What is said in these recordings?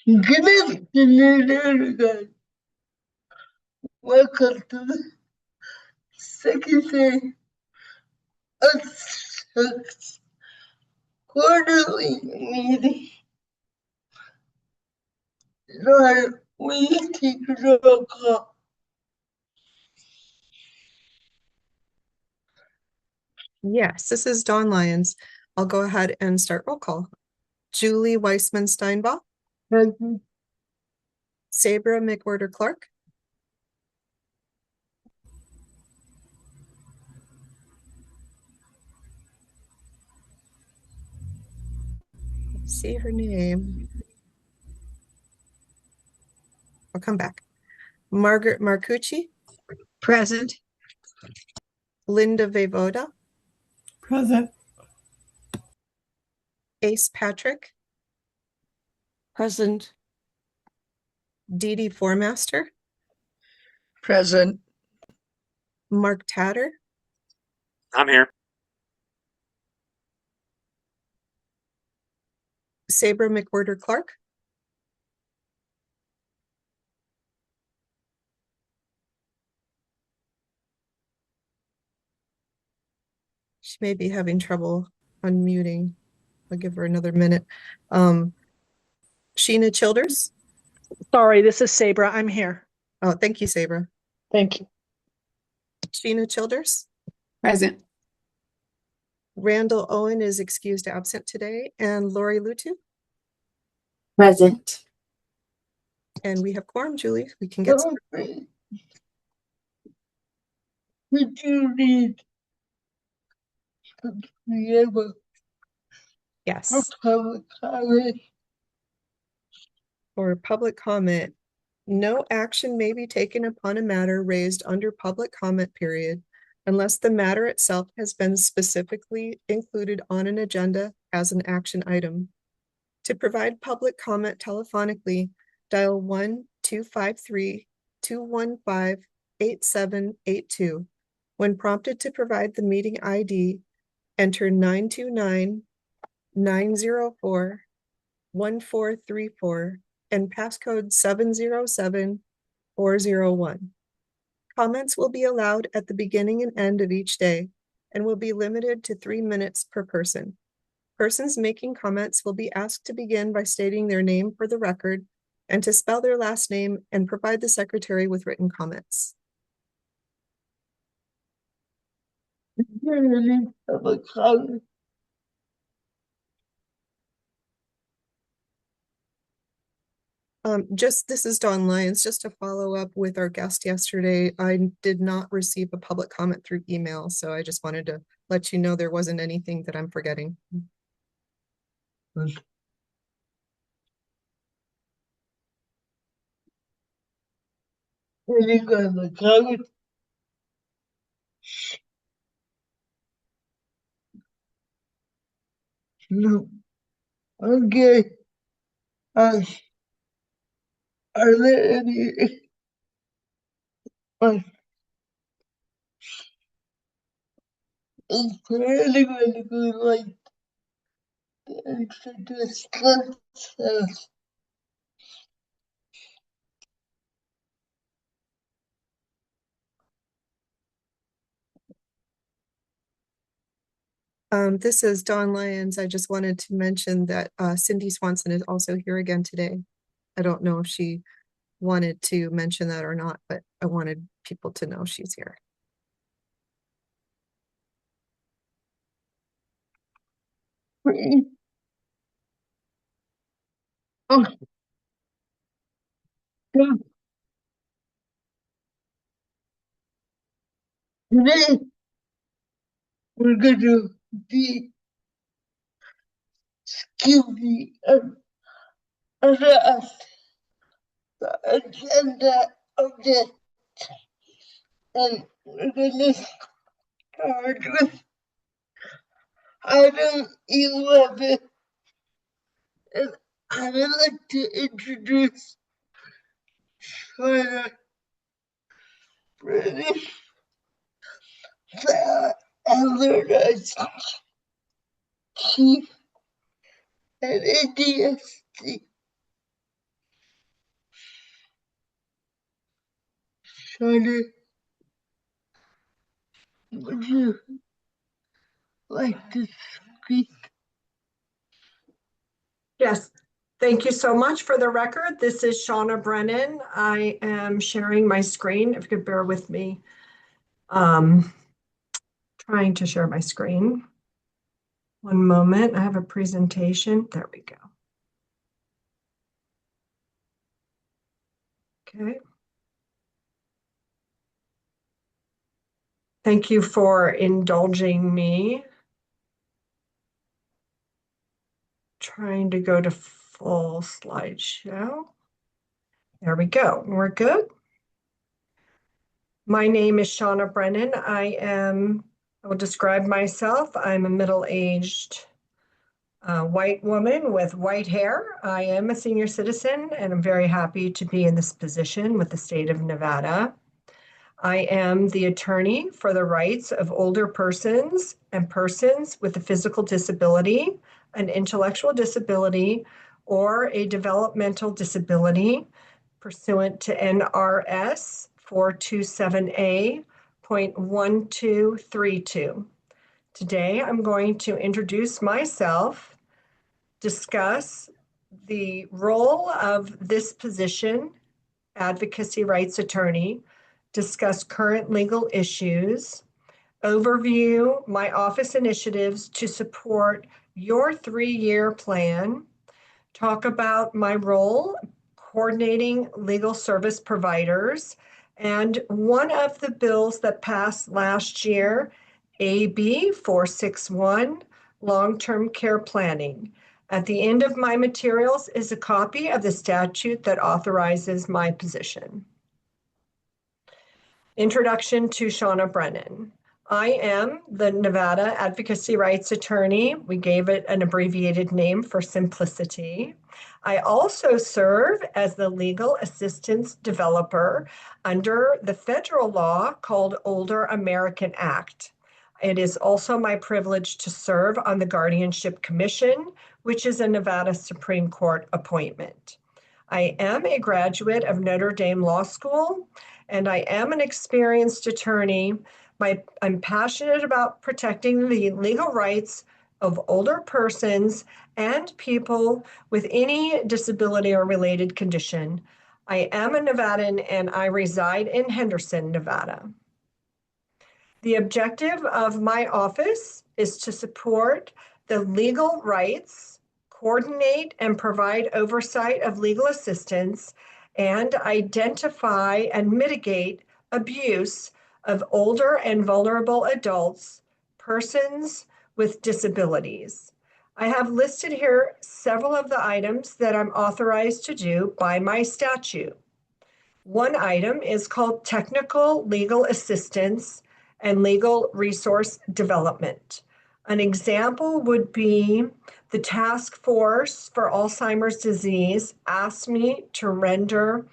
Good afternoon, everyone. Welcome to the second day of SILC's quarterly meeting. Lord, will you take a roll call? Yes, this is Dawn Lyons. I'll go ahead and start roll call. Julie Weissman Steinbach, Present. Sabra McWhorter Clark, see her name. I'll come back. Margaret Marcucci, Present. Linda Voivoda, Present. Ace Patrick, Present. Dee Dee Formaster, Present. Mark Tatter, I'm here. Sabra McWhorter Clark, she may be having trouble unmuting. I'll give her another minute. Sheena Childers. Sorry, this is Sabra. I'm here. Oh, thank you, Sabra. Thank you. Sheena Childers. Present. Randall Owen is excused absent today, and Lori Lutu. Present. And we have quorum, Julie. We can get started. Would you read the preamble yes. for public comment? For public comment, no action may be taken upon a matter raised under public comment period unless the matter itself has been specifically included on an agenda as an action item. To provide public comment telephonically, dial 1-253-215-8782. When prompted to provide the meeting ID, enter 929-904-1434 and passcode 707401. Comments will be allowed at the beginning and end of each day and will be limited to 3 minutes per person. Persons making comments will be asked to begin by stating their name for the record and to spell their last name and provide the secretary with written comments. Is there any public comment? This is Dawn Lyons, just to follow up with our guest yesterday. I did not receive a public comment through email, so I just wanted to let you know there wasn't anything that I'm forgetting. Any public comment? No. Okay. Are there any is there anyone who would like to introduce themselves? This is Dawn Lyons. I just wanted to mention that Cindy Swanson is also here again today. I don't know if she wanted to mention that or not, but I wanted people to know she's here. Oh. Today, we're going to be skipping the agenda of this, and we're going to start with item 11. And I would like to introduce Shredder British Allardyce Chief at ADSC. Shauna, would you like to speak? Yes, thank you so much. For the record, this is Shauna Brennan. I am sharing my screen. If you could bear with me. Trying to share my screen. One moment. I have a presentation. There we go. Okay. Thank you for indulging me. Trying to go to full slideshow. There we go. We're good. My name is Shauna Brennan. I will describe myself. I'm a middle-aged white woman with white hair. I am a senior citizen, and I'm very happy to be in this position with the state of Nevada. I am the attorney for the rights of older persons and persons with a physical disability, an intellectual disability, or a developmental disability pursuant to NRS 427A.1232. Today, I'm going to introduce myself, discuss the role of this position, advocacy rights attorney, discuss current legal issues, overview my office initiatives to support your 3-year plan, talk about my role coordinating legal service providers, and one of the bills that passed last year, AB 461, long-term care planning. At the end of my materials is a copy of the statute that authorizes my position. Introduction to Shauna Brennan. I am the Nevada Advocacy Rights Attorney. We gave it an abbreviated name for simplicity. I also serve as the legal assistance developer under the federal law called Older American Act. It is also my privilege to serve on the Guardianship Commission, which is a Nevada Supreme Court appointment. I am a graduate of Notre Dame Law School, and I am an experienced attorney. I'm passionate about protecting the legal rights of older persons and people with any disability or related condition. I am a Nevadan and I reside in Henderson, Nevada. The objective of my office is to support the legal rights, coordinate and provide oversight of legal assistance, and identify and mitigate abuse of older and vulnerable adults, persons with disabilities. I have listed here several of the items that I'm authorized to do by my statute. One item is called technical legal assistance and legal resource development. An example would be the Task Force for Alzheimer's Disease asked me to render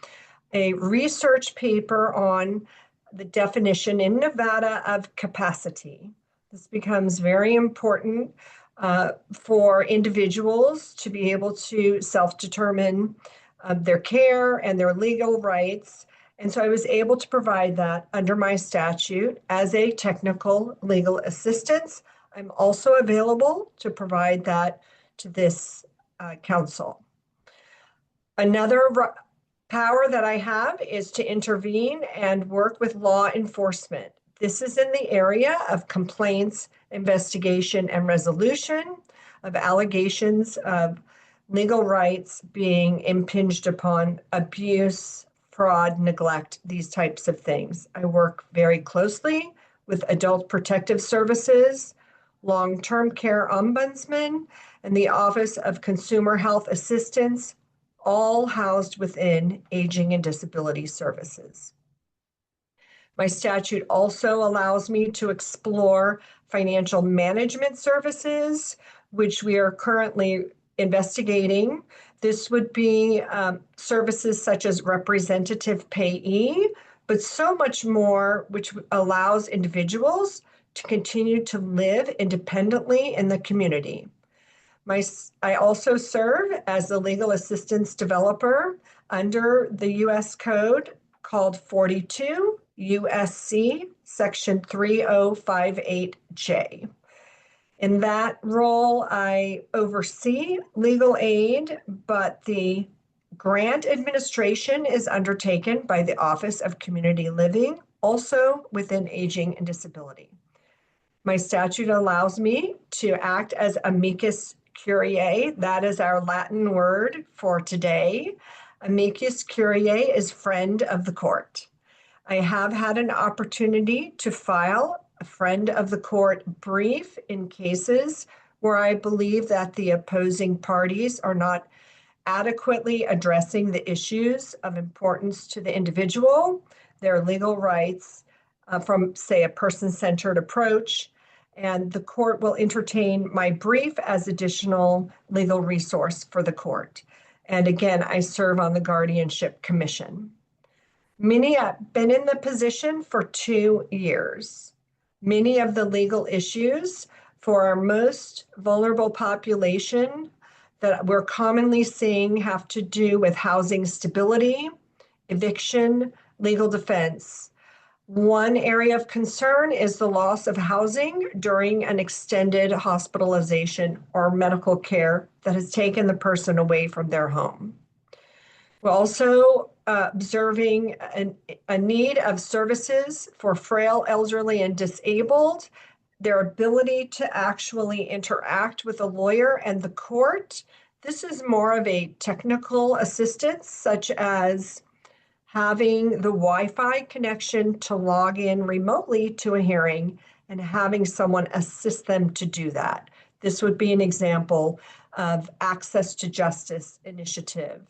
a research paper on the definition in Nevada of capacity. This becomes very important for individuals to be able to self-determine their care and their legal rights. And so I was able to provide that under my statute as a technical legal assistance. I'm also available to provide that to this council. Another power that I have is to intervene and work with law enforcement. This is in the area of complaints, investigation, and resolution of allegations of legal rights being impinged upon, abuse, fraud, neglect, these types of things. I work very closely with Adult Protective Services, Long-Term Care Ombudsman, and the Office of Consumer Health Assistance, all housed within Aging and Disability Services. My statute also allows me to explore financial management services, which we are currently investigating. This would be services such as representative payee, but so much more, which allows individuals to continue to live independently in the community. I also serve as the legal assistance developer under the U.S. Code called 42 USC Section 3058J. In that role, I oversee legal aid, but the grant administration is undertaken by the Office of Community Living, also within Aging and Disability. My statute allows me to act as amicus curiae. That is our Latin word for today. Amicus curiae is friend of the court. I have had an opportunity to file a friend of the court brief in cases where I believe that the opposing parties are not adequately addressing the issues of importance to the individual, their legal rights, from, say, a person-centered approach, and the court will entertain my brief as additional legal resource for the court. And again, I serve on the Guardianship Commission. Many have been in the position for 2 years. Many of the legal issues for our most vulnerable population that we're commonly seeing have to do with housing stability, eviction, legal defense. One area of concern is the loss of housing during an extended hospitalization or medical care that has taken the person away from their home. We're also observing a need of services for frail, elderly, and disabled, their ability to actually interact with a lawyer and the court. This is more of a technical assistance, such as having the Wi-Fi connection to log in remotely to a hearing and having someone assist them to do that. This would be an example of access to justice initiative.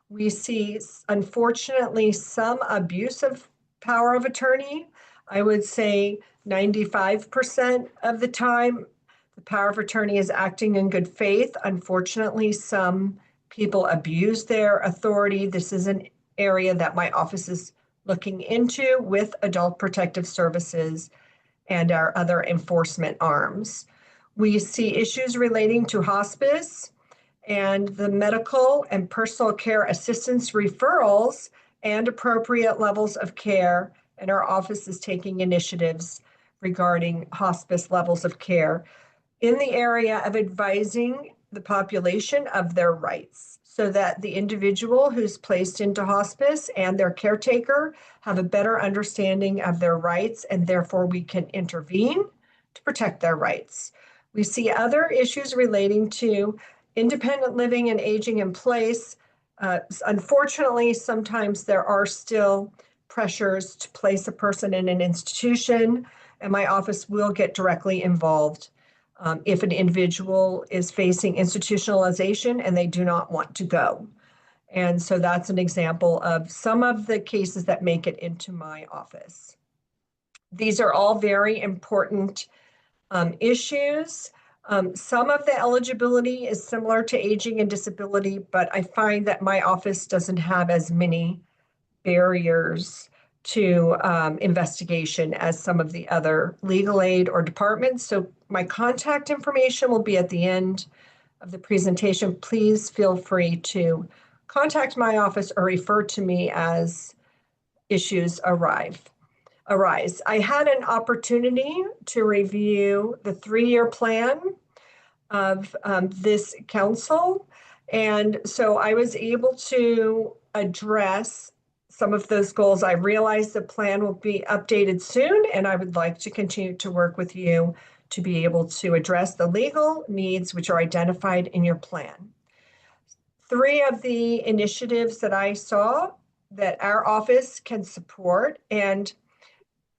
We see, unfortunately, some abuse of power of attorney. I would say 95% of the time, the power of attorney is acting in good faith. Unfortunately, some people abuse their authority. This is an area that my office is looking into with Adult Protective Services and our other enforcement arms. We see issues relating to hospice and the medical and personal care assistance referrals and appropriate levels of care. And our office is taking initiatives regarding hospice levels of care in the area of advising the population of their rights, so that the individual who's placed into hospice and their caretaker have a better understanding of their rights, and therefore we can intervene to protect their rights. We see other issues relating to independent living and aging in place. Unfortunately, sometimes there are still pressures to place a person in an institution, and my office will get directly involved if an individual is facing institutionalization and they do not want to go. And so that's an example of some of the cases that make it into my office. These are all very important issues. Some of the eligibility is similar to aging and disability, but I find that my office doesn't have as many barriers to investigation as some of the other legal aid or departments. So my contact information will be at the end of the presentation. Please feel free to contact my office or refer to me as issues arise. I had an opportunity to review the 3-year plan of this council. And so I was able to address some of those goals. I realize the plan will be updated soon, and I would like to continue to work with you to be able to address the legal needs which are identified in your plan. 3 of the initiatives that I saw that our office can support, and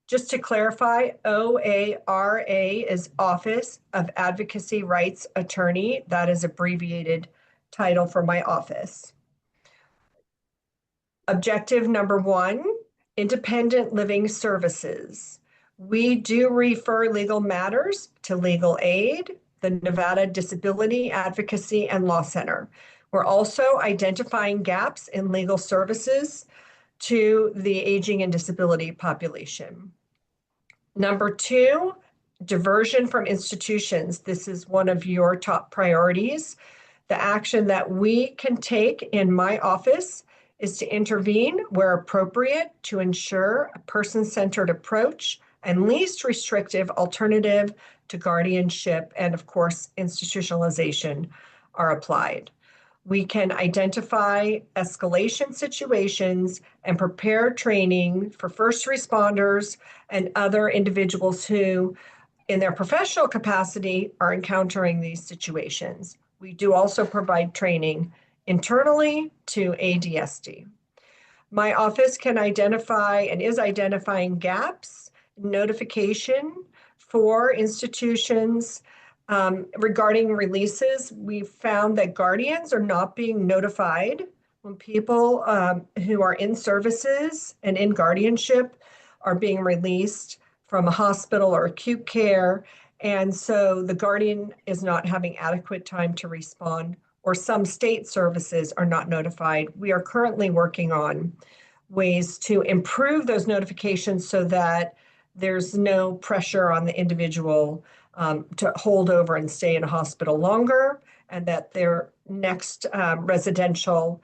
just to clarify, OARA is Office of Advocacy Rights Attorney. That is abbreviated title for my office. Objective number 1, independent living services. We do refer legal matters to legal aid, the Nevada Disability Advocacy and Law Center. We're also identifying gaps in legal services to the aging and disability population. Number 2, diversion from institutions. This is one of your top priorities. The action that we can take in my office is to intervene where appropriate to ensure a person-centered approach and least restrictive alternative to guardianship and, of course, institutionalization are applied. We can identify escalation situations and prepare training for first responders and other individuals who, in their professional capacity, are encountering these situations. We do also provide training internally to ADSD. My office can identify and is identifying gaps in notification for institutions regarding releases. We've found that guardians are not being notified when people who are in services and in guardianship are being released from a hospital or acute care. And so the guardian is not having adequate time to respond, or some state services are not notified. We are currently working on ways to improve those notifications so that there's no pressure on the individual to hold over and stay in a hospital longer, and that their next residential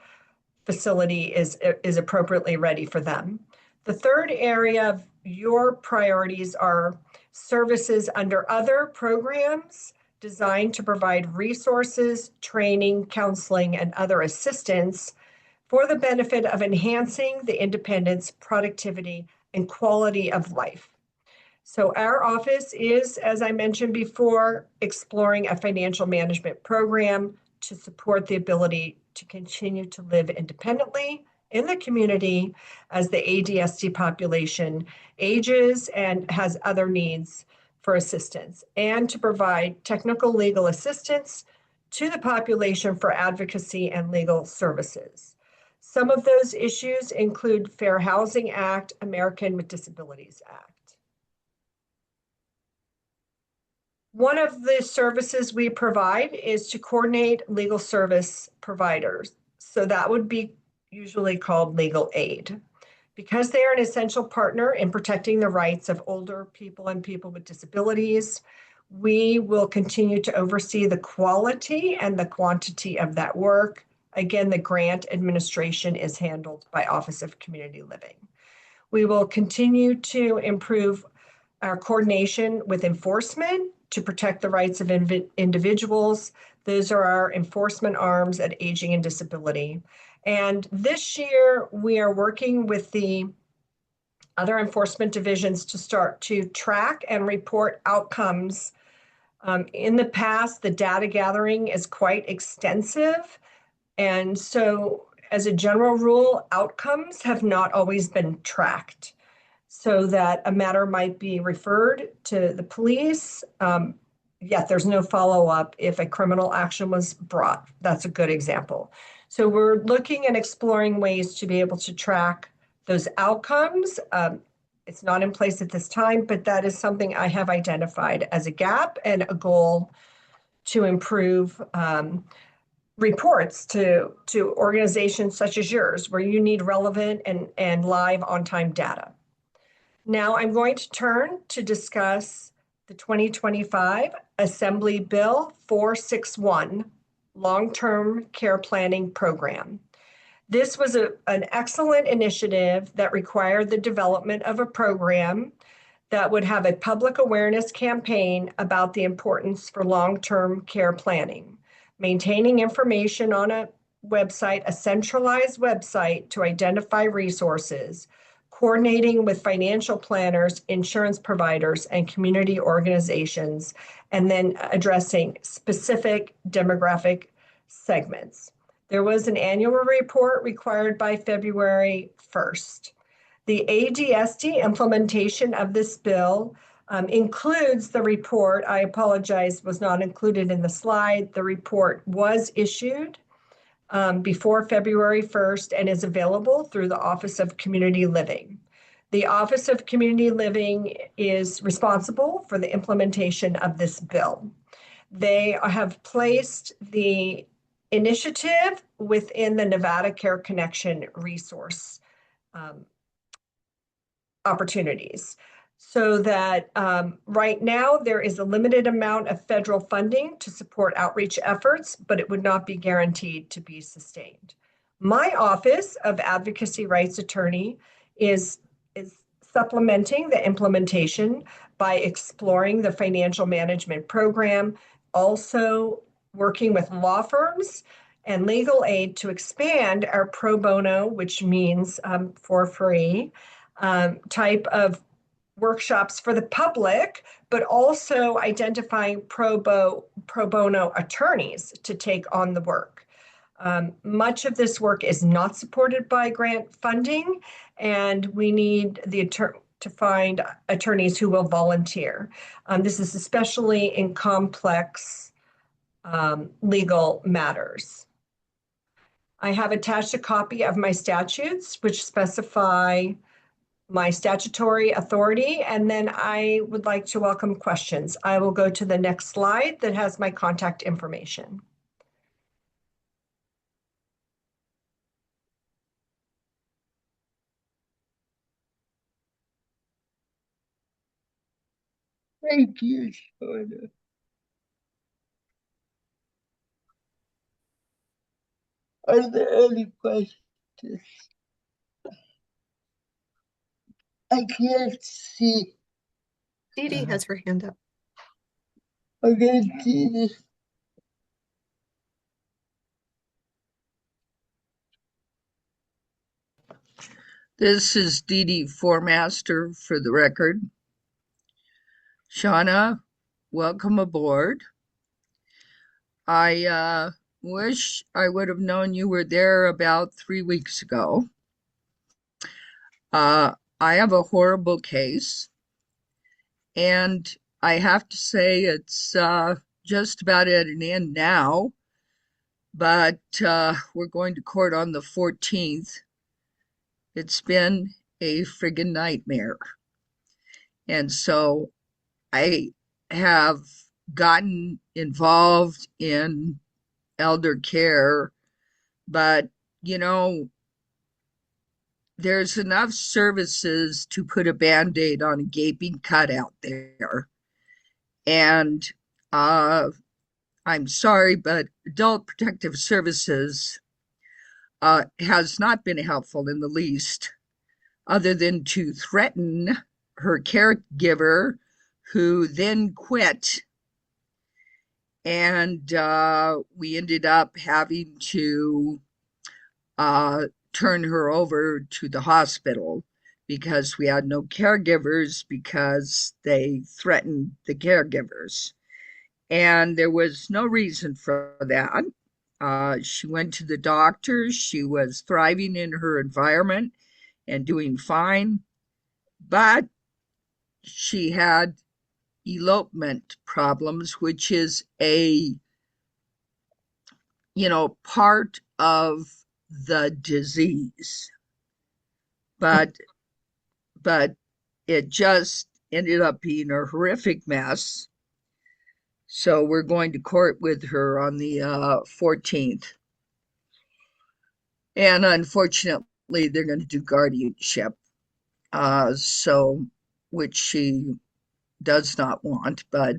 facility is appropriately ready for them. The third area of your priorities are services under other programs designed to provide resources, training, counseling, and other assistance for the benefit of enhancing the independence, productivity, and quality of life. So our office is, as I mentioned before, exploring a financial management program to support the ability to continue to live independently in the community as the ADSD population ages and has other needs for assistance, and to provide technical legal assistance to the population for advocacy and legal services. Some of those issues include Fair Housing Act, American with Disabilities Act. One of the services we provide is to coordinate legal service providers. So that would be usually called legal aid. Because they are an essential partner in protecting the rights of older people and people with disabilities, we will continue to oversee the quality and the quantity of that work. Again, the grant administration is handled by Office of Community Living. We will continue to improve our coordination with enforcement to protect the rights of individuals. Those are our enforcement arms at Aging and Disability. And this year, we are working with the other enforcement divisions to start to track and report outcomes. In the past, the data gathering is quite extensive. And so, as a general rule, outcomes have not always been tracked, so that a matter might be referred to the police, yet there's no follow-up if a criminal action was brought. That's a good example. So we're looking and exploring ways to be able to track those outcomes. It's not in place at this time, but that is something I have identified as a gap and a goal to improve reports to organizations such as yours, where you need relevant and live on-time data. Now I'm going to turn to discuss the 2025 Assembly Bill 461, Long-Term Care Planning Program. This was an excellent initiative that required the development of a program that would have a public awareness campaign about the importance for long-term care planning, maintaining information on a website, a centralized website to identify resources, coordinating with financial planners, insurance providers, and community organizations, and then addressing specific demographic segments. There was an annual report required by February 1st. The ADSD implementation of this bill includes the report. I apologize, was not included in the slide. The report was issued before February 1st and is available through the Office of Community Living. The Office of Community Living is responsible for the implementation of this bill. They have placed the initiative within the Nevada Care Connection resource opportunities. So that right now there is a limited amount of federal funding to support outreach efforts, but it would not be guaranteed to be sustained. My office of advocacy rights attorney is supplementing the implementation by exploring the financial management program, also working with law firms and legal aid to expand our pro bono, which means for free, type of workshops for the public, but also identifying pro bono attorneys to take on the work. Much of this work is not supported by grant funding, and we need to find attorneys who will volunteer. This is especially in complex legal matters. I have attached a copy of my statutes, which specify my statutory authority, and then I would like to welcome questions. I will go to the next slide that has my contact information. Thank you, Shauna. Are there any questions? I can't see. Dee Dee has her hand up. I can't see this. This is Dee Dee Formaster for the record. Shauna, welcome aboard. I wish I would have known you were there about 3 weeks ago. I have a horrible case, and I have to say it's just about at an end now, but we're going to court on the 14th. It's been a friggin' nightmare. And so I have gotten involved in elder care, but you know, there's enough services to put a band-aid on a gaping cut out there. And I'm sorry, but Adult Protective Services has not been helpful in the least, other than to threaten her caregiver, who then quit. And we ended up having to turn her over to the hospital because we had no caregivers because they threatened the caregivers. And there was no reason for that. She went to the doctor. She was thriving in her environment and doing fine, but she had elopement problems, which is a, part of the disease. But it just ended up being a horrific mess. So we're going to court with her on the 14th. And unfortunately, they're going to do guardianship. So, which she does not want, but,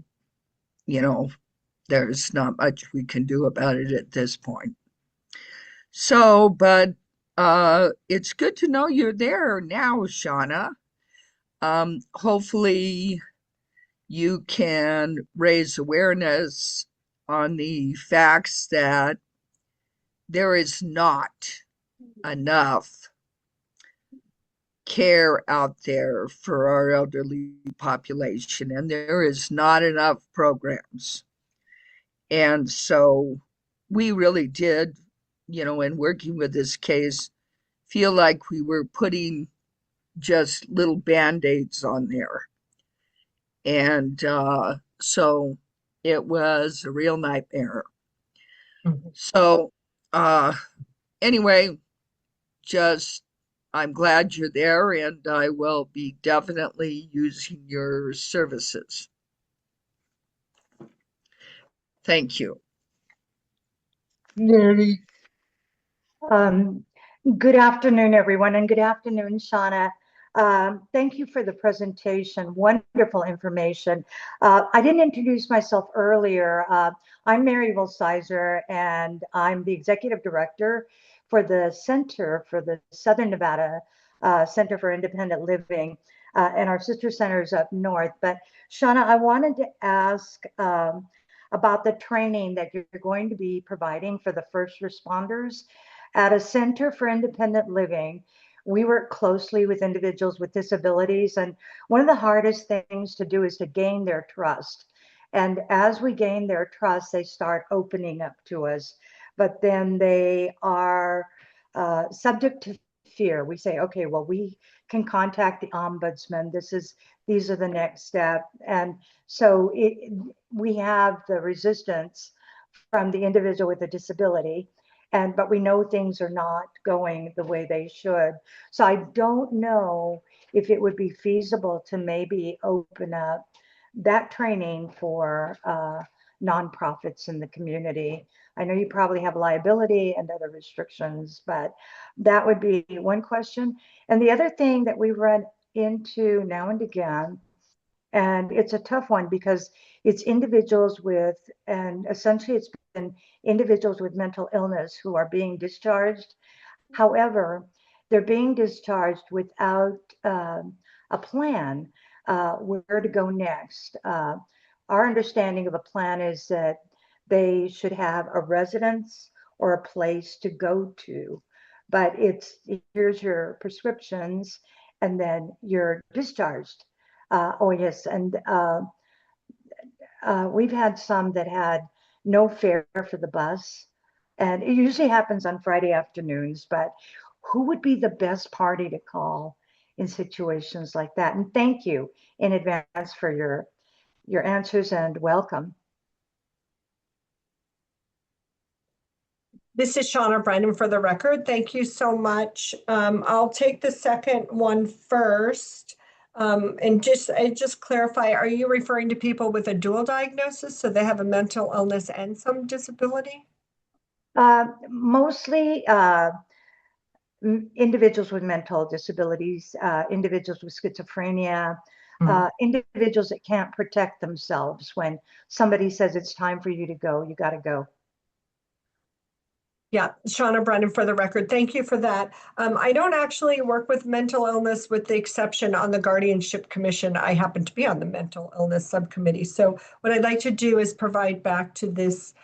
there's not much we can do about it at this point. So, but it's good to know you're there now, Shauna. Hopefully you can raise awareness on the facts that there is not enough care out there for our elderly population, and there is not enough programs. And so we really did, in working with this case, feel like we were putting just little band-aids on there. And so it was a real nightmare. Mhm. So anyway, just I'm glad you're there, and I will be definitely using your services. Thank you. Mary, Good afternoon, everyone, and good afternoon, Shauna. Thank you for the presentation. Wonderful information. I didn't introduce myself earlier. I'm Mary Wilsizer, and I'm the executive director for the center for the Southern Nevada Center for Independent Living, and our sister centers up north. But Shauna, I wanted to ask about the training that you're going to be providing for the first responders at a Center for Independent Living. We work closely with individuals with disabilities, and one of the hardest things to do is to gain their trust. And as we gain their trust, they start opening up to us. But then they are subject to fear. We say, okay, well, we can contact the ombudsman. These are the next step. And so we have the resistance from the individual with a disability, but we know things are not going the way they should. So I don't know if it would be feasible to maybe open up that training for nonprofits in the community. I know you probably have liability and other restrictions, but that would be one question. And the other thing that we run into now and again, and it's a tough one because it's individuals with, and essentially it's been individuals with mental illness who are being discharged. However, they're being discharged without a plan where to go next. Our understanding of a plan is that they should have a residence or a place to go to, but here's your prescriptions and then you're discharged. Oh yes, and we've had some that had no fare for the bus, and it usually happens on Friday afternoons. But who would be the best party to call in situations like that? And thank you in advance for your answers and welcome. This is Shauna Brennan for the record. Thank you so much. I'll take the second one first. And just clarify, are you referring to people with a dual diagnosis? So they have a mental illness and some disability? Mostly individuals with mental disabilities, individuals with schizophrenia, individuals that can't protect themselves. When somebody says it's time for you to go, you got to go. Yeah, Shauna Brennan for the record. Thank you for that. I don't actually work with mental illness with the exception on the Guardianship Commission. I happen to be on the mental illness subcommittee. So what I'd like to do is provide back to this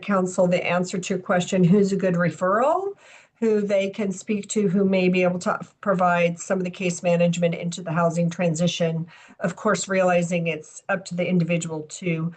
council the answer to your question, who's a good referral, who they can speak to, who may be able to provide some of the case management into the housing transition. Of course, realizing it's up to the individual to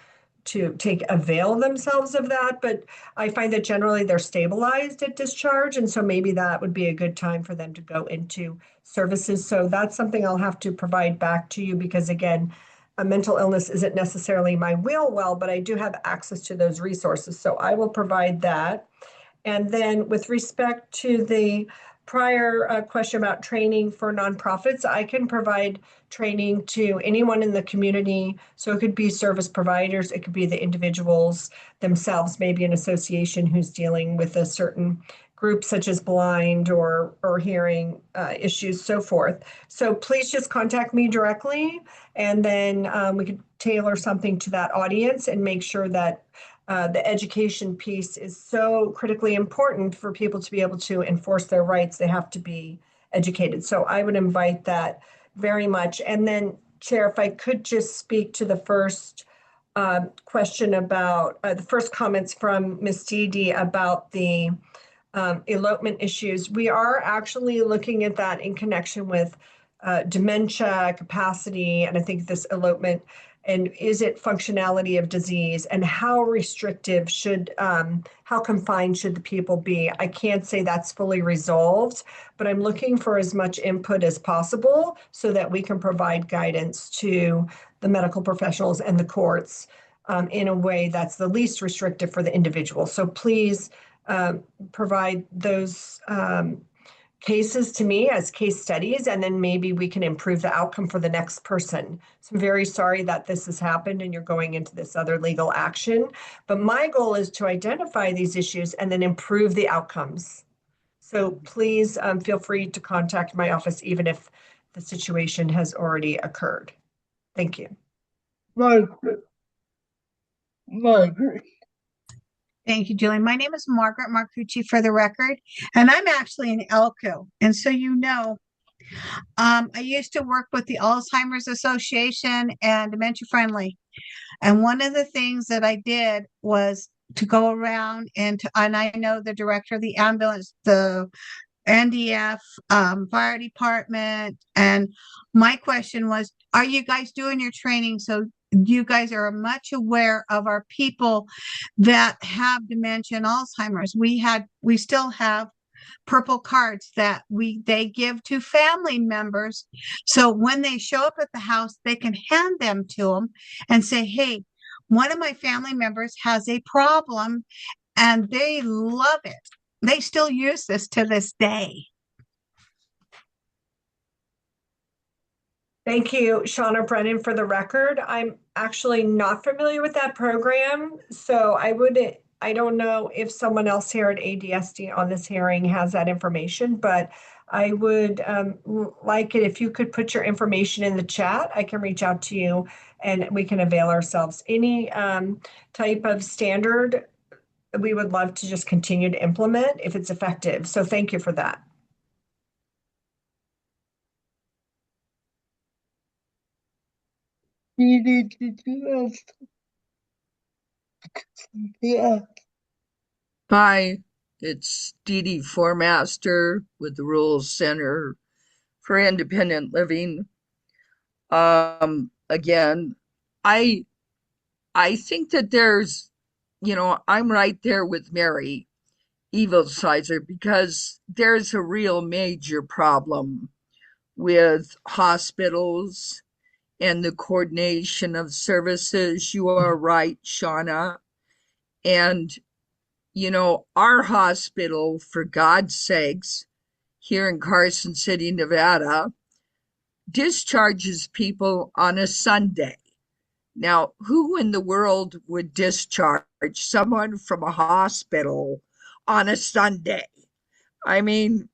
avail themselves of that, but I find that generally they're stabilized at discharge, and so maybe that would be a good time for them to go into services. So that's something I'll have to provide back to you because, again, a mental illness isn't necessarily my well, but I do have access to those resources, so I will provide that. And then with respect to the prior question about training for nonprofits, I can provide training to anyone in the community. So it could be service providers, it could be the individuals themselves, maybe an association who's dealing with a certain group such as blind or hearing issues, so forth. So please just contact me directly, and then we could tailor something to that audience and make sure that the education piece is so critically important for people to be able to enforce their rights. They have to be educated. So I would invite that very much. And then, Chair, if I could just speak to the first question about the first comments from Ms. Dede about the elopement issues. We are actually looking at that in connection with dementia, capacity, and I think this elopement, and is it functionality of disease, and how restrictive should, how confined should the people be? I can't say that's fully resolved, but I'm looking for as much input as possible so that we can provide guidance to the medical professionals and the courts in a way that's the least restrictive for the individual. So please provide those cases to me as case studies, and then maybe we can improve the outcome for the next person. So I'm very sorry that this has happened and you're going into this other legal action. But my goal is to identify these issues and then improve the outcomes. So please feel free to contact my office, even if the situation has already occurred. Thank you. Margaret. Thank you, Julie. My name is Margaret Marcucci for the record, and I'm actually in Elko. And so I used to work with the Alzheimer's Association and Dementia Friendly. And one of the things that I did was to go around and I know the director of the ambulance, the NDF, fire department. And my question was, are you guys doing your training so you guys are much aware of our people that have dementia and Alzheimer's? We still have purple cards that they give to family members. So when they show up at the house, they can hand them to them and say, hey, one of my family members has a problem, and they love it. They still use this to this day. Thank you, Shauna Brennan, for the record. I'm actually not familiar with that program, so I don't know if someone else here at ADSD on this hearing has that information, but I would like it if you could put your information in the chat. I can reach out to you and we can avail ourselves. Any type of standard, we would love to just continue to implement if it's effective. So thank you for that. You need to do us. Yeah. Hi, it's Dee Dee Formaster with the Rural Center for Independent Living. Again, I think that there's, I'm right there with Mary Evilsizer because there's a real major problem with hospitals and the coordination of services. You are right, Shauna. And, our hospital, for God's sakes, here in Carson City, Nevada, discharges people on a Sunday. Now, who in the world would discharge someone from a hospital on a Sunday? I mean,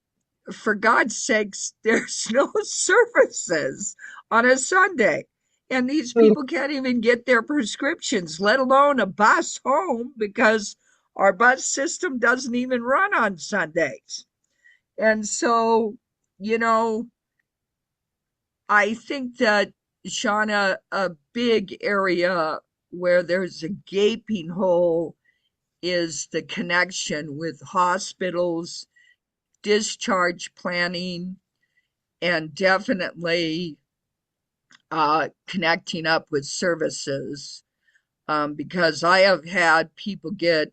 for God's sakes, there's no services on a Sunday. And these people can't even get their prescriptions, let alone a bus home, because our bus system doesn't even run on Sundays. And so, I think that, Shauna, a big area where there's a gaping hole is the connection with hospitals, discharge planning, and definitely connecting up with services. Because I have had people get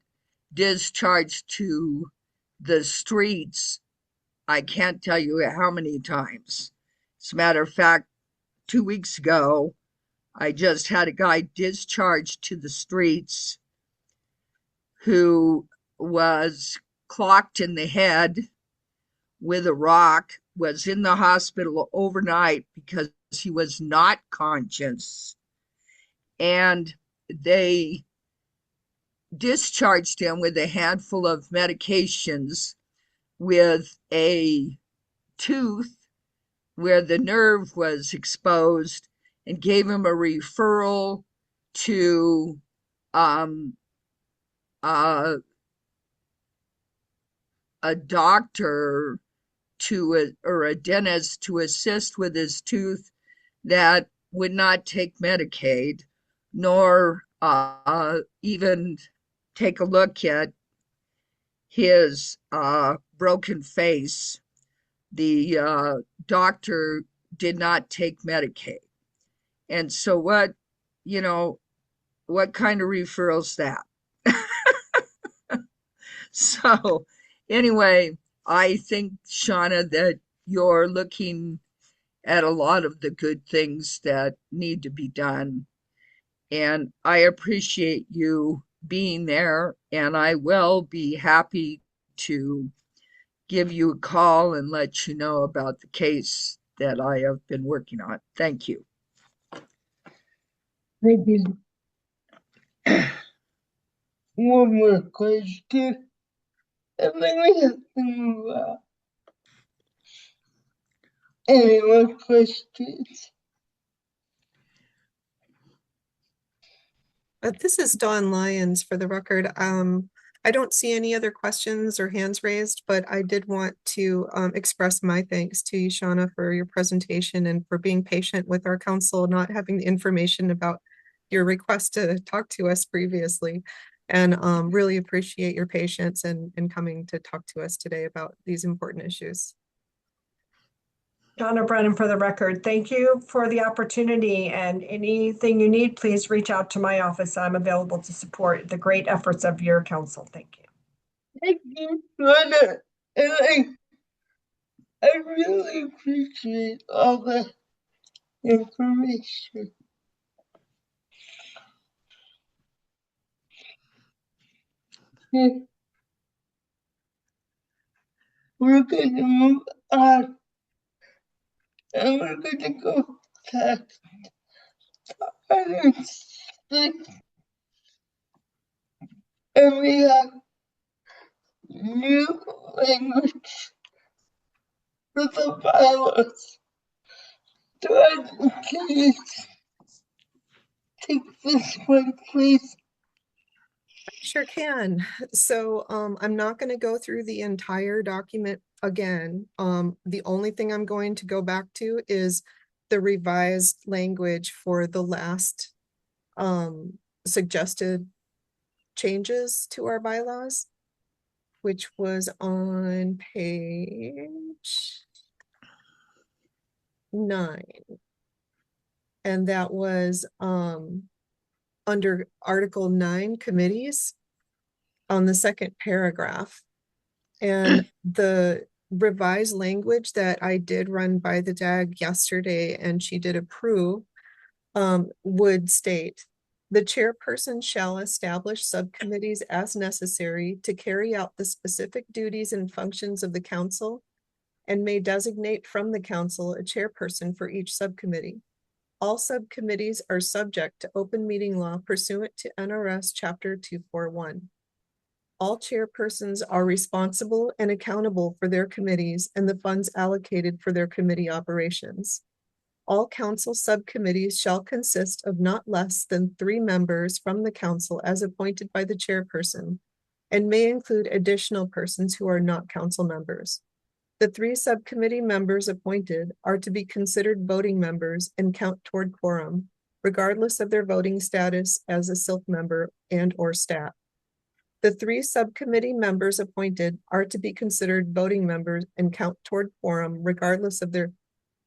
discharged to the streets. I can't tell you how many times. As a matter of fact, 2 weeks ago, I just had a guy discharged to the streets who was clocked in the head with a rock, was in the hospital overnight because he was not conscious. And they discharged him with a handful of medications with a tooth where the nerve was exposed and gave him a referral to a doctor or a dentist to assist with his tooth that would not take Medicaid, nor even take a look at his broken face. The doctor did not take Medicaid. And so what kind of referral's that? So anyway, I think, Shauna, that you're looking at a lot of the good things that need to be done. And I appreciate you being there, and I will be happy to give you a call and let you know about the case that I have been working on. Thank you. Thank you. One more question. And then we have to move on. Any more questions? This is Dawn Lyons for the record. I don't see any other questions or hands raised, but I did want to express my thanks to you, Shauna, for your presentation and for being patient with our council, not having the information about your request to talk to us previously. And really appreciate your patience and coming to talk to us today about these important issues. Donna Brennan for the record. Thank you for the opportunity, and anything you need, please reach out to my office. I'm available to support the great efforts of your council. Thank you. Thank you for that. And I really appreciate all the information. Okay. We're going to move on. And we're going to go to item 6. And we have new language for the bylaws. Do I please take this one, please? Sure can. So I'm not going to go through the entire document again. The only thing I'm going to go back to is the revised language for the last suggested changes to our bylaws, which was on page 9. And that was under Article 9 committees on the second paragraph. And the revised language that I did run by the DAG yesterday and she did approve would state, the chairperson shall establish subcommittees as necessary to carry out the specific duties and functions of the council and may designate from the council a chairperson for each subcommittee. All subcommittees are subject to open meeting law pursuant to NRS Chapter 241. All chairpersons are responsible and accountable for their committees and the funds allocated for their committee operations. All council subcommittees shall consist of not less than 3 members from the council as appointed by the chairperson and may include additional persons who are not council members. The 3 subcommittee members appointed are to be considered voting members and count toward quorum, regardless of their voting status as a SILC member and or stat. The 3 subcommittee members appointed are to be considered voting members and count toward quorum, regardless of their,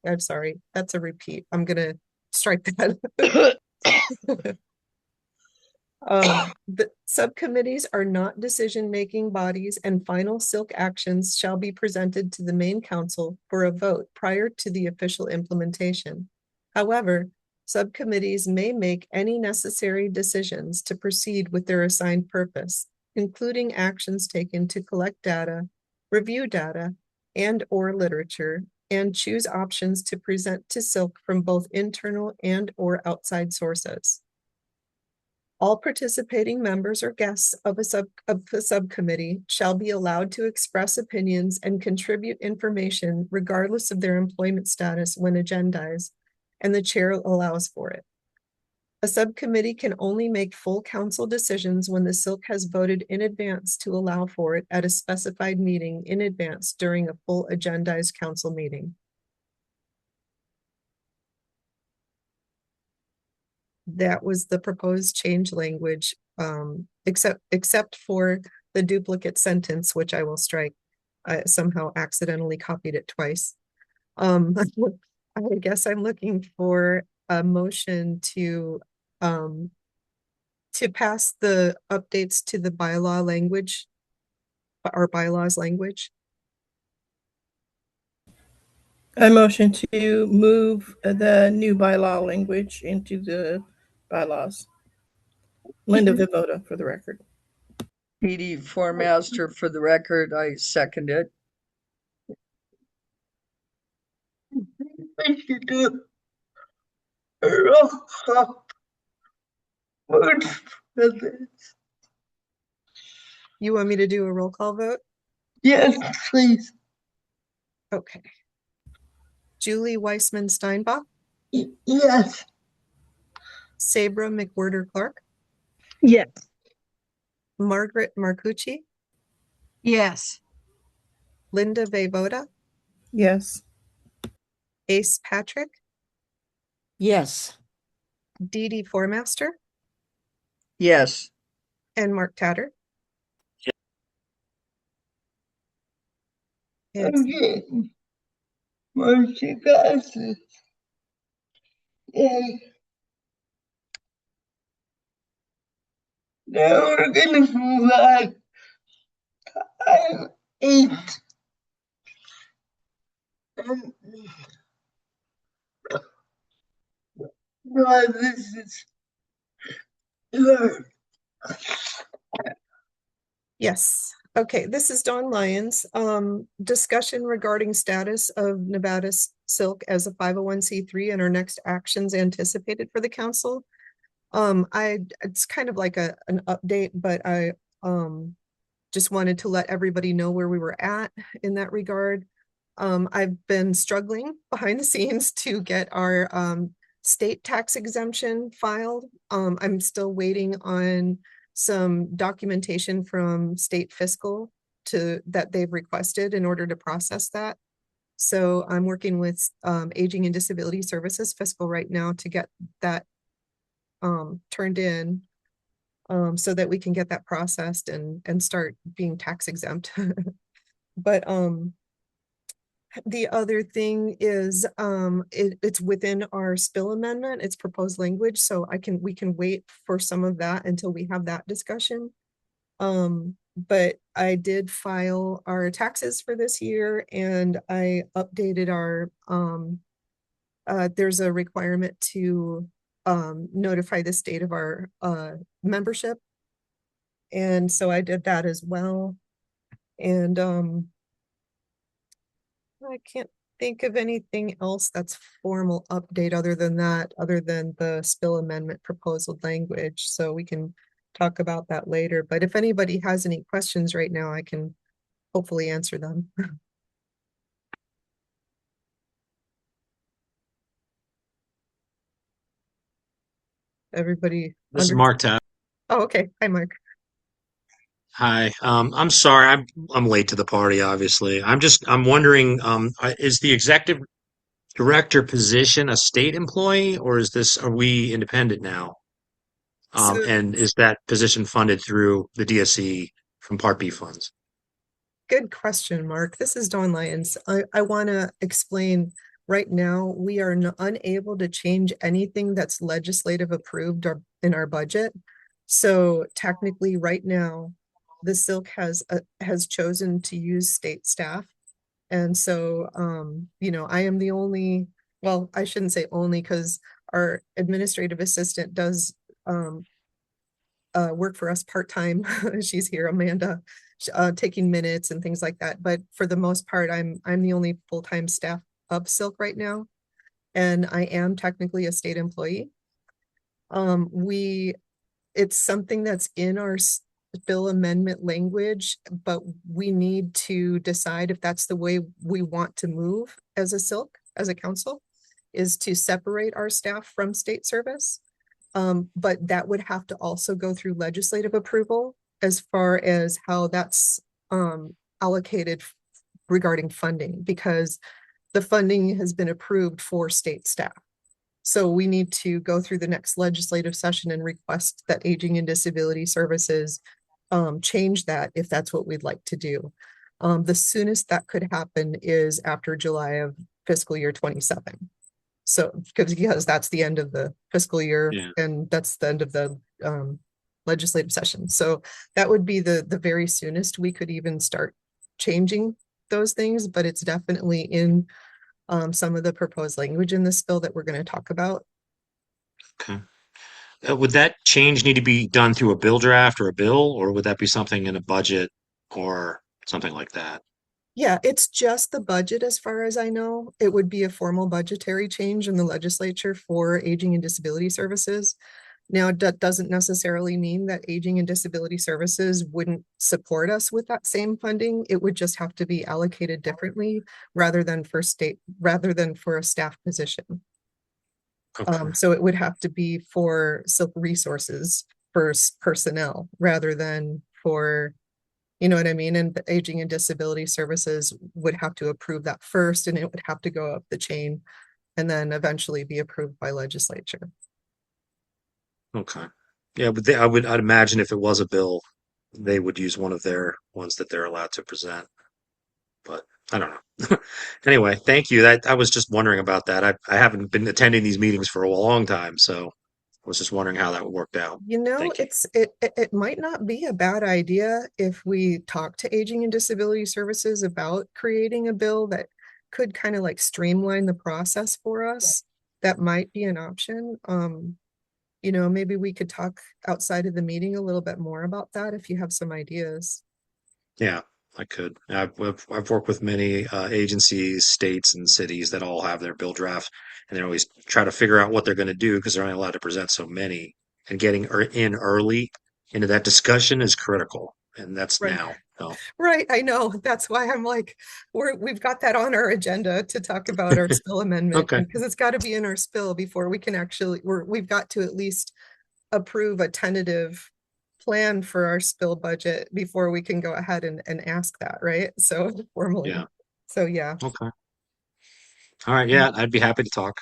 I'm sorry, that's a repeat. I'm gonna strike that. The subcommittees are not decision-making bodies and final SILC actions shall be presented to the main council for a vote prior to the official implementation. However, subcommittees may make any necessary decisions to proceed with their assigned purpose, including actions taken to collect data, review data, and or literature, and choose options to present to SILC from both internal and or outside sources. All participating members or guests of a subcommittee shall be allowed to express opinions and contribute information regardless of their employment status when agendized, and the chair allows for it. A subcommittee can only make full council decisions when the SILC has voted in advance to allow for it at a specified meeting in advance during a full agendized council meeting. That was the proposed change language, except for the duplicate sentence, which I will strike. I somehow accidentally copied it twice. I guess I'm looking for a motion to pass the updates to the bylaw language, or bylaws language. I motion to move the new bylaw language into the bylaws. Linda Vivoda, for the record. Petey Formaster for the record. I second it. I should do a roll call vote for this. You want me to do a roll call vote? Yes, please. Okay. Julie Weissman Steinbach, Yes. Sabra McWhirter Clark, Yes. Margaret Marcucci, Yes. Linda Voda, Yes. Ace Patrick, Yes. Dee Dee Formaster, Yes. and Mark Tatter. It's Okay. Motion passes. Yay. Now we're gonna move on. Item 8. No, this is Yes. Okay, this is Dawn Lyons. Discussion regarding status of Nevada Silk as a 501c3 and our next actions anticipated for the council. It's kind of like an update, but I just wanted to let everybody know where we were at in that regard. I've been struggling behind the scenes to get our state tax exemption filed. I'm still waiting on some documentation from state fiscal that they've requested in order to process that. So I'm working with Aging and Disability Services fiscal right now to get that turned in so that we can get that processed and start being tax exempt. But the other thing is it's within our spill amendment, it's proposed language, so we can wait for some of that until we have that discussion. But I did file our taxes for this year and I updated our there's a requirement to notify the state of our membership. And so I did that as well. And I can't think of anything else that's formal update other than that, other than the spill amendment proposal language. So we can talk about that later. But if anybody has any questions right now, I can hopefully answer them. Everybody. This is Mark Tapp. Oh, okay. Hi, Mark. Hi. I'm sorry. I'm late to the party, obviously. I'm wondering, is the executive director position a state employee or are we independent now? So And is that position funded through the DSE from Part B funds? good question, Mark. This is Dawn Lyons. I want to explain right now, we are unable to change anything that's legislative approved or in our budget. So technically right now, the SILC has chosen to use state staff. And so, I am the only, well, I shouldn't say only because our administrative assistant does work for us part-time. She's here, Amanda, taking minutes and things like that. But for the most part, I'm the only full-time staff of SILC right now. And I am technically a state employee. It's something that's in our bill amendment language, but we need to decide if that's the way we want to move as a SILC, as a council, is to separate our staff from state service. But that would have to also go through legislative approval as far as how that's allocated regarding funding, because the funding has been approved for state staff. So we need to go through the next legislative session and request that Aging and Disability Services change that if that's what we'd like to do. The soonest that could happen is after July of fiscal year 27. So because that's the end of the fiscal year, Yeah. and that's the end of the legislative session. So that would be the very soonest we could even start changing those things, but it's definitely in some of the proposed language in this bill that we're going to talk about. Okay. Would that change need to be done through a bill draft or a bill, or would that be something in a budget or something like that? Yeah, it's just the budget as far as I know. It would be a formal budgetary change in the legislature for Aging and Disability Services. Now, that doesn't necessarily mean that Aging and Disability Services wouldn't support us with that same funding. It would just have to be allocated differently rather than for a staff position. Okay. So it would have to be for SILC resources for personnel rather than for, you know what I mean? And the Aging and Disability Services would have to approve that first, and it would have to go up the chain and then eventually be approved by legislature. Okay. Yeah, but I'd imagine if it was a bill, they would use one of their ones that they're allowed to present. But I don't know. Anyway, thank you. That I was just wondering about that. I haven't been attending these meetings for a long time, so I was just wondering how that worked out. You know, Thank you. it might not be a bad idea if we talk to Aging and Disability Services about creating a bill that could kind of like streamline the process for us. That might be an option. You know, maybe we could talk outside of the meeting a little bit more about that if you have some ideas. Yeah, I could. I've worked with many agencies, states, and cities that all have their bill drafts, and they always try to figure out what they're going to do because they're only allowed to present so many. And getting in early into that discussion is critical, and that's Right. now. So, Right, I know. That's why I'm like, we've got that on our agenda to talk about our spill amendment okay. because it's got to be in our spill before we can actually, we've got to at least approve a tentative plan for our spill budget before we can go ahead and ask that, right? So formally. Yeah. So yeah. Okay. All right. Yeah, I'd be happy to talk.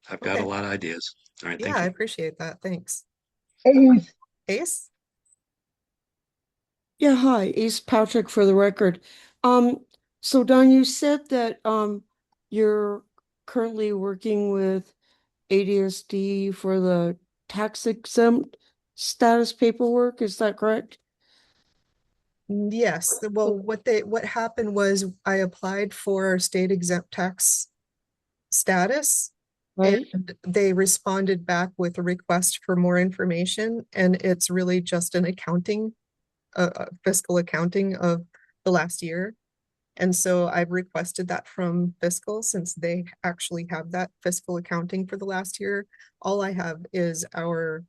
I've got a Okay. lot of ideas. All right. Yeah, Thank I you. appreciate that. Thanks. Ace, Ace? Yeah, hi, Ace Patrick for the record. Um, so Don, you said that you're currently working with ADSD for the tax exempt status paperwork, is that correct? Yes. Well, what happened was I applied for state exempt tax status Right? and they responded back with a request for more information. And it's really just an accounting, fiscal accounting of the last year. And so I've requested that from fiscal since they actually have that fiscal accounting for the last year. All I have is our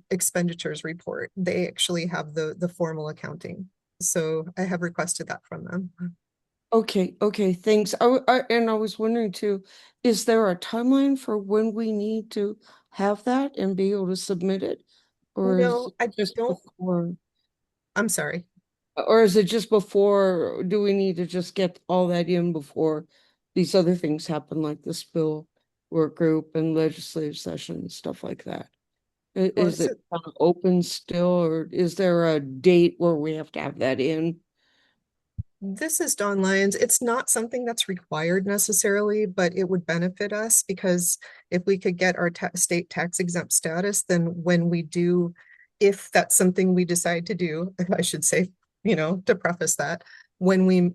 expenditures report. They actually have the formal accounting. So I have requested that from them. Okay, thanks. And I was wondering too, is there a timeline for when we need to have that and be able to submit it? Or is No, it I just don't, before? I'm sorry. Or is it just before, do we need to just get all that in before these other things happen, like the spill work group and legislative session and stuff like that? Well, Is it kind of open still, or is there a date where we have to have that in? this is Don Lyons. It's not something that's required necessarily, but it would benefit us because if we could get our state tax exempt status, then when we do, if that's something we decide to do, I should say, you know, to preface that, when we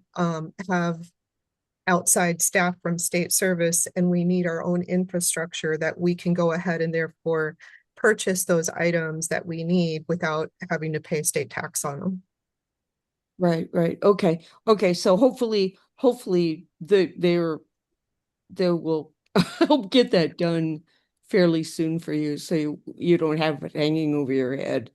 have outside staff from state service and we need our own infrastructure that we can go ahead and therefore purchase those items that we need without having to pay state tax on them. Right. Okay. So hopefully they will help get that done fairly soon for you, so you don't have it hanging over your head.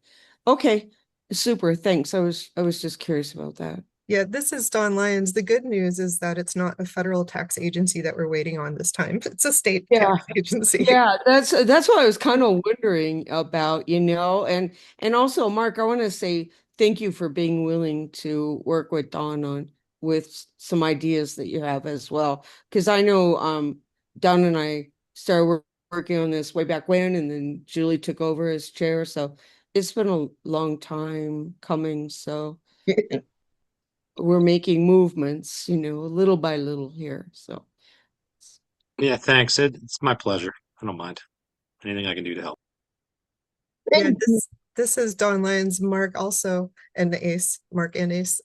Okay, super. Thanks. I was just curious about that. Yeah, this is Don Lyons. The good news is that it's not a federal tax agency that we're waiting on this time. It's a state Yeah. tax agency. Yeah, that's what I was kind of wondering about, and also, Mark, I want to say thank you for being willing to work with Don on with some ideas that you have as well, because I know Don and I started working on this way back when, and then Julie took over as chair, so it's been a long time coming. So we're making movements, little by little here. So. Yeah, thanks. It's my pleasure. I don't mind. Anything I can do to help. Yeah, thank you. this is Don Lyons, Mark also, and the Ace, Mark and Ace.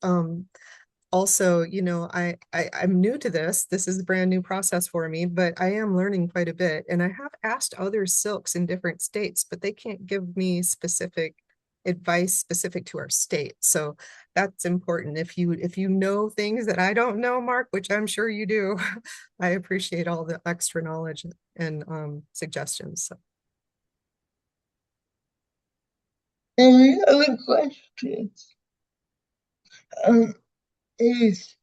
Also, you know, I'm new to this. This is a brand new process for me, but I am learning quite a bit. And I have asked other silks in different states, but they can't give me specific advice specific to our state. So that's important. If you know things that I don't know, Mark, which I'm sure you do, I appreciate all the extra knowledge and suggestions. So. Any other questions? Ace,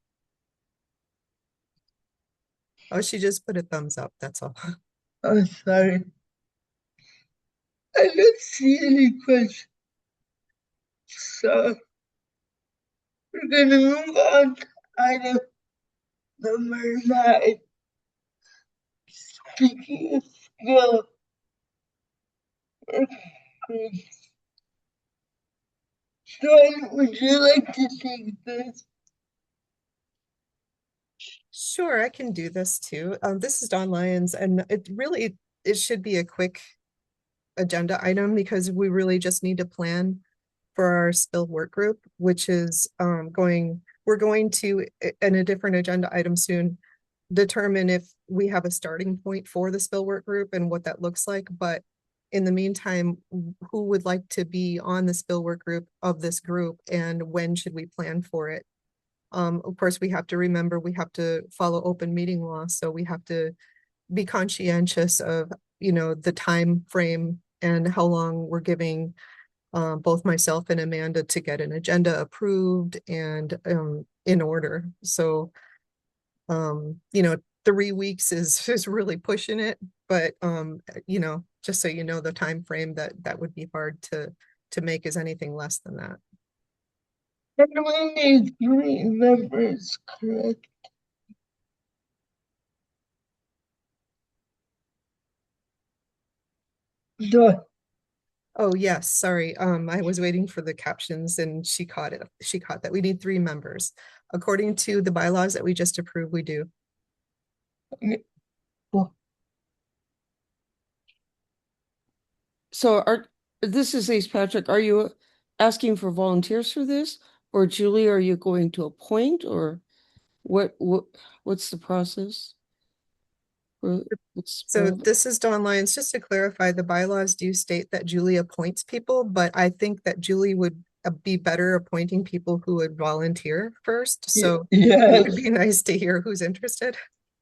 Oh, she just put a thumbs up. That's all. oh, sorry. I don't see any questions. So we're gonna move on to item number 9. Speaking of skill, John, would you like to take this? Sure, I can do this too. This is Dawn Lyons, and it should be a quick agenda item because we really just need to plan for our spill work group, which is we're going to, in a different agenda item soon, determine if we have a starting point for the spill work group and what that looks like. But in the meantime, who would like to be on the spill work group of this group and when should we plan for it? Of course, we have to remember we have to follow open meeting law, so we have to be conscientious of, the time frame and how long we're giving both myself and Amanda to get an agenda approved and in order. So, 3 weeks is really pushing it, but just so you know, the time frame that would be hard to make is anything less than that. And we need 3 members, correct? Dawn. Oh, yes, sorry. I was waiting for the captions and she caught it. She caught that. We need 3 members. According to the bylaws that we just approved, we do. So this is Ace Patrick. Are you asking for volunteers for this? Or Julie, are you going to appoint or what's the process? So this is Dawn Lyons. Just to clarify, the bylaws do state that Julie appoints people, but I think that Julie would be better appointing people who would volunteer first. So it would be nice to hear who's interested.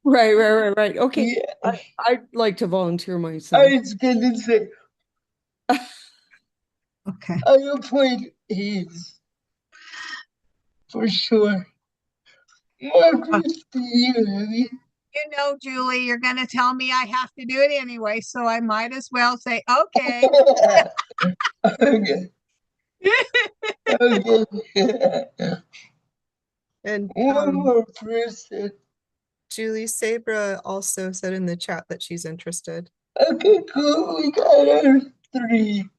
Right. Okay. Yeah. I'd like to volunteer myself. I was gonna say, Okay. I appoint Ace for sure. Marcus, do you have any? Julie, you're going to tell me I have to do it anyway, so I might as well say, okay. Okay. Okay. And one more person. Julie Sabra also said in the chat that she's interested. Okay, cool. We got our 3.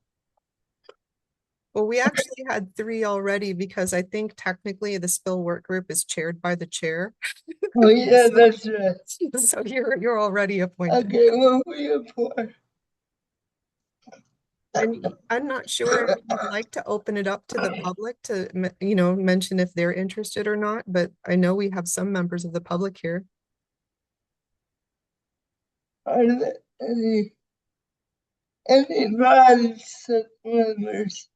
Well, we actually had 3 already because I think technically the spill work group is chaired by the chair. Oh yeah, that's right. So you're already appointed. Okay, well, we have 4. And I'm not sure if you'd like to open it up to the public to, mention if they're interested or not, but I know we have some members of the public here. Are there any non-citizen members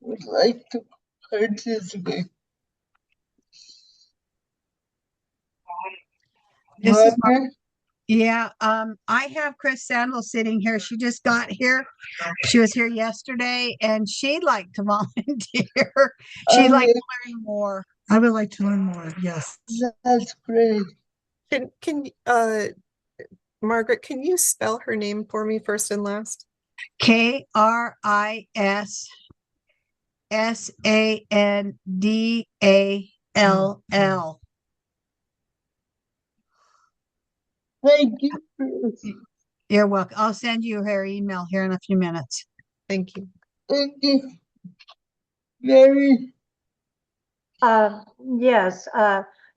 would like to participate? This is Margaret? Yeah, I have Chris Sandel sitting here. She just got here. She was here yesterday and she'd like to volunteer. She'd like to learn more. I would like to learn more, yes. That's great. Can Margaret, can you spell her name for me first and last? KrisSandall. Thank you, Chris. You're welcome. I'll send you her email here in a few minutes. Thank you. Thank you. Mary? Yes,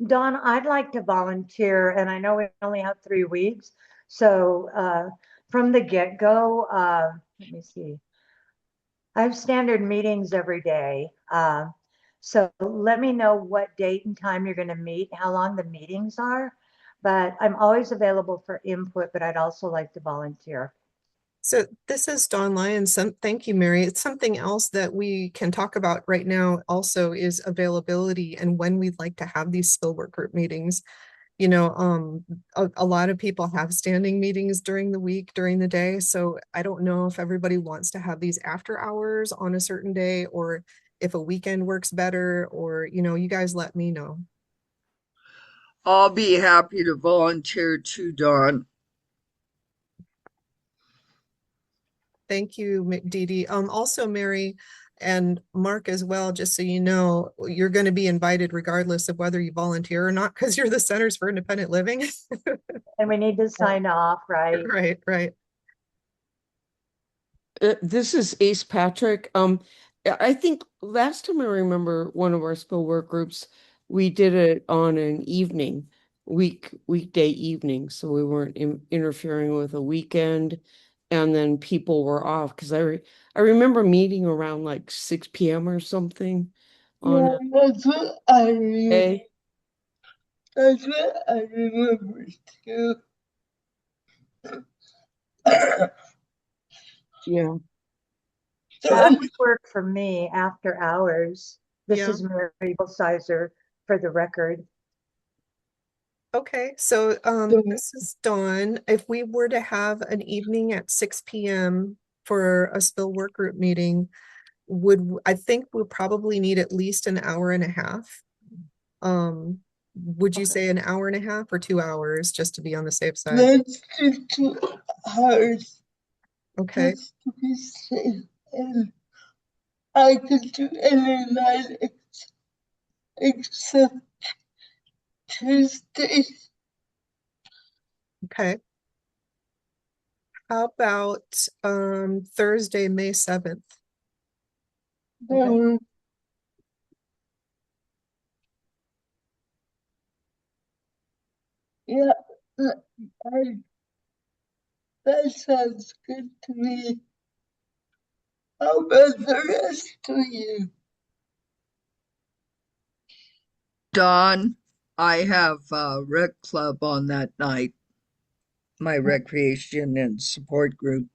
Dawn, I'd like to volunteer, and I know we only have 3 weeks. So from the get-go, let me see. I have standard meetings every day. So let me know what date and time you're going to meet, how long the meetings are. But I'm always available for input, but I'd also like to volunteer. So this is Dawn Lyons. Thank you, Mary. It's something else that we can talk about right now also is availability and when we'd like to have these spill work group meetings. A lot of people have standing meetings during the week, during the day. So I don't know if everybody wants to have these after hours on a certain day or if a weekend works better or, you guys let me know. I'll be happy to volunteer too, Dawn. Thank you, Dee Dee. Also, Mary and Mark as well, just so you know, you're going to be invited regardless of whether you volunteer or not, because you're the Centers for Independent Living. And we need to sign off, right? Right, right. This is Ace Patrick. I think last time I remember one of our spill work groups, we did it on an evening, weekday evening, so we weren't interfering with a weekend, and then people were off because I remember meeting around like 6 p.m. or something on Yeah, that's what I a remember. day. That's what I remember too. Yeah. That would work for me after hours. This Yeah. is Mary Sizer for the record. Okay, so So, this is Dawn. If we were to have an evening at 6 p.m. for a spill work group meeting, I think we'll probably need at least an hour and a half. Would you say an hour and a half or 2 hours, just to be on the safe side? let's do 2 hours Okay, just to be safe. And I could do any night except Tuesday. okay. How about Thursday, May 7th? Okay. Yeah, I, that sounds good to me. How about the rest of you? Dawn, I have a rec club on that night, my recreation and support group.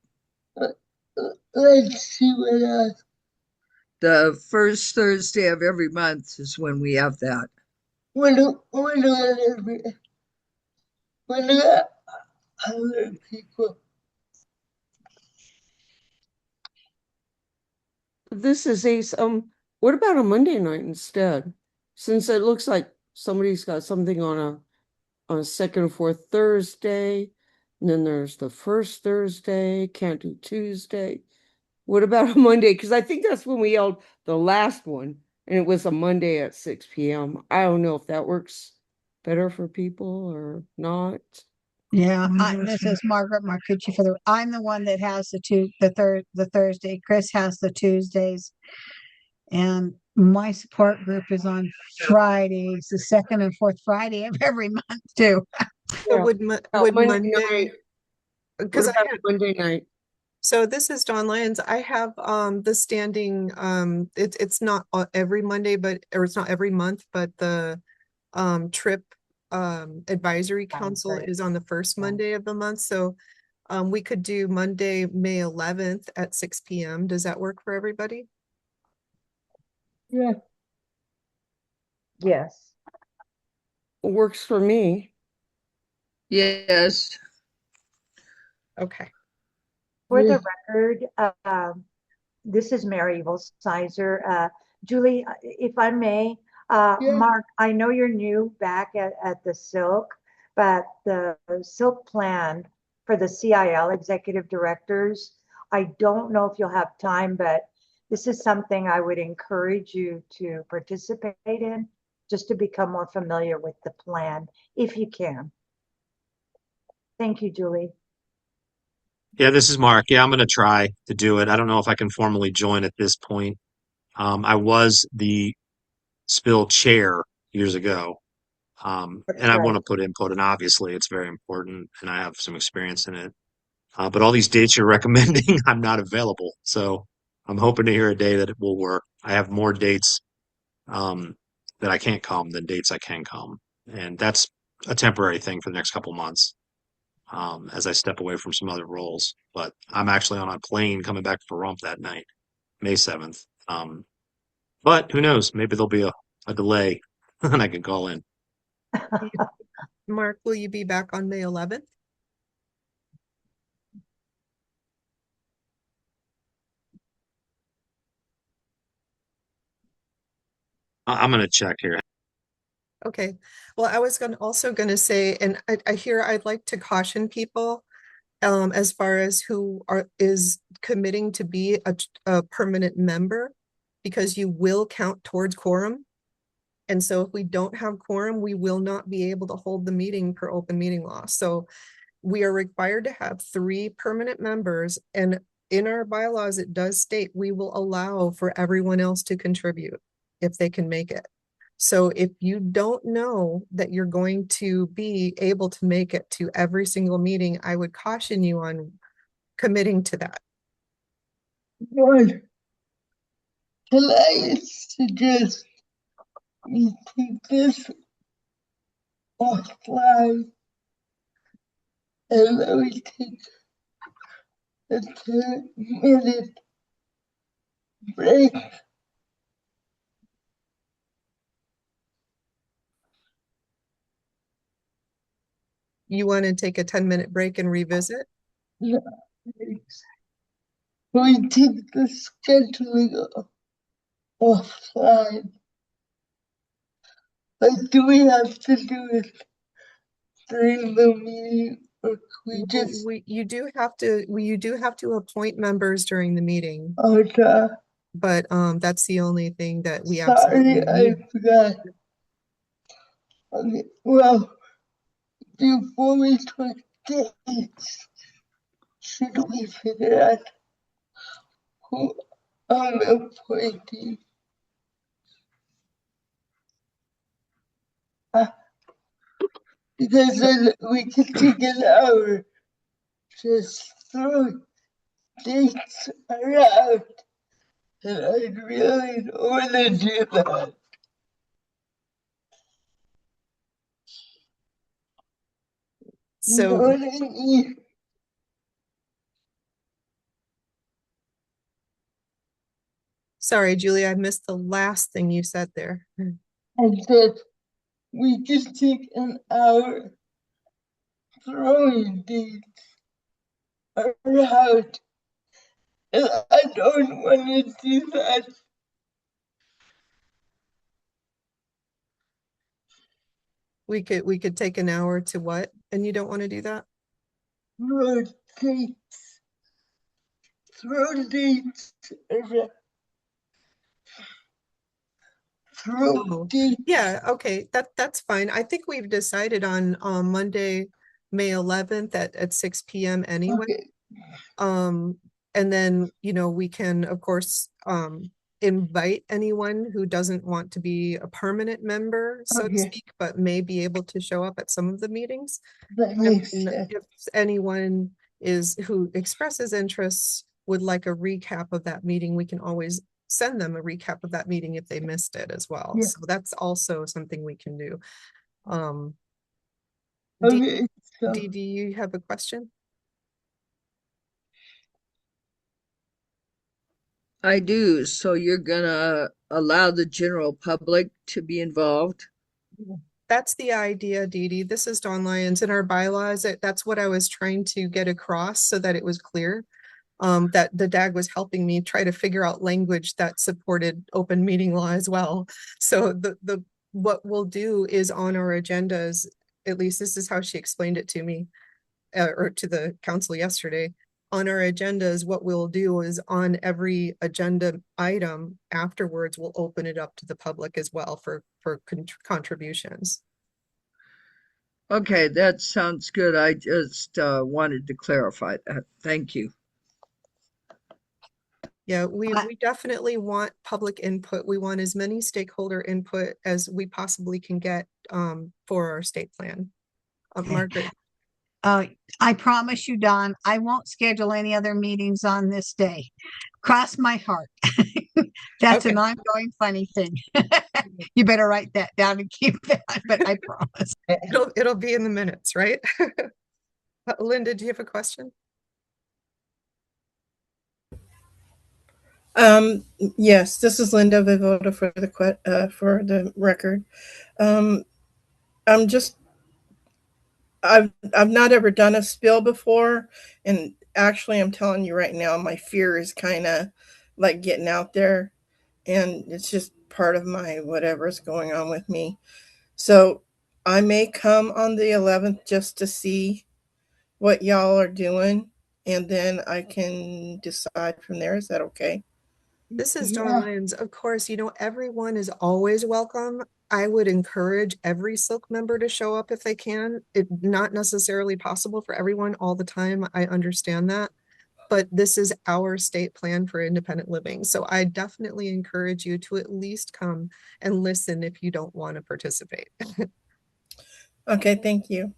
Let's see what else. The first Thursday of every month is when we have that. When do other people? This is Ace. What about a Monday night instead? Since it looks like somebody's got something on a second or fourth Thursday, and then there's the first Thursday, can't do Tuesday. What about a Monday? Because I think that's when we held the last one, and it was a Monday at 6 p.m. I don't know if that works better for people or not. Yeah, this is Margaret Marcucci I'm the one that has the Thursday. Chris has the Tuesdays. And my support group is on Fridays, the second and fourth Friday of every month too. So Yeah. would About Monday Monday, night. What because about Monday night? so this is Dawn Lyons. I have the standing it's not every Monday, or it's not every month, but the trip advisory council Right. is on the first Monday of the month. So we could do Monday, May 11th at 6 p.m. Does that work for everybody? Yeah, Yes. Works for me. Yes. Okay. For yeah, the record, this is Mary Sizer. Julie, if I may, yeah. Mark, I know you're new back at the SILC, but the SILC plan for the CIL executive directors, I don't know if you'll have time, but this is something I would encourage you to participate in just to become more familiar with the plan, if you can. Thank you, Julie. Yeah, this is Mark. Yeah, I'm going to try to do it. I don't know if I can formally join at this point. I was the spill chair years ago. That's And I want right. to put input, and obviously it's very important, and I have some experience in it. But all these dates you're recommending, I'm not available. So I'm hoping to hear a day that it will work. I have more dates um, that I can't come than dates I can come. And that's a temporary thing for the next couple months as I step away from some other roles. But I'm actually on a plane coming back for Rump that night, May 7th. But who knows? Maybe there'll be a delay and I can call in. Mark, will you be back on May 11th? I'm going to check here. Okay. Well, I was also going to say, and I hear I'd like to caution people as far as who is committing to be a permanent member, because you will count towards quorum. And so if we don't have quorum, we will not be able to hold the meeting per open meeting law. So we are required to have 3 permanent members, and in our bylaws, it does state we will allow for everyone else to contribute if they can make it. So if you don't know that you're going to be able to make it to every single meeting, I would caution you on committing to that. Right. Can I suggest we take this offline and then we take a 10-minute break? You want to take a 10-minute break and revisit? Yeah. We take the scheduling offline. Like, do we have to do it during the meeting, or we just? You do have to appoint members during the meeting, Okay. but that's the only thing that we Sorry, absolutely I need. forgot. Okay, well, before we talk dates, should we figure out who I'm appointing? Because then we can take an hour, just throw dates around, and I really don't want to do that. You know So, what I mean? sorry, Julie, I missed the last thing you said there. I said we just take an hour throwing dates around, and I don't want to do that. We could take an hour to what? And you don't want to do that? Throw dates around. Oh, yeah, okay, that's fine. I think we've decided on Monday, May 11th at 6 p.m. anyway. Okay. And then, we can, of course, invite anyone who doesn't want to be a permanent member, so to speak, but may be able to show up at some of the meetings. That makes sense. If anyone who expresses interest would like a recap of that meeting, we can always send them a recap of that meeting if they missed it as well. Yeah. So that's also something we can do. Okay, Dee, do you have a question? I do. So you're gonna allow the general public to be involved? That's the idea, Dee Dee. This is Dawn Lyons in our bylaws. That's what I was trying to get across so that it was clear. That the DAG was helping me try to figure out language that supported open meeting law as well. So what we'll do is on our agendas, at least this is how she explained it to me, or to the council yesterday. On our agendas, what we'll do is on every agenda item afterwards, we'll open it up to the public as well for contributions. Okay, that sounds good. I just wanted to clarify that. Thank you. Yeah, we definitely want public input. We want as many stakeholder input as we possibly can get for our state plan. Margaret. I promise you, Don, I won't schedule any other meetings on this day. Cross my heart. That's an ongoing funny thing. You better write that down and keep that, but I promise. It'll be in the minutes, right? Linda, do you have a question? Yes, this is Linda Vivoda for the record. I've not ever done a spill before, and actually I'm telling you right now, my fear is kind of like getting out there, and it's just part of my whatever's going on with me. So I may come on the 11th just to see what y'all are doing, and then I can decide from there. Is that okay? This is Dawn Yeah. Lyons. Of course, everyone is always welcome. I would encourage every SILC member to show up if they can. It's not necessarily possible for everyone all the time. I understand that. But this is our state plan for independent living. So I definitely encourage you to at least come and listen if you don't want to participate. Okay, thank you.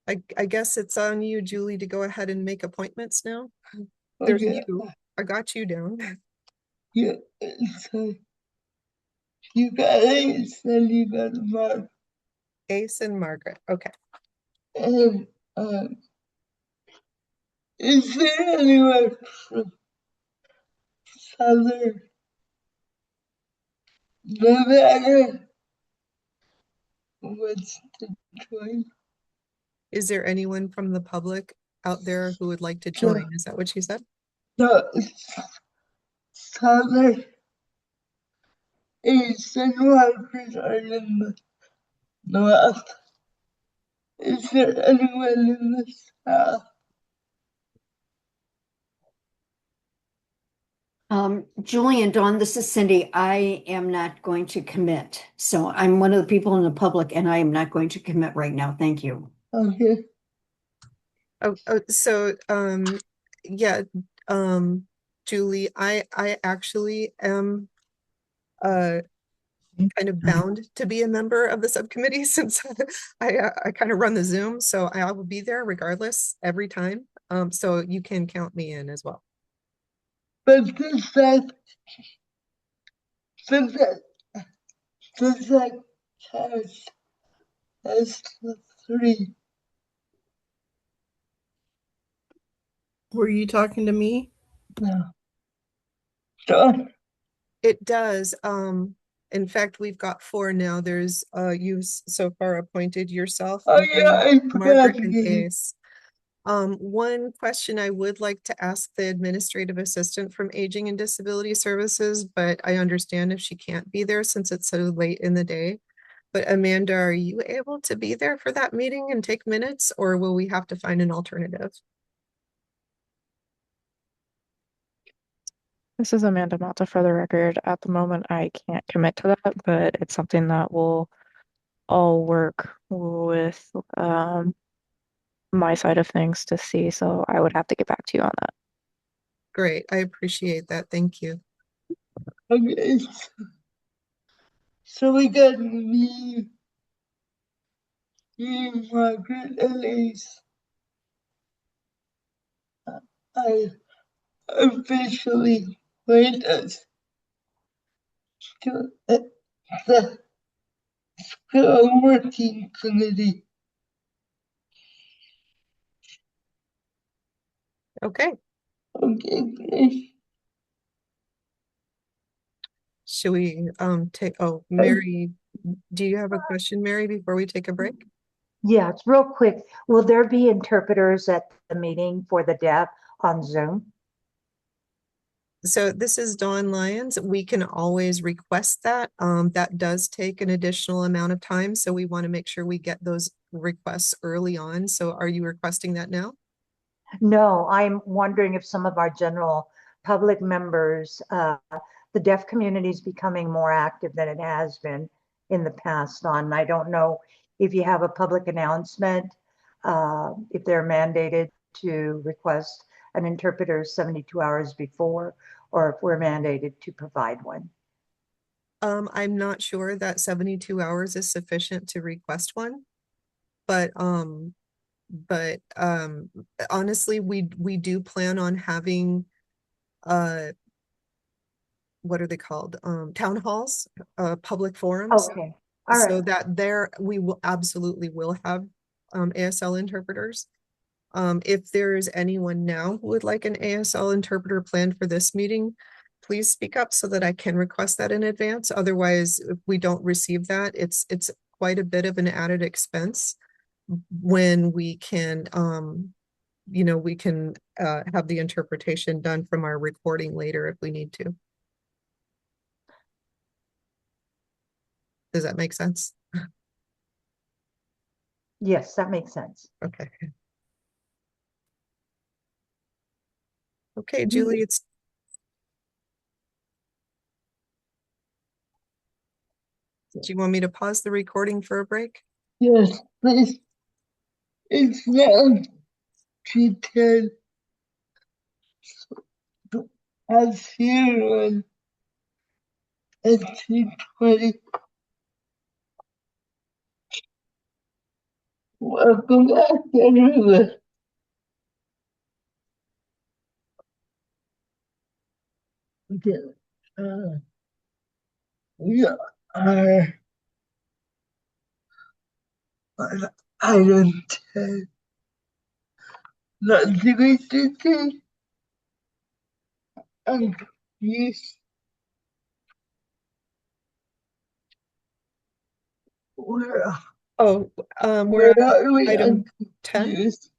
I guess it's on you, Julie, to go ahead and make appointments now. There's Okay. you. I got you down. Yeah. So you got Ace and you got Mark. Ace and Margaret. Okay. And is there anyone from Southern Nevada who wants to join? Is there anyone from the public out there who would like to Sure. join? Is that what she said? No, Southern East and Rikers are in the north. Is there anyone in the south? Julie and Dawn, this is Cindy. I am not going to commit. So I'm one of the people in the public and I am not going to commit right now. Thank you. Okay. So yeah, Julie, I actually am kind of bound to be a member of the subcommittee since I kind of run the Zoom, so I will be there regardless every time. So you can count me in as well. But since that counts as the three. Were you talking to me? No. Done. It does. In fact, we've got four now. There's you so far appointed yourself, Oh yeah, I forgot Margaret, to and get it. Ace. One question I would like to ask the administrative assistant from Aging and Disability Services, but I understand if she can't be there since it's so late in the day. But Amanda, are you able to be there for that meeting and take minutes, or will we have to find an alternative? This is Amanda Malta for the record. At the moment, I can't commit to that, but it's something that we'll all work with my side of things to see. So I would have to get back to you on that. Great, I appreciate that. Thank you. Okay. So we got me, Margaret, and Ace. I officially joined us to the school working committee. Okay. Okay, great. Should we take, oh, Mary, do you have a question, Mary, before we take a break? Yeah, it's real quick. Will there be interpreters at the meeting for the deaf on Zoom? So this is Dawn Lyons. We can always request that. That does take an additional amount of time. So we want to make sure we get those requests early on. So are you requesting that now? No, I'm wondering if some of our general public members, the deaf community is becoming more active than it has been in the past. Dawn, I don't know if you have a public announcement, if they're mandated to request an interpreter 72 hours before, or if we're mandated to provide one. I'm not sure that 72 hours is sufficient to request one, but honestly, we do plan on having what are they called? Town halls, public forums. Okay, all So right. that there we will absolutely will have ASL interpreters. If there's anyone now who would like an ASL interpreter planned for this meeting, please speak up so that I can request that in advance. Otherwise, if we don't receive that, it's quite a bit of an added expense when we can we can have the interpretation done from our recording later if we need to. Does that make sense? Yes, that makes sense. Okay. Okay, Julie, it's do you want me to pause the recording for a break? Yes, please. It's now 2:10. I'll see you at 2:20. Welcome back, everyone. Okay. We are on item 10. Not doing today. I'm confused. Where, Oh, where we're are we? item I'm 10. confused.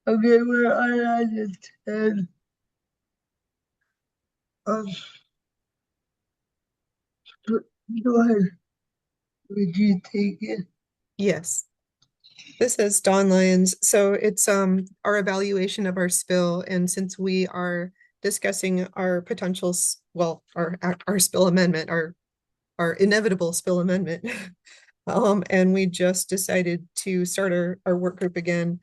Okay, we're on item 10. Um, go ahead. Would you take it? Yes. This is Dawn Lyons. So it's our evaluation of our spill, and since we are discussing our potential, well, our spill amendment, our inevitable spill amendment, and we just decided to start our work group again.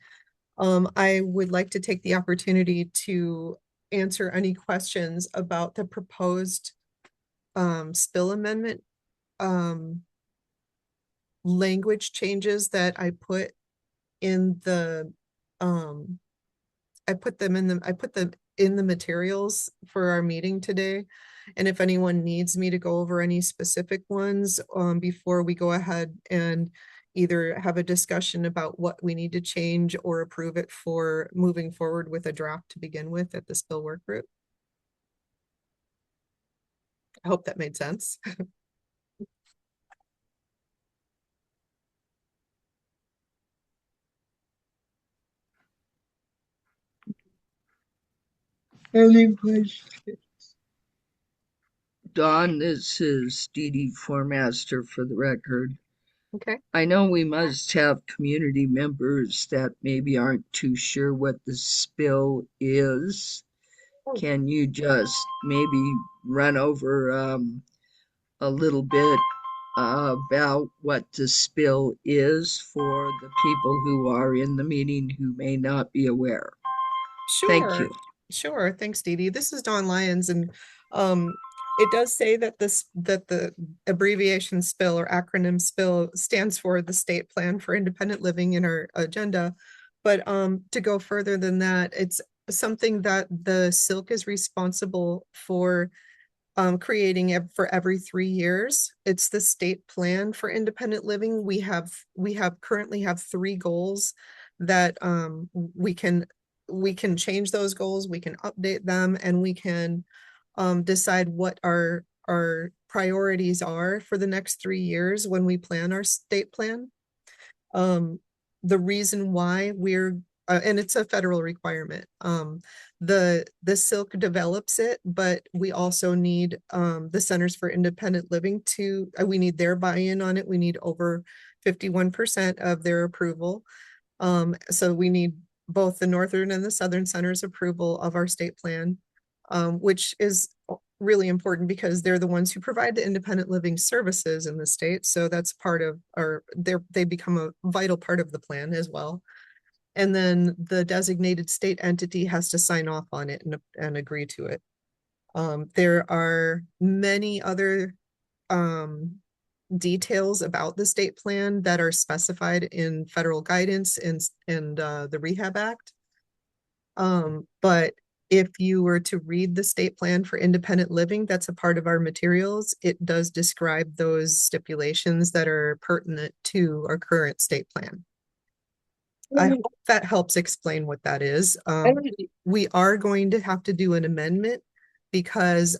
I would like to take the opportunity to answer any questions about the proposed spill amendment language changes that I put in the I put them in the materials for our meeting today. And if anyone needs me to go over any specific ones before we go ahead and either have a discussion about what we need to change or approve it for moving forward with a draft to begin with at the spill work group. I hope that made sense. Any questions? Dawn, this is Dee Dee Formaster for the record. Okay. I know we must have community members that maybe aren't too sure what the spill is. Can you just maybe run over a little bit about what the spill is for the people who are in the meeting who may not be aware? Thank you. Sure. Thanks, Dee Dee. This is Dawn Lyons, and it does say that the abbreviation SPIL or acronym SPIL stands for the State Plan for Independent Living in our agenda. But to go further than that, it's something that the SILC is responsible for creating for every 3 years. It's the State Plan for Independent Living. We currently have 3 goals that we can change those goals, we can update them, and we can decide what our priorities are for the next 3 years when we plan our state plan. The reason why and it's a federal requirement. The SILC develops it, but we also need the Centers for Independent Living we need their buy-in on it. We need over 51% of their approval. So we need both the Northern and the Southern Centers approval of our state plan, which is really important because they're the ones who provide the independent living services in the state. So that's part of they become a vital part of the plan as well. And then the designated state entity has to sign off on it and agree to it. There are many other details about the state plan that are specified in federal guidance and the Rehab Act. But if you were to read the state plan for independent living, that's a part of our materials. It does describe those stipulations that are pertinent to our current state plan. I hope that helps explain what that is. We are going to have to do an amendment because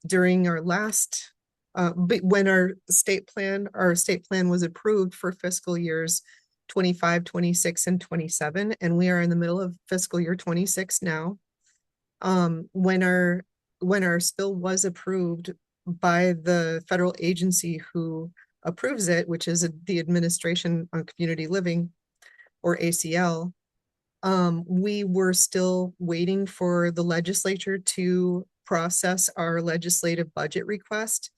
during our last when our state plan was approved for fiscal years 25, 26, and 27, and we are in the middle of fiscal year 26 now. When our spill was approved, by the federal agency who approves it, which is the Administration on Community Living, or ACL. We were still waiting for the legislature to process our legislative budget request,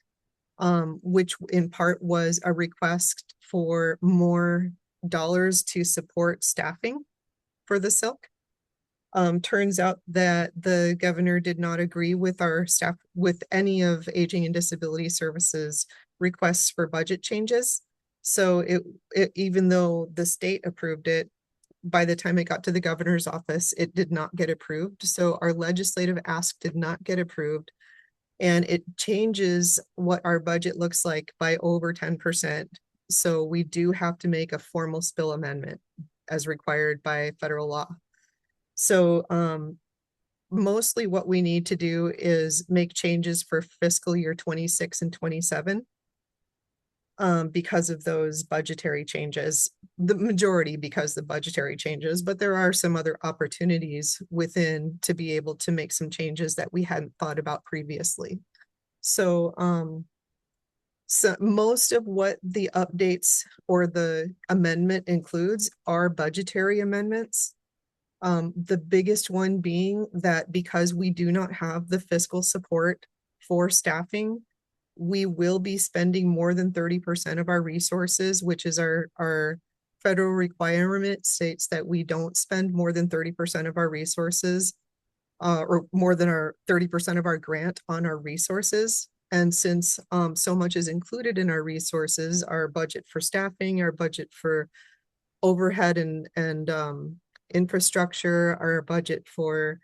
which in part was a request for more dollars to support staffing for the SILC. Turns out that the governor did not agree with our staff, with any of Aging and Disability Services requests for budget changes. So even though the state approved it, by the time it got to the governor's office, it did not get approved. So our legislative ask did not get approved. And it changes what our budget looks like by over 10%. So we do have to make a formal spill amendment as required by federal law. So mostly what we need to do is make changes for fiscal year 26 and 27 because of those budgetary changes, the majority because the budgetary changes, but there are some other opportunities within to be able to make some changes that we hadn't thought about previously. So most of what the updates or the amendment includes are budgetary amendments. The biggest one being that because we do not have the fiscal support for staffing, we will be spending more than 30% of our resources, which is our federal requirement states that we don't spend more than 30% of our resources or more than our 30% of our grant on our resources. And since so much is included in our resources, our budget for staffing, our budget for overhead and infrastructure, our budget for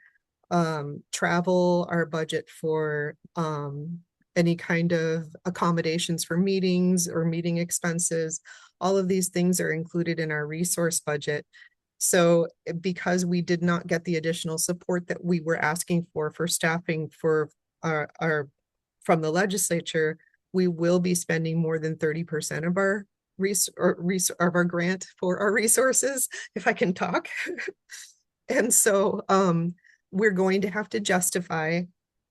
travel, our budget for any kind of accommodations for meetings or meeting expenses, all of these things are included in our resource budget. So because we did not get the additional support that we were asking for staffing for our from the legislature, we will be spending more than 30% of our of our grant for our resources, if I can talk. And so we're going to have to justify,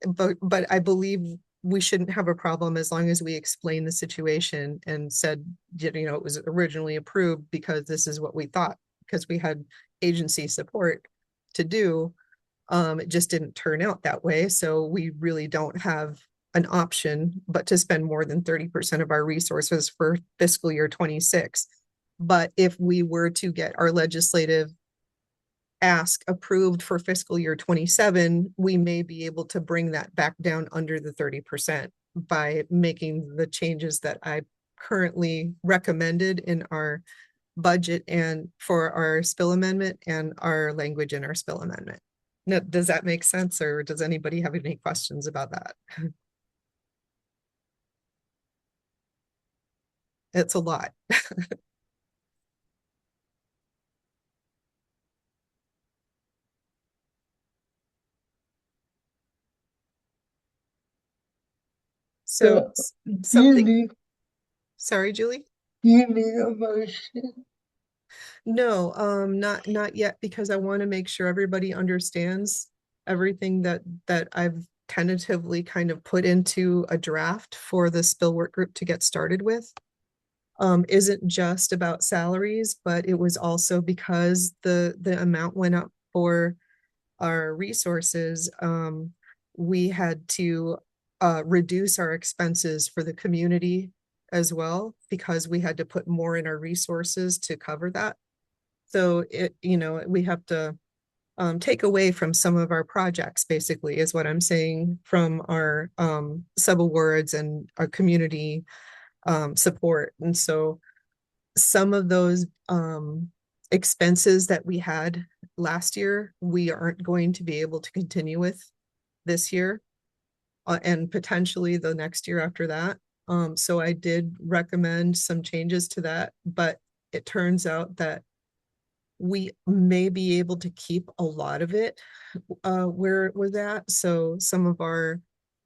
but I believe we shouldn't have a problem as long as we explain the situation and said, you know, it was originally approved because this is what we thought, because we had agency support to do. It just didn't turn out that way. So we really don't have an option but to spend more than 30% of our resources for fiscal year 26. But if we were to get our legislative ask approved for fiscal year 27, we may be able to bring that back down under the 30% by making the changes that I currently recommended in our budget and for our spill amendment and our language in our spill amendment. Now, does that make sense, or does anybody have any questions about that? It's a lot. So something, sorry, Julie? You need a motion. No, not yet, because I want to make sure everybody understands everything that I've tentatively kind of put into a draft for the spill work group to get started with. Isn't just about salaries, but it was also because the amount went up for our resources. We had to reduce our expenses for the community as well, because we had to put more in our resources to cover that. So it, you know, we have to take away from some of our projects, basically, is what I'm saying, from our subawards and our community support. And so some of those expenses that we had last year, we aren't going to be able to continue with this year and potentially the next year after that. So I did recommend some changes to that, but it turns out that we may be able to keep a lot of it where it was at. So some of our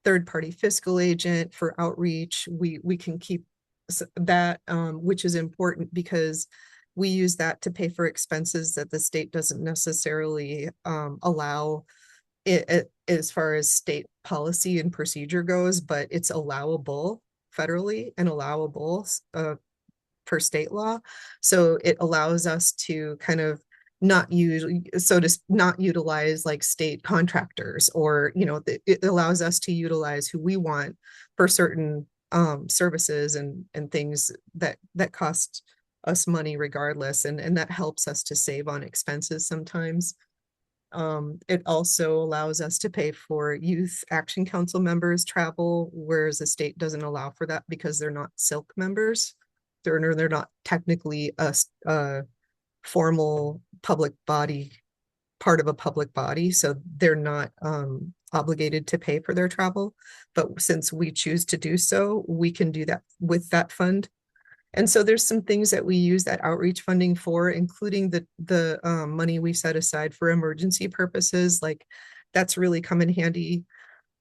third-party fiscal agent for outreach, we can keep that, which is important because we use that to pay for expenses that the state doesn't necessarily allow as far as state policy and procedure goes, but it's allowable federally and allowable per state law. So it allows us to kind of not not utilize like state contractors, or it allows us to utilize who we want for certain services and things that cost us money regardless, and that helps us to save on expenses sometimes. It also allows us to pay for Youth Action Council members' travel, whereas the state doesn't allow for that because they're not SILC members. They're not technically a formal public body, part of a public body, so they're not obligated to pay for their travel. But since we choose to do so, we can do that with that fund. And so there's some things that we use that outreach funding for, including the money we set aside for emergency purposes. Like that's really come in handy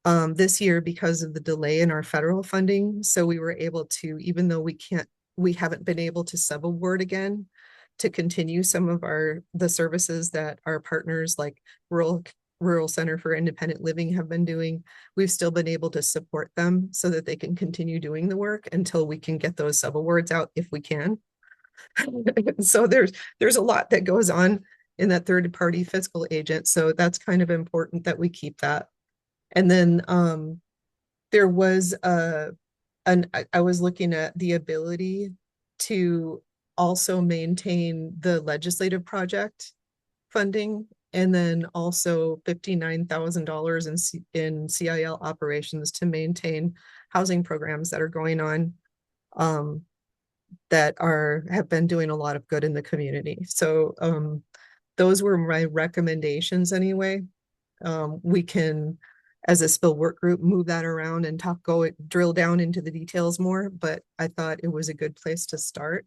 this year because of the delay in our federal funding. So we were able to, even though we haven't been able to sub-award again, to continue some of the services that our partners like Rural Center for Independent Living have been doing. We've still been able to support them so that they can continue doing the work until we can get those sub-awards out if we can. So there's a lot that goes on in that third-party fiscal agent. So that's kind of important that we keep that. And then there was I was looking at the ability to also maintain the legislative project funding, and then also $59,000 in CIL operations to maintain housing programs that are going on that have been doing a lot of good in the community. So those were my recommendations anyway. We can, as a spill work group, move that around and drill down into the details more, but I thought it was a good place to start.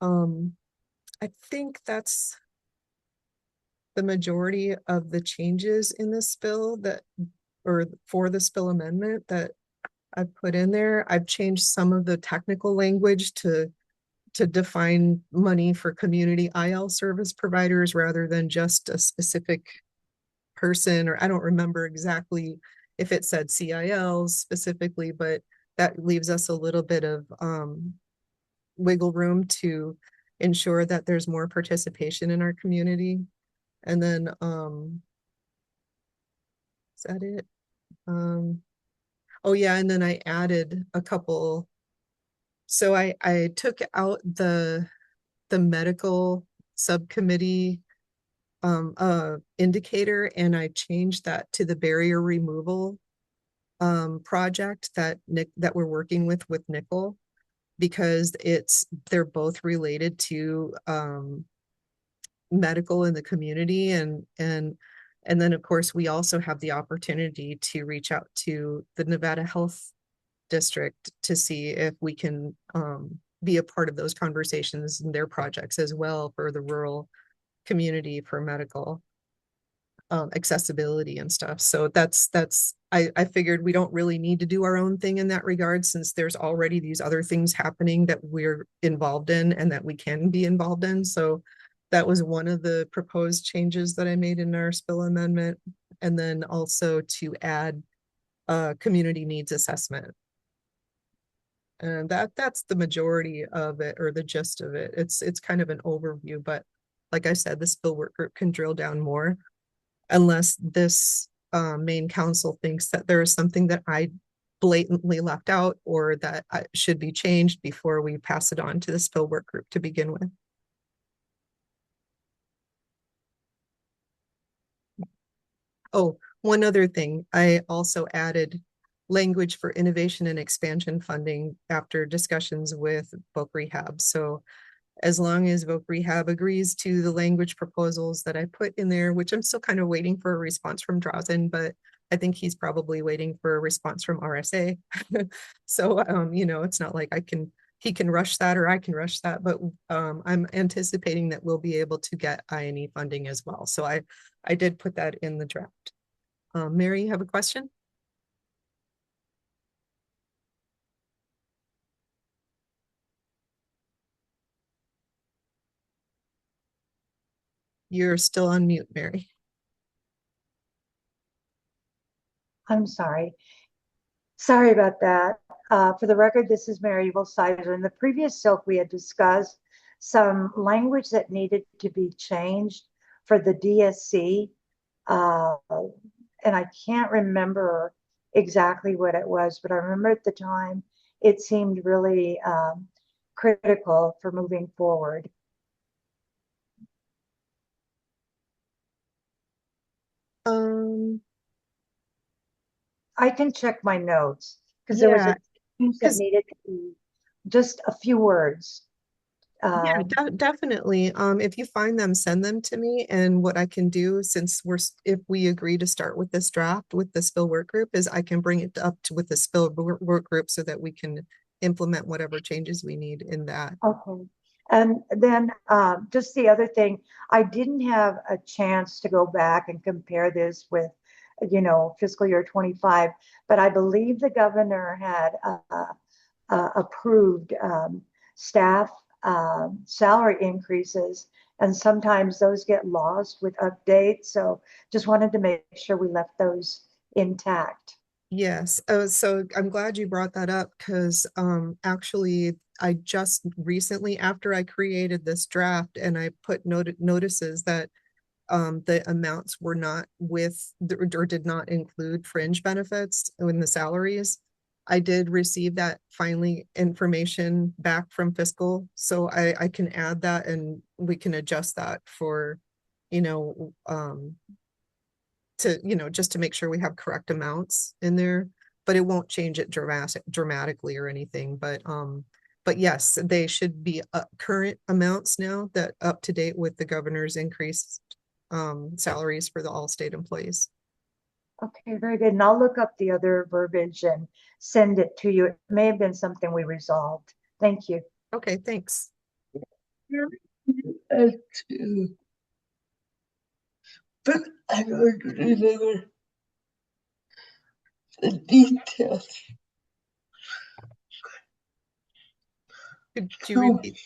I think that's the majority of the changes in this bill or for the spill amendment that I've put in there. I've changed some of the technical language to define money for community IL service providers rather than just a specific person, or I don't remember exactly if it said CILs specifically, but that leaves us a little bit of wiggle room to ensure that there's more participation in our community. And then is that it? Oh yeah, and then I added a couple. So I took out the medical subcommittee indicator, and I changed that to the barrier removal project that we're working with Nickel, because they're both related to medical in the community, and then of course we also have the opportunity to reach out to the Nevada Health District to see if we can be a part of those conversations and their projects as well for the rural community for medical accessibility and stuff. So I figured we don't really need to do our own thing in that regard, since there's already these other things happening that we're involved in and that we can be involved in. So that was one of the proposed changes that I made in our spill amendment. And then also to add community needs assessment. And that's the majority of it, or the gist of it. It's kind of an overview, but like I said, the spill work group can drill down more, unless this main council thinks that there is something that I blatantly left out or that should be changed before we pass it on to the spill work group to begin with. Oh, one other thing, I also added language for innovation and expansion funding after discussions with Voc Rehab. So as long as Voc Rehab agrees to the language proposals that I put in there, which I'm still kind of waiting for a response from Drazen, but I think he's probably waiting for a response from RSA. So, it's not like he can rush that or I can rush that, but I'm anticipating that we'll be able to get INE funding as well. So I did put that in the draft. Mary, you have a question? You're still on mute, Mary. I'm sorry. Sorry about that. For the record, this is Mary Sizer. In the previous SILC, we had discussed some language that needed to be changed for the DSC. And I can't remember exactly what it was, but I remember at the time it seemed really critical for moving forward. I can check my notes because there was Yeah, a change that 'cause needed to be just a few words. yeah, definitely. If you find them, send them to me. And what I can do, since if we agree to start with this draft with the spill work group, is I can bring it up to with the spill work group so that we can implement whatever changes we need in that. Okay. And then just the other thing, I didn't have a chance to go back and compare this with, fiscal year 25, but I believe the governor had approved staff salary increases, and sometimes those get lost with updates. So just wanted to make sure we left those intact. Yes. So I'm glad you brought that up because actually I just recently, after I created this draft and I put notices that the amounts were not or did not include fringe benefits in the salaries. I did receive that finally information back from fiscal, so I can add that and we can adjust that for, you know, just to make sure we have correct amounts in there, but it won't change it dramatically or anything. But yes, they should be current amounts now that up to date with the governor's increased salaries for the all state employees. Okay, very good. And I'll look up the other verbiage and send it to you. It may have been something we resolved. Thank you. Okay, thanks. But I don't remember the details. Could you repeat?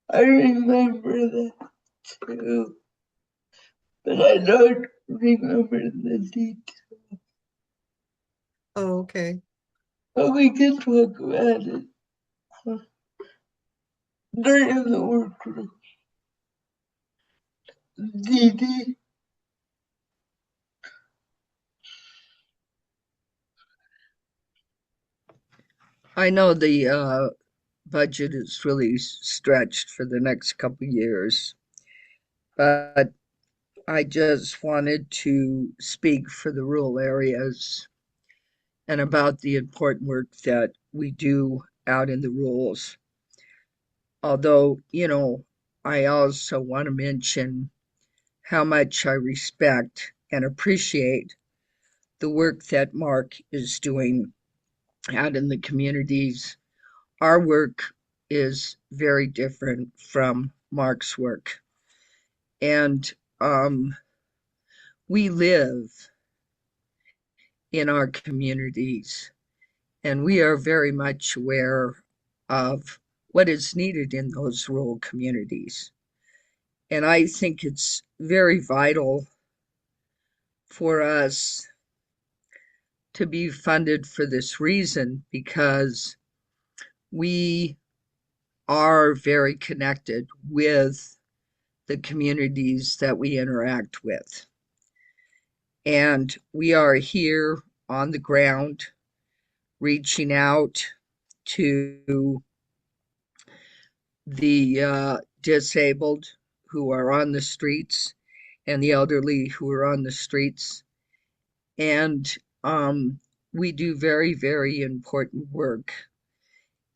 I remember that too, but I don't remember the details. Oh, okay. But we can talk about it during the workroom. Didi. I know the budget is really stretched for the next couple years, but I just wanted to speak for the rural areas and about the important work that we do out in the rurals. Although, I also want to mention how much I respect and appreciate the work that Mark is doing out in the communities. Our work is very different from Mark's work. And we live in our communities, and we are very much aware of what is needed in those rural communities. And I think it's very vital for us to be funded for this reason because we are very connected with the communities that we interact with. And we are here on the ground reaching out to the disabled who are on the streets and the elderly who are on the streets. And we do very, very important work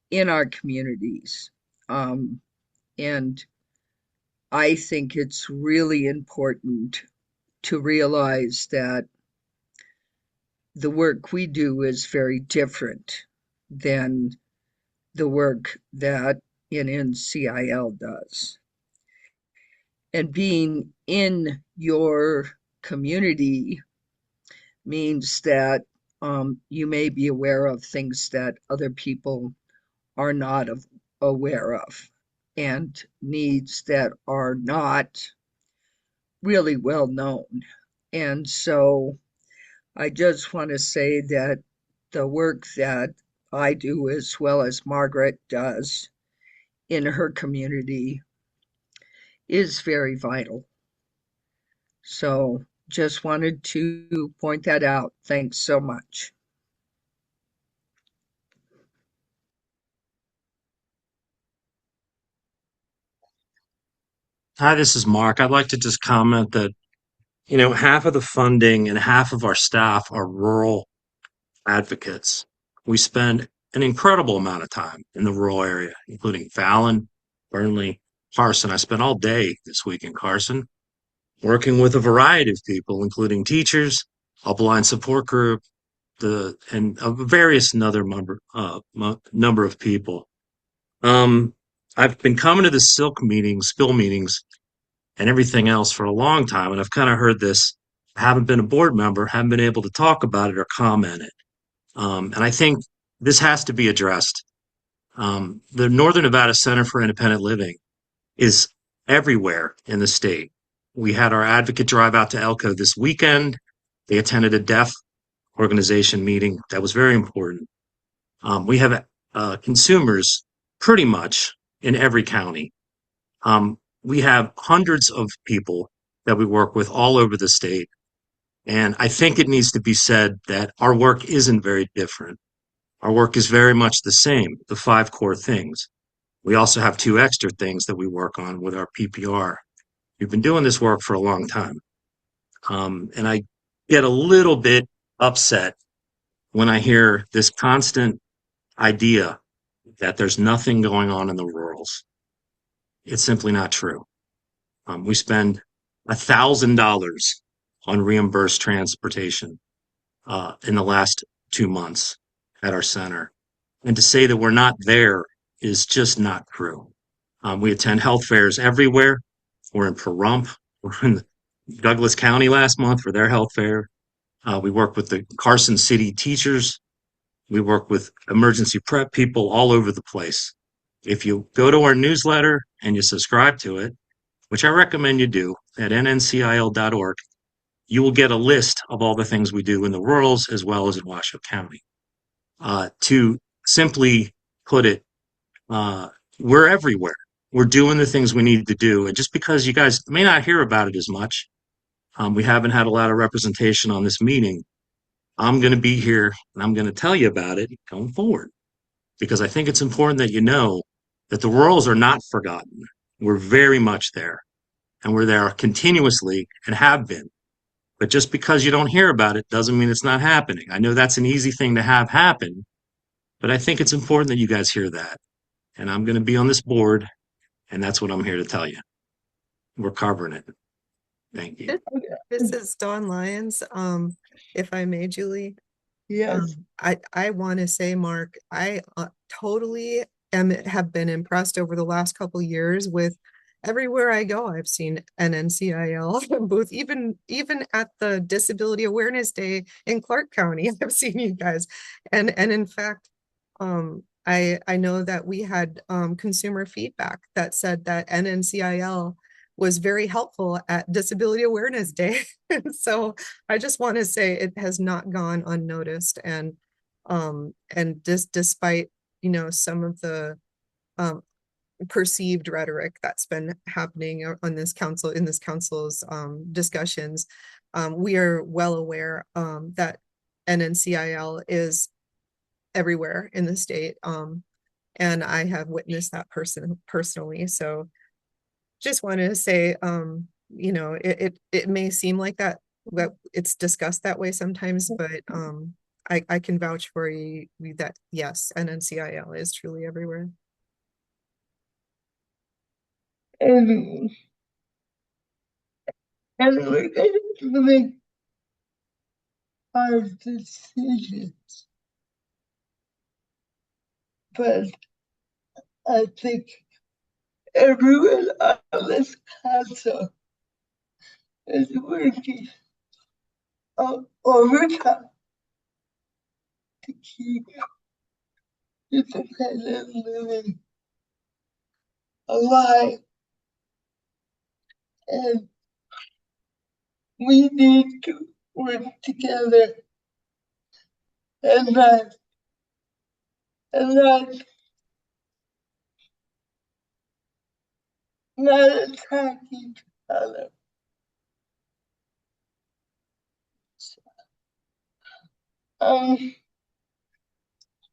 in our communities. And I think it's really important to realize that the work we do is very different than the work that an NCIL does. And being in your community means that you may be aware of things that other people are not aware of. and needs that are not really well known. And so I just want to say that the work that I do, as well as Margaret does in her community, is very vital. So just wanted to point that out. Thanks so much. Hi, this is Mark. I'd like to just comment that, half of the funding and half of our staff are rural advocates. We spend an incredible amount of time in the rural area, including Fallon, Burnley, Carson. I spent all day this week in Carson working with a variety of people, including teachers, upline support group, and a various another number of people. I've been coming to the SILC meetings, spill meetings, and everything else for a long time, and I've kind of heard this. I haven't been a board member, haven't been able to talk about it or comment it. And I think this has to be addressed. The Northern Nevada Center for Independent Living is everywhere in the state. We had our advocate drive out to Elko this weekend. They attended a deaf organization meeting that was very important. We have consumers pretty much in every county. We have hundreds of people that we work with all over the state. And I think it needs to be said that our work isn't very different. Our work is very much the same, the 5 core things. We also have 2 extra things that we work on with our PPR. We've been doing this work for a long time. And I get a little bit upset when I hear this constant idea that there's nothing going on in the rurals. It's simply not true. We spend $1,000 on reimbursed transportation in the last 2 months at our center. And to say that we're not there is just not true. We attend health fairs everywhere. We're in Pahrump. We're in Douglas County last month for their health fair. We work with the Carson City teachers. We work with emergency prep people all over the place. If you go to our newsletter and you subscribe to it, which I recommend you do at nncil.org, you will get a list of all the things we do in the rurals as well as in Washoe County. To simply put it, we're everywhere. We're doing the things we need to do. And just because you guys may not hear about it as much, we haven't had a lot of representation on this meeting. I'm going to be here and I'm going to tell you about it going forward because I think it's important that you know that the rurals are not forgotten. We're very much there and we're there continuously and have been. But just because you don't hear about it doesn't mean it's not happening. I know that's an easy thing to have happen, but I think it's important that you guys hear that. And I'm going to be on this board, and that's what I'm here to tell you. We're covering it. Thank you. This is Dawn Lyons. If I may, Julie. Yes. I want to say, Mark, I totally have been impressed over the last couple years with everywhere I go. I've seen an NCIL booth, even at the Disability Awareness Day in Clark County. I've seen you guys, and in fact, I know that we had consumer feedback that said that NNCIL was very helpful at Disability Awareness Day. So I just want to say it has not gone unnoticed, and despite some of the perceived rhetoric that's been happening on this council in this council's discussions, we are well aware that NNCIL is everywhere in the state, and I have witnessed that personally. So just wanted to say, it may seem like that it's discussed that way sometimes, but I can vouch for you that yes, NNCIL is truly everywhere. And we're going to make hard decisions. But I think everyone on this council is working overtime to keep independent living alive, and we need to work together and not attack each other.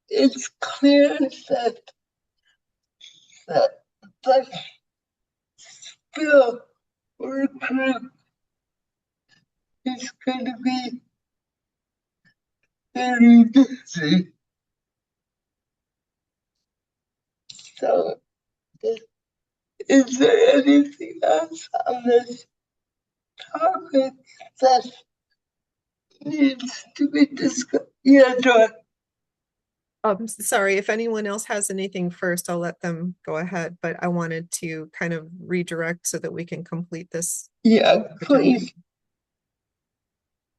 It's clear that the skill recruit is going to be very busy. So, is there anything else on this topic that needs to be discussed? Yeah, Joy. Sorry, if anyone else has anything first, I'll let them go ahead, but I wanted to kind of redirect so that we can complete this. Yeah, please.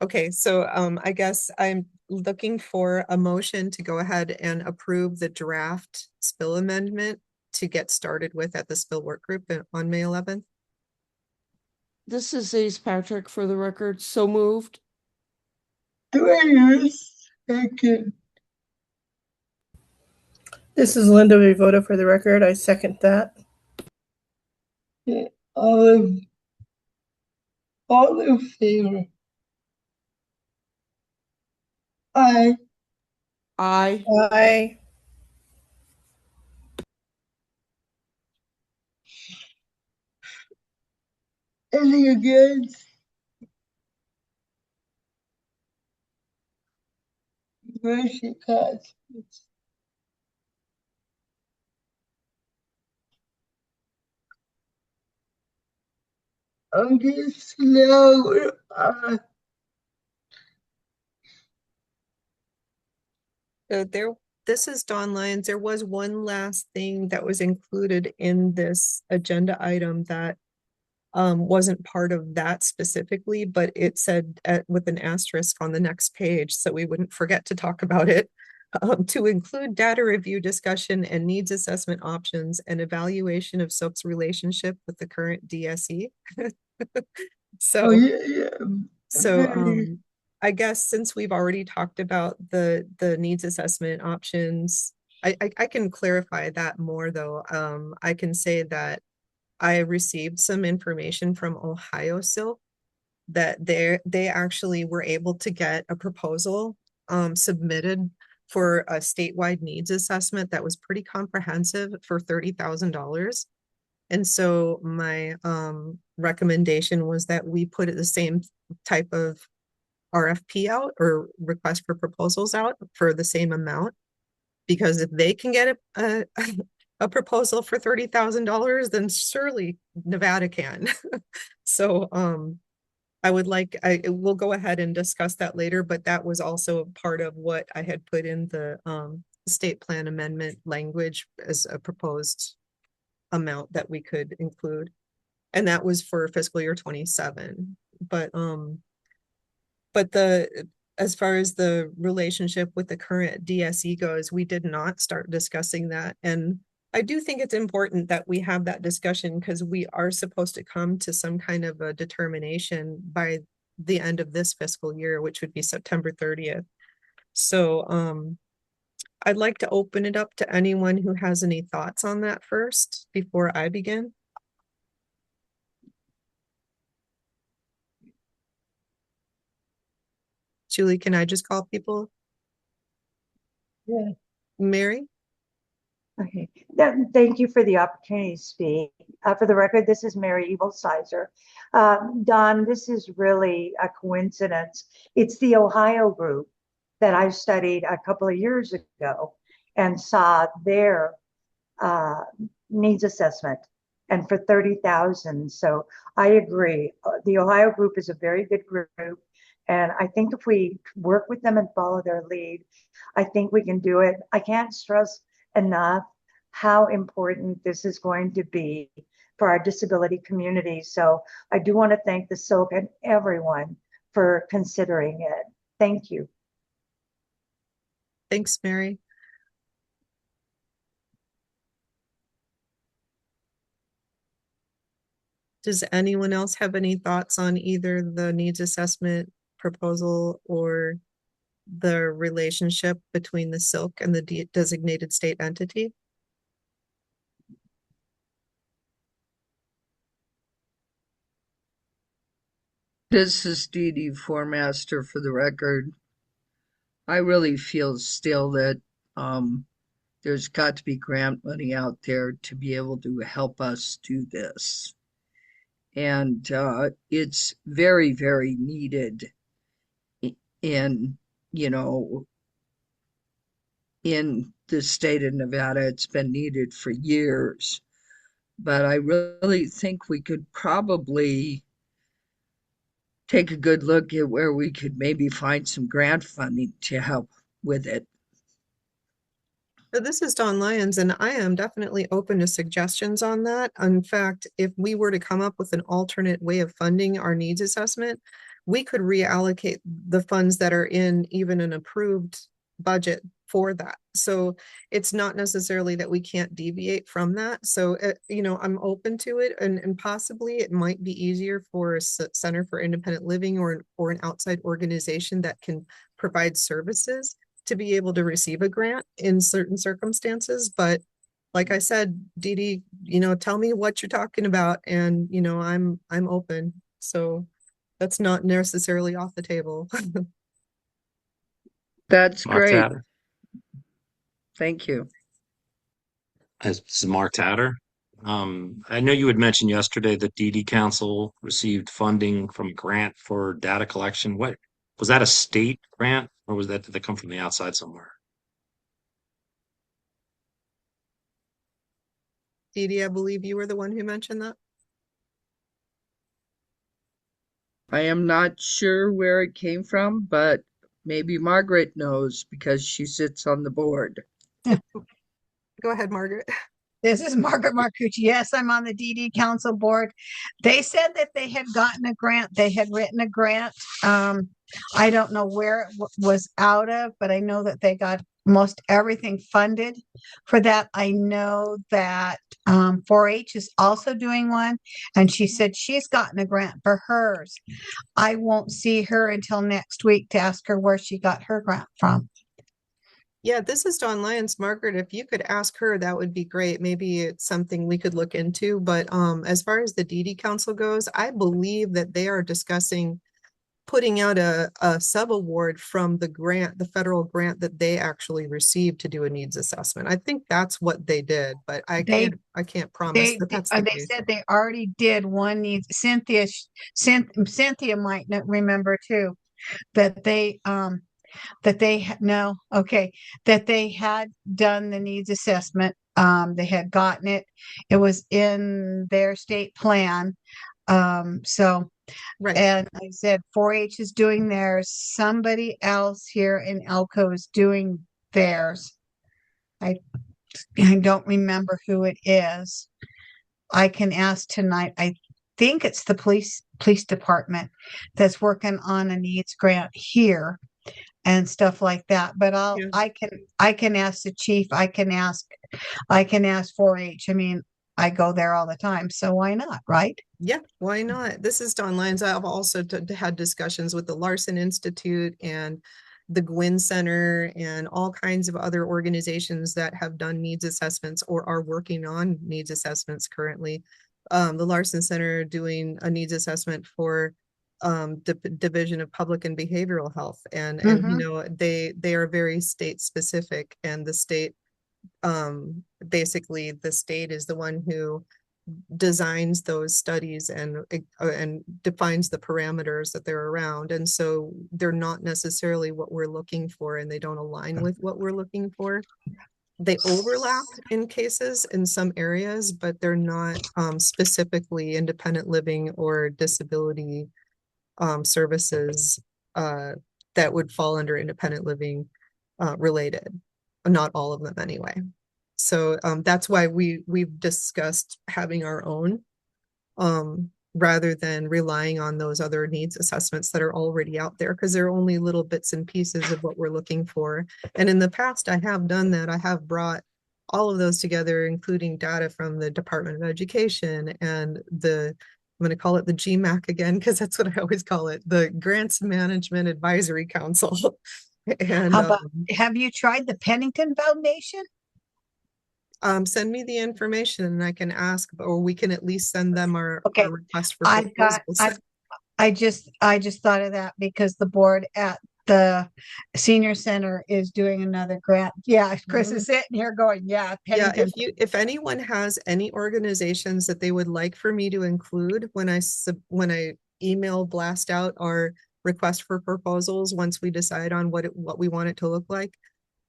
Okay, so I guess I'm looking for a motion to go ahead and approve the draft spill amendment to get started with at the spill work group on May 11th. This is Ace Patrick for the record. So moved. Do I hear a second? This is Linda Vivoda for the record. I second that. Yeah, all in favor? Aye. Aye. Aye. Any against? Motion passes. I'm getting slow. So this is Dawn Lyons. There was one last thing that was included in this agenda item that wasn't part of that specifically, but it said with an asterisk on the next page, so we wouldn't forget to talk about it. To include data review discussion and needs assessment options and evaluation of SILC's relationship with the current DSE. So, Oh, yeah. so I guess since we've already talked about the needs assessment options, I can clarify that more though. I can say that I received some information from Ohio SILC that they actually were able to get a proposal submitted for a statewide needs assessment that was pretty comprehensive for $30,000. And so my recommendation was that we put the same type of RFP out or request for proposals out for the same amount. Because if they can get a proposal for $30,000, then surely Nevada can. So we'll go ahead and discuss that later, but that was also part of what I had put in the state plan amendment language as a proposed amount that we could include. And that was for fiscal year 27. But as far as the relationship with the current DSE goes, we did not start discussing that. And I do think it's important that we have that discussion because we are supposed to come to some kind of a determination by the end of this fiscal year, which would be September 30th. So I'd like to open it up to anyone who has any thoughts on that first before I begin. Julie, can I just call people? Yeah. Mary? Okay. Thank you for the opportunity to speak. For the record, this is Mary Evilsizer. Don, this is really a coincidence. It's the Ohio group that I studied a couple of years ago and saw their needs assessment and for 30,000. So I agree. The Ohio group is a very good group. And I think if we work with them and follow their lead, I think we can do it. I can't stress enough how important this is going to be for our disability community. So I do want to thank the SILC and everyone for considering it. Thank you. Thanks, Mary. Does anyone else have any thoughts on either the needs assessment proposal or the relationship between the SILC and the designated state entity? This is Dee Dee Formaster for the record. I really feel still that there's got to be grant money out there to be able to help us do this. And it's very, very needed in, you know, in the state of Nevada. It's been needed for years. But I really think we could probably take a good look at where we could maybe find some grant funding to help with it. So this is Dawn Lyons, and I am definitely open to suggestions on that. In fact, if we were to come up with an alternate way of funding our needs assessment, we could reallocate the funds that are in even an approved budget for that. So it's not necessarily that we can't deviate from that. So, you know, I'm open to it, and possibly it might be easier for a Center for Independent Living or an outside organization that can provide services to be able to receive a grant in certain circumstances. But like I said, Dee Dee, you know, tell me what you're talking about, and you know, I'm open. So that's not necessarily off the table. That's Mark great. Tatter. Thank you. This is Mark Tatter. I know you had mentioned yesterday that DD Council received funding from a grant for data collection. What was that, a state grant, or was that, did that come from the outside somewhere? Dee Dee, I believe you were the one who mentioned that. I am not sure where it came from, but maybe Margaret knows because she sits on the board. Go ahead, Margaret. This is Margaret Marcucci. Yes, I'm on the DD Council board. They said that they had gotten a grant. They had written a grant. I don't know where it was out of, but I know that they got most everything funded for that. I know that 4-H is also doing one, and she said she's gotten a grant for hers. I won't see her until next week to ask her where she got her grant from. Yeah, this is Dawn Lyons. Margaret, if you could ask her, that would be great. Maybe it's something we could look into. But as far as the DD Council goes, I believe that they are discussing putting out a sub-award from the grant, the federal grant that they actually received to do a needs assessment. I think that's what they did, but I can't promise that that's the They case. said they already did one needs. Cynthia might not remember too, that they that they had done the needs assessment. They had gotten it. It was in their state plan. So Right. and I said 4-H is doing theirs. Somebody else here in Elko is doing theirs. I don't remember who it is. I can ask tonight. I think it's the police department that's working on a needs grant here and stuff like that. But I can ask the chief. I can ask 4-H. I mean, I go there all the time, so why not, right? Yeah, why not? This is Dawn Lyons. I've also had discussions with the Larson Institute and the Gwynn Center and all kinds of other organizations that have done needs assessments or are working on needs assessments currently. The Larson Center doing a needs assessment for Division of Public and Behavioral Health, and you know, they are very state specific, and the state basically the state is the one who designs those studies and defines the parameters that they're around, and so they're not necessarily what we're looking for, and they don't align with what we're looking for. They overlap in cases in some areas, but they're not specifically independent living or disability services that would fall under independent living related. Not all of them anyway. So that's why we've discussed having our own rather than relying on those other needs assessments that are already out there, because they're only little bits and pieces of what we're looking for. And in the past, I have done that. I have brought all of those together, including data from the Department of Education and the I'm going to call it the GMAC again, because that's what I always call it, the Grants Management Advisory Council. And How about, have you tried the Pennington Foundation? send me the information and I can ask, or we can at least send them our Okay, request for I've got, proposals. I just thought of that because the board at the senior center is doing another grant. Yeah, Chris is sitting here going, yeah, Yeah, Pennington. if anyone has any organizations that they would like for me to include when I email blast out our request for proposals, once we decide on what we want it to look like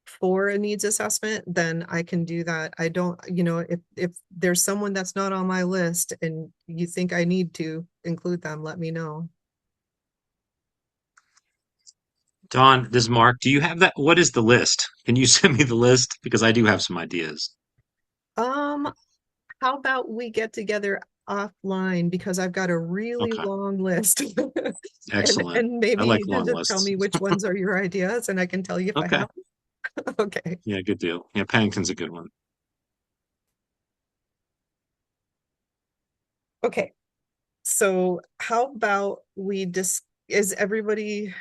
for a needs assessment, then I can do that. I don't, if there's someone that's not on my list and you think I need to include them, let me know. Don, this is Mark. Do you have that? What is the list? Can you send me the list? Because I do have some ideas. How about we get together offline, because I've got a really Okay, long list. excellent. And I maybe like you can long just tell lists. me which ones are your ideas and I can tell you if I Okay, have. Okay. yeah, good deal. Yeah, Pennington's a good one. Okay. So how about we just, is everybody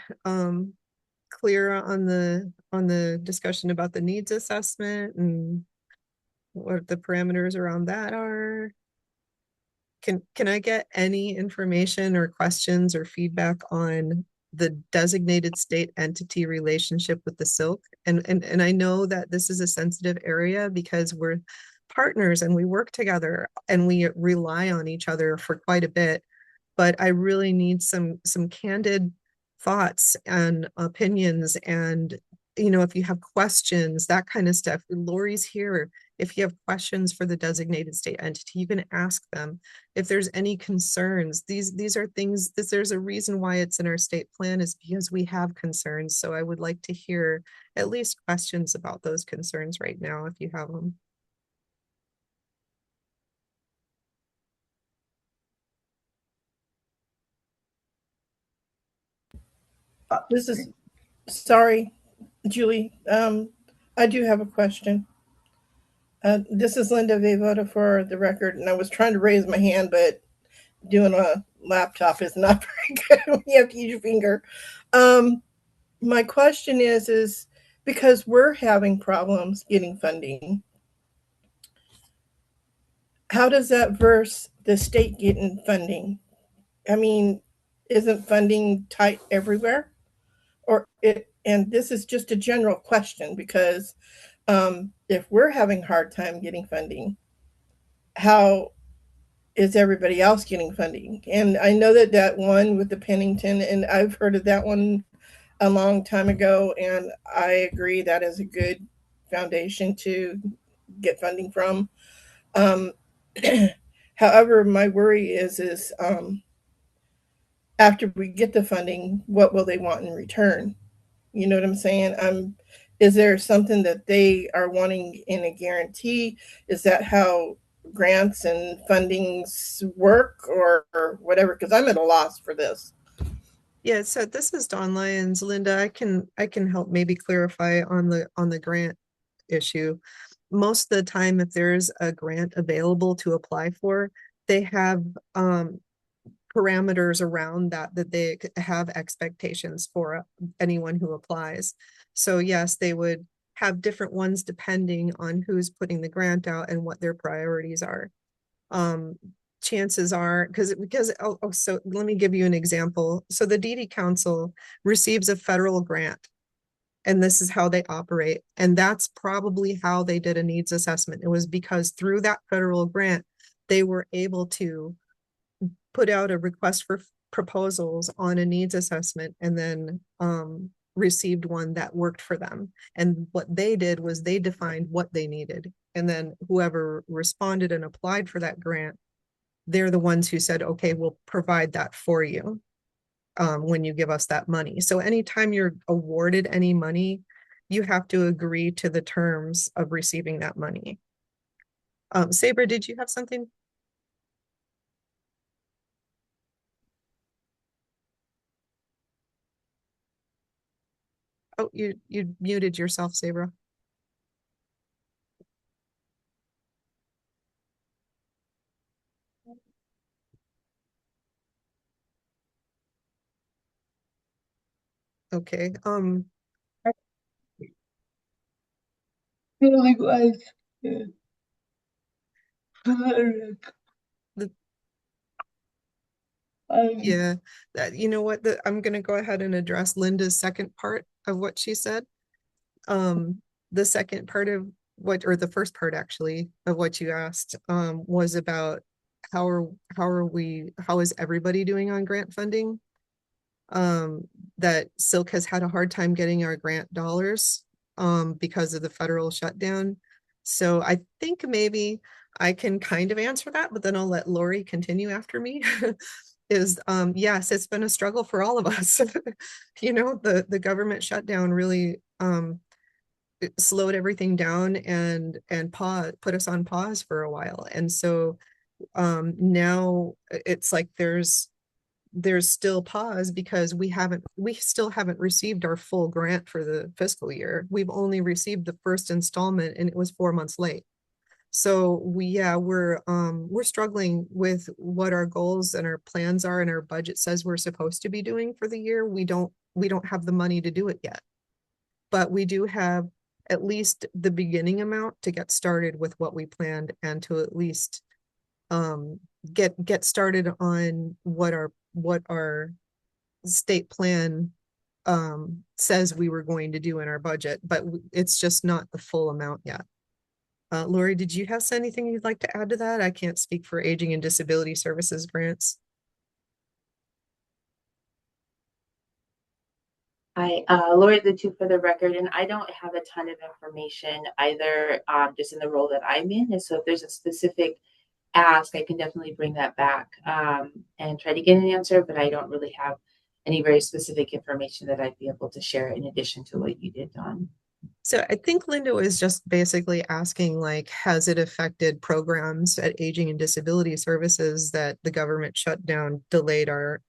clear on the discussion about the needs assessment and what the parameters around that are? Can I get any information or questions or feedback on the designated state entity relationship with the SILC? And I know that this is a sensitive area because we're partners and we work together and we rely on each other for quite a bit. But I really need some candid thoughts and opinions, and if you have questions, that kind of stuff. Lori's here. If you have questions for the designated state entity, you can ask them. If there's any concerns, these are things that there's a reason why it's in our state plan, is because we have concerns. So I would like to hear at least questions about those concerns right now, if you have them. This is, sorry, Julie. I do have a question. This is Linda Vavoda for the record, and I was trying to raise my hand, but doing a laptop is not very good when you have to use your finger. My question is because we're having problems getting funding, how does that verse the state getting funding? I mean, isn't funding tight everywhere? And this is just a general question because if we're having a hard time getting funding, how is everybody else getting funding? And I know that one with the Pennington, and I've heard of that one a long time ago, and I agree that is a good foundation to get funding from. Um, however, my worry is after we get the funding, what will they want in return? You know what I'm saying? Is there something that they are wanting in a guarantee? Is that how grants and fundings work, or whatever? Because I'm at a loss for this. Yeah, so this is Dawn Lyons. Linda, I can help maybe clarify on the grant issue. Most of the time, if there's a grant available to apply for, they have parameters around that they have expectations for anyone who applies. So yes, they would have different ones depending on who's putting the grant out and what their priorities are. Chances are, so let me give you an example. So the DD Council receives a federal grant, and this is how they operate. And that's probably how they did a needs assessment. It was because through that federal grant, they were able to put out a request for proposals on a needs assessment, and then received one that worked for them. And what they did was they defined what they needed. And then whoever responded and applied for that grant, they're the ones who said, okay, we'll provide that for you when you give us that money. So anytime you're awarded any money, you have to agree to the terms of receiving that money. Sabra, did you have something? Oh, you muted yourself, Sabra. Okay, feeling like choleric. the, Um, yeah, you know what, I'm gonna go ahead and address Linda's second part of what she said. The second part of what, or the first part actually of what you asked, was about how is everybody doing on grant funding? That SILC has had a hard time getting our grant dollars, because of the federal shutdown. So I think maybe I can kind of answer that, but then I'll let Lori continue after me. Is, yes, it's been a struggle for all of us. You know, the government shutdown really, it slowed everything down and put us on pause for a while. And so now it's like there's still pause because we still haven't received our full grant for the fiscal year. We've only received the first installment and it was 4 months late. So we're struggling with what our goals and our plans are, and our budget says we're supposed to be doing for the year. We don't have the money to do it yet, but we do have at least the beginning amount to get started with what we planned, and to at least get started on what our state plan says we were going to do in our budget, but it's just not the full amount yet. Lori, did you have anything you'd like to add to that? I can't speak for Aging and Disability Services grants. Hi, Lori Lutu for the record, and I don't have a ton of information either, just in the role that I'm in. And so if there's a specific ask, I can definitely bring that back and try to get an answer, but I don't really have any very specific information that I'd be able to share in addition to what you did, Dawn. So I think Linda was just basically asking, like, has it affected programs at Aging and Disability Services that the government shutdown delayed our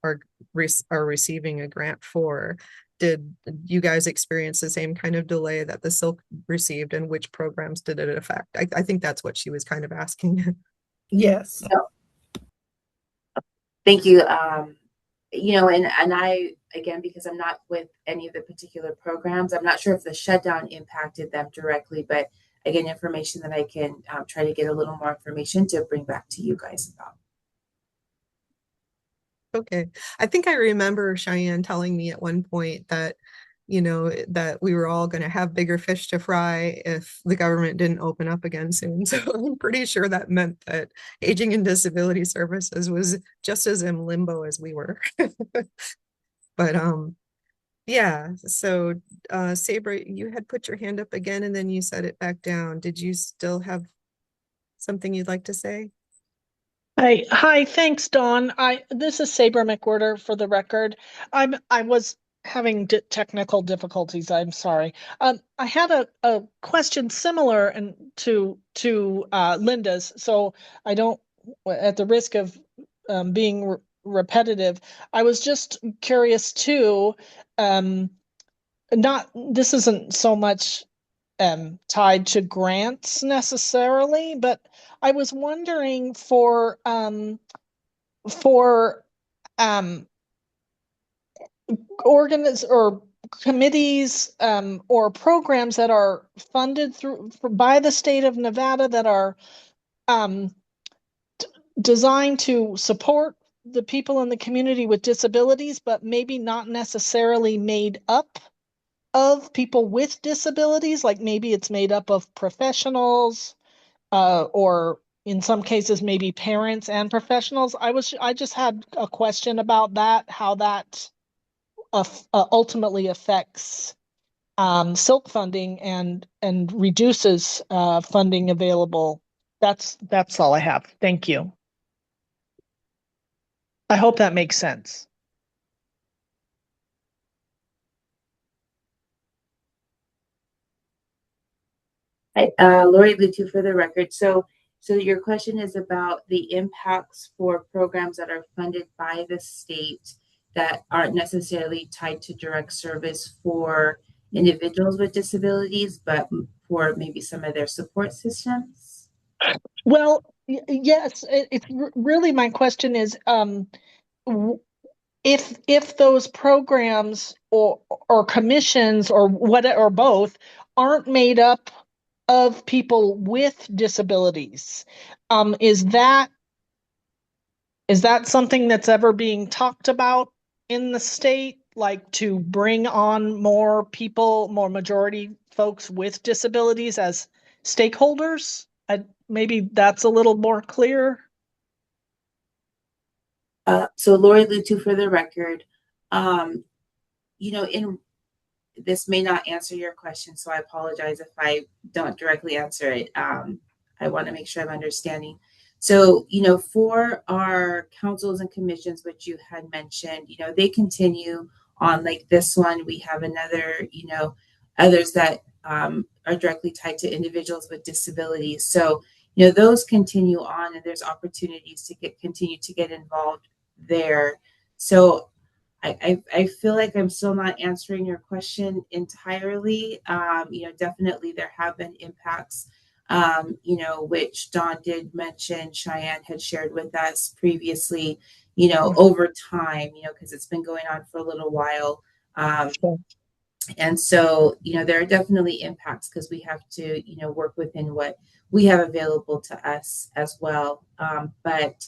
receiving a grant for? Did you guys experience the same kind of delay that the SILC received, and which programs did it affect? I think that's what she was kind of asking. Yes. So, thank you. You know, and I, again, because I'm not with any of the particular programs, I'm not sure if the shutdown impacted them directly, but again, information that I can try to get a little more information to bring back to you guys about. Okay. I think I remember Cheyenne telling me at one point that, you know, that we were all going to have bigger fish to fry if the government didn't open up again soon. So I'm pretty sure that meant that Aging and Disability Services was just as in limbo as we were. But yeah, so Sabra, you had put your hand up again and then you set it back down. Did you still have something you'd like to say? Hi, thanks, Dawn. This is Sabra McWhirter for the record. I was having technical difficulties. I'm sorry. I had a question similar to Linda's, so I don't, at the risk of being repetitive, I was just curious too. Not This isn't so much tied to grants necessarily, but I was wondering for or committees or programs that are funded by the state of Nevada that are um, designed to support the people in the community with disabilities, but maybe not necessarily made up of people with disabilities, like maybe it's made up of professionals, or in some cases maybe parents and professionals. I just had a question about that, how that ultimately affects SILC funding and reduces funding available. That's all I have. Thank you. I hope that makes sense. Lori Lutu for the record. So your question is about the impacts for programs that are funded by the state that aren't necessarily tied to direct service for individuals with disabilities, but for maybe some of their support systems? Well, yes, it's really, my question is, if those programs or commissions or what or both aren't made up of people with disabilities, is that something that's ever being talked about in the state, like to bring on more people, more majority folks with disabilities as stakeholders? Maybe that's a little more clear. So Lori Lutu for the record, in this may not answer your question, so I apologize if I don't directly answer it. I want to make sure I'm understanding. So, for our councils and commissions, which you had mentioned, they continue on like this one. We have another, others that are directly tied to individuals with disabilities. So, those continue on, and there's opportunities to continue to get involved there. So I feel like I'm still not answering your question entirely. Definitely there have been impacts, which Dawn did mention, Cheyenne had shared with us previously, over time, because it's been going on for a little while. And so, there are definitely impacts because we have to, work within what we have available to us as well. But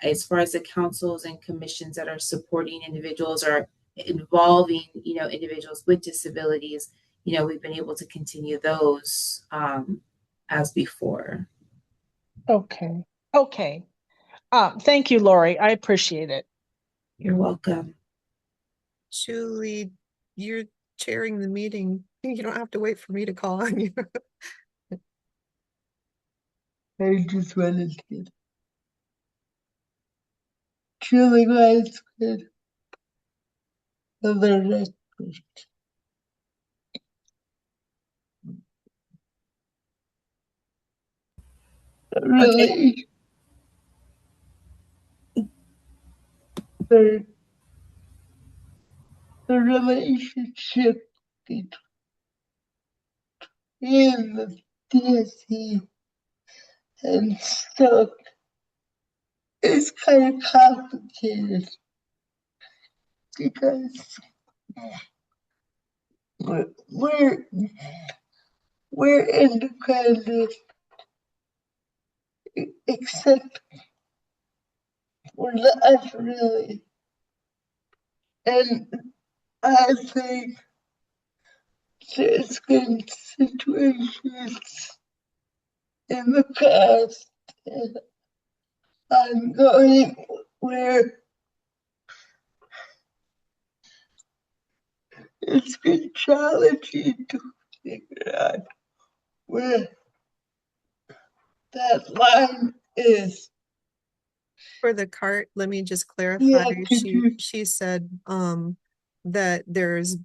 as far as the councils and commissions that are supporting individuals or involving, individuals with disabilities, we've been able to continue those as before. Okay. Thank you, Lori. I appreciate it. You're welcome. Julie, you're chairing the meeting. You don't have to wait for me to call on you. I just wanted to get Julie was good. Other record. Really, the relationship between the DSE and stuff is kind of complicated because we're independent, except we're not really. And I think there's been situations in the past and ongoing where it's been challenging to figure out where that line is. For the cart, let me just clarify. Yeah, she said that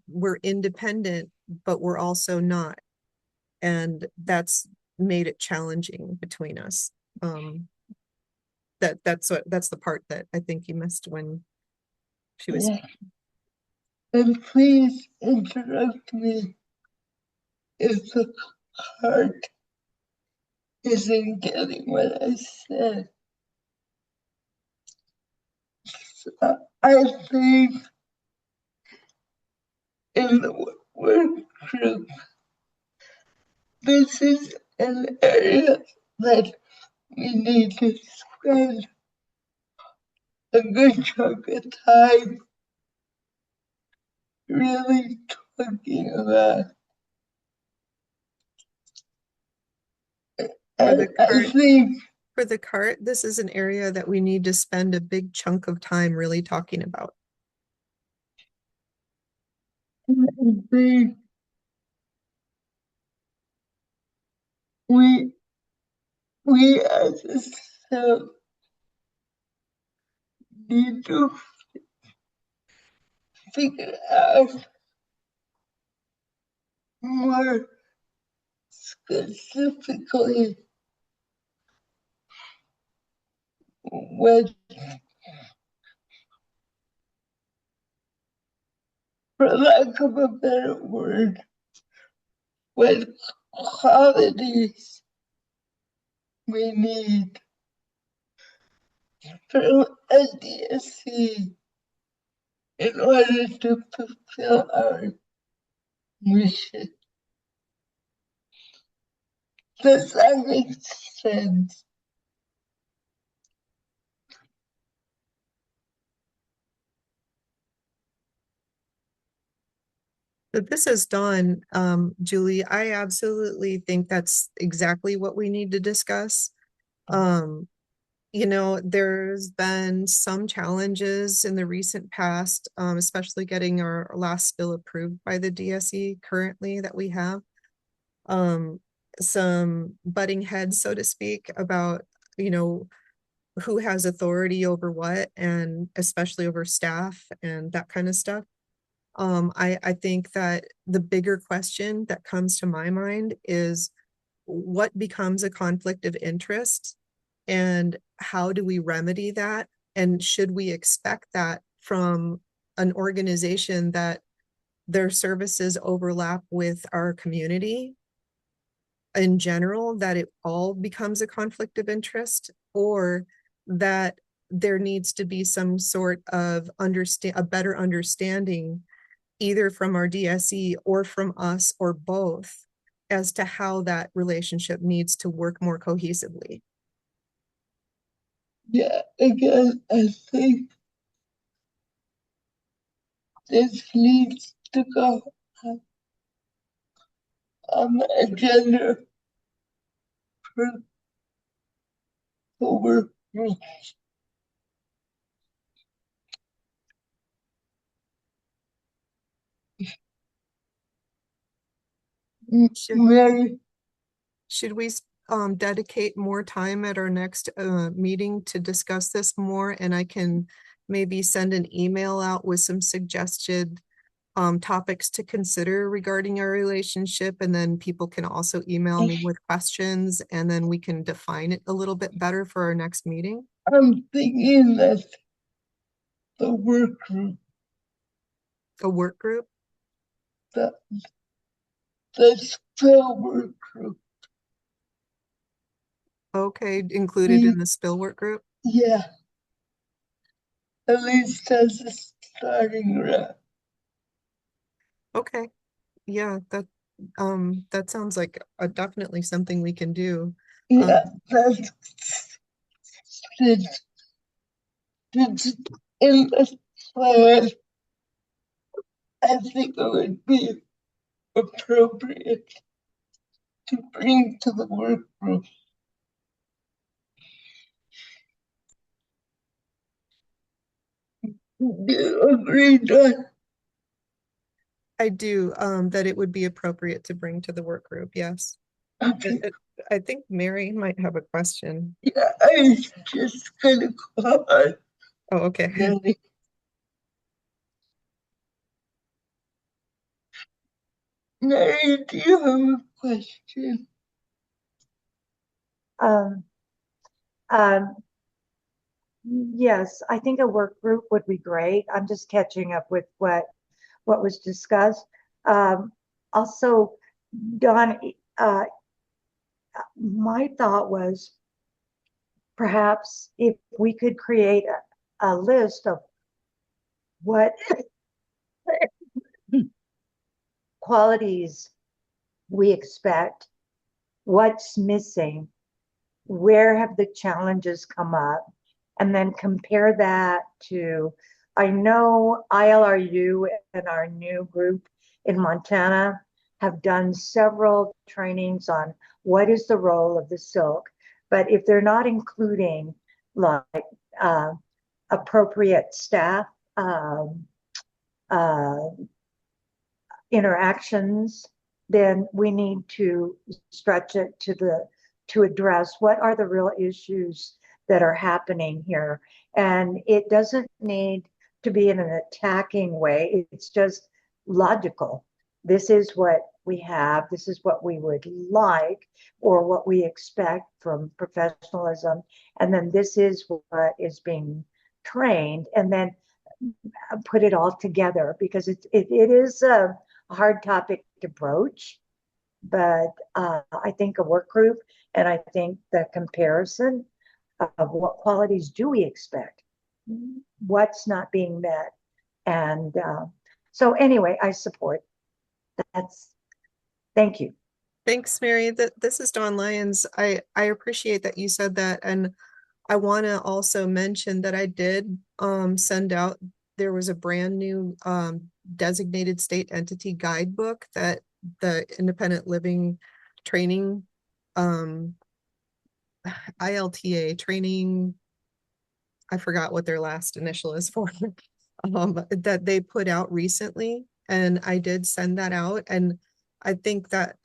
we're independent, but we're also not. And that's made it challenging between us. That's the part that I think you missed when she was. Yeah. And please interrupt me if the cart isn't getting what I said. So I think in the work group, this is an area that we need to spend a good chunk of time really talking about. For the cart, this is an area that we need to spend a big chunk of time really talking about. We as a self need to figure out more specifically what, for lack of a better word, what qualities we need. For a DSC in order to fulfill our mission. Does that make sense? But this is Dawn, Julie. I absolutely think that's exactly what we need to discuss. You know, there's been some challenges in the recent past, especially getting our last bill approved by the DSE currently that we have. Some butting heads, so to speak, about, you know, who has authority over what, and especially over staff and that kind of stuff. I think that the bigger question that comes to my mind is what becomes a conflict of interest and how do we remedy that? And should we expect that from an organization that their services overlap with our community in general, that it all becomes a conflict of interest, or that there needs to be some sort of a better understanding either from our DSE or from us or both as to how that relationship needs to work more cohesively. Yeah, again, I think this needs to go on the agenda for the work group. Mary, Should we dedicate more time at our next meeting to discuss this more? And I can maybe send an email out with some suggested topics to consider regarding our relationship. And then people can also email me with questions, and then we can define it a little bit better for our next meeting. I'm thinking that the work group. A work group? The spill work group. Okay, included in the spill work group? Yeah. At least as a starting ground. Okay. Yeah, that sounds like definitely something we can do. Yeah, that's it's in the plan. I think it would be appropriate to bring to the work group. Do you agree, Dawn? I do, that it would be appropriate to bring to the work group, yes. Okay. I think Mary might have a question. Yeah, I was just gonna call on. Oh, okay. Mary. Mary, do you have a question? Yes, I think a work group would be great. I'm just catching up with what was discussed. Also, Dawn, my thought was perhaps if we could create a list of what qualities we expect, what's missing, where have the challenges come up, and then compare that to, I know ILRU and our new group in Montana have done several trainings on what is the role of the SILC, but if they're not including like appropriate staff interactions, then we need to stretch it to address what are the real issues that are happening here. And it doesn't need to be in an attacking way. It's just logical. This is what we have. This is what we would like, or what we expect from professionalism. And then this is what is being trained. And then put it all together, because it is a hard topic to broach. But I think a work group, and I think the comparison of what qualities do we expect what's not being met. And so anyway, I support. That's, thank you. Thanks, Mary. This is Dawn Lyons. I appreciate that you said that. And I want to also mention that I did send out, there was a brand new designated state entity guidebook that the independent living training, ILTA training, I forgot what their last initial is for, that they put out recently. And I did send that out. And I think that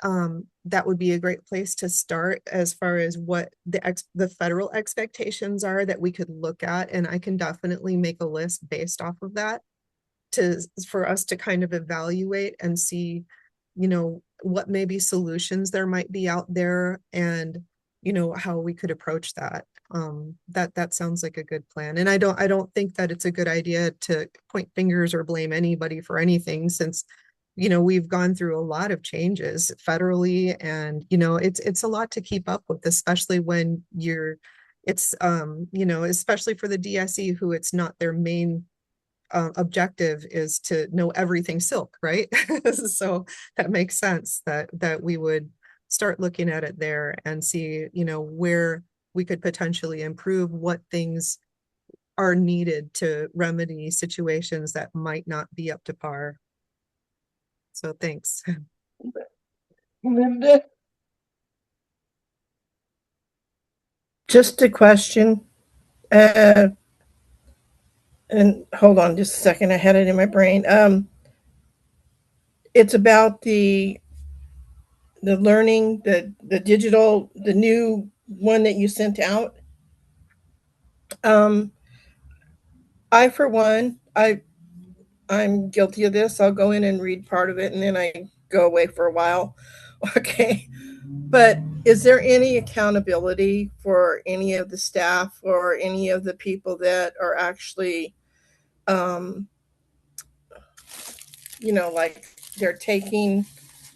that would be a great place to start as far as what the federal expectations are that we could look at. And I can definitely make a list based off of that for us to kind of evaluate and see, what maybe solutions there might be out there and, how we could approach that. That sounds like a good plan. And I don't think that it's a good idea to point fingers or blame anybody for anything, since we've gone through a lot of changes federally, and it's a lot to keep up with, especially when especially for the DSE, who it's not their main objective is to know everything SILC, right? So that makes sense that we would start looking at it there and see, where we could potentially improve, what things are needed to remedy situations that might not be up to par. So thanks. Linda, Just a question. And hold on just a second. I had it in my brain. It's about the learning, the digital, the new one that you sent out. Um, I, for one, I'm guilty of this. I'll go in and read part of it and then I go away for a while. Okay. But is there any accountability for any of the staff or any of the people that are actually, um, like they're taking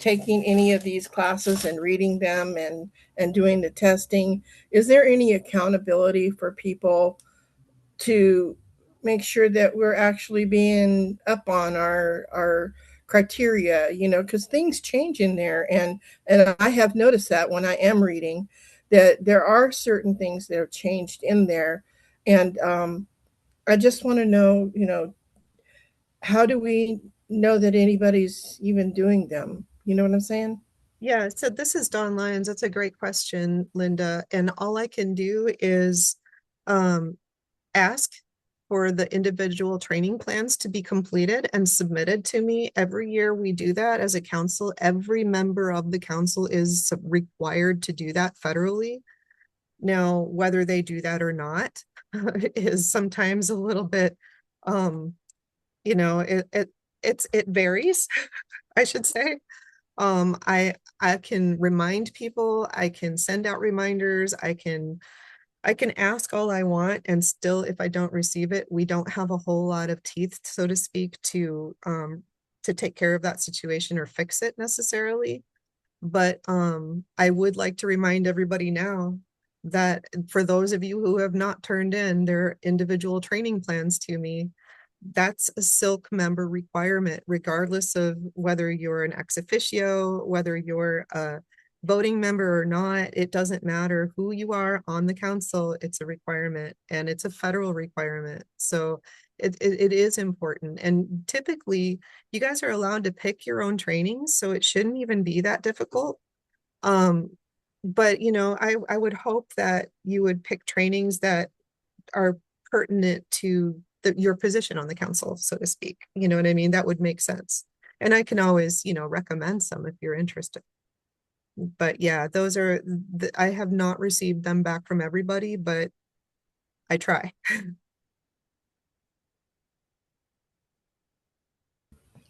any of these classes and reading them and doing the testing? Is there any accountability for people to make sure that we're actually being up on our criteria, because things change in there, and I have noticed that when I am reading that there are certain things that have changed in there. And I just want to know, how do we know that anybody's even doing them? You know what I'm saying? Yeah, so this is Dawn Lyons. That's a great question, Linda. And all I can do is ask for the individual training plans to be completed and submitted to me. Every year we do that as a council. Every member of the council is required to do that federally. Now, whether they do that or not is sometimes a little bit, it varies, I should say. I can remind people, I can send out reminders, I can ask all I want, and still, if I don't receive it, we don't have a whole lot of teeth, so to speak, to take care of that situation or fix it necessarily. But I would like to remind everybody now that for those of you who have not turned in their individual training plans to me, that's a SILC member requirement, regardless of whether you're an ex officio, whether you're a voting member or not. It doesn't matter who you are on the council, it's a requirement, and it's a federal requirement. So it is important. And typically you guys are allowed to pick your own trainings, so it shouldn't even be that difficult. But I would hope that you would pick trainings that are pertinent to your position on the council, so to speak. You know what I mean? That would make sense. And I can always, recommend some if you're interested. But yeah, those are, I have not received them back from everybody, but I try.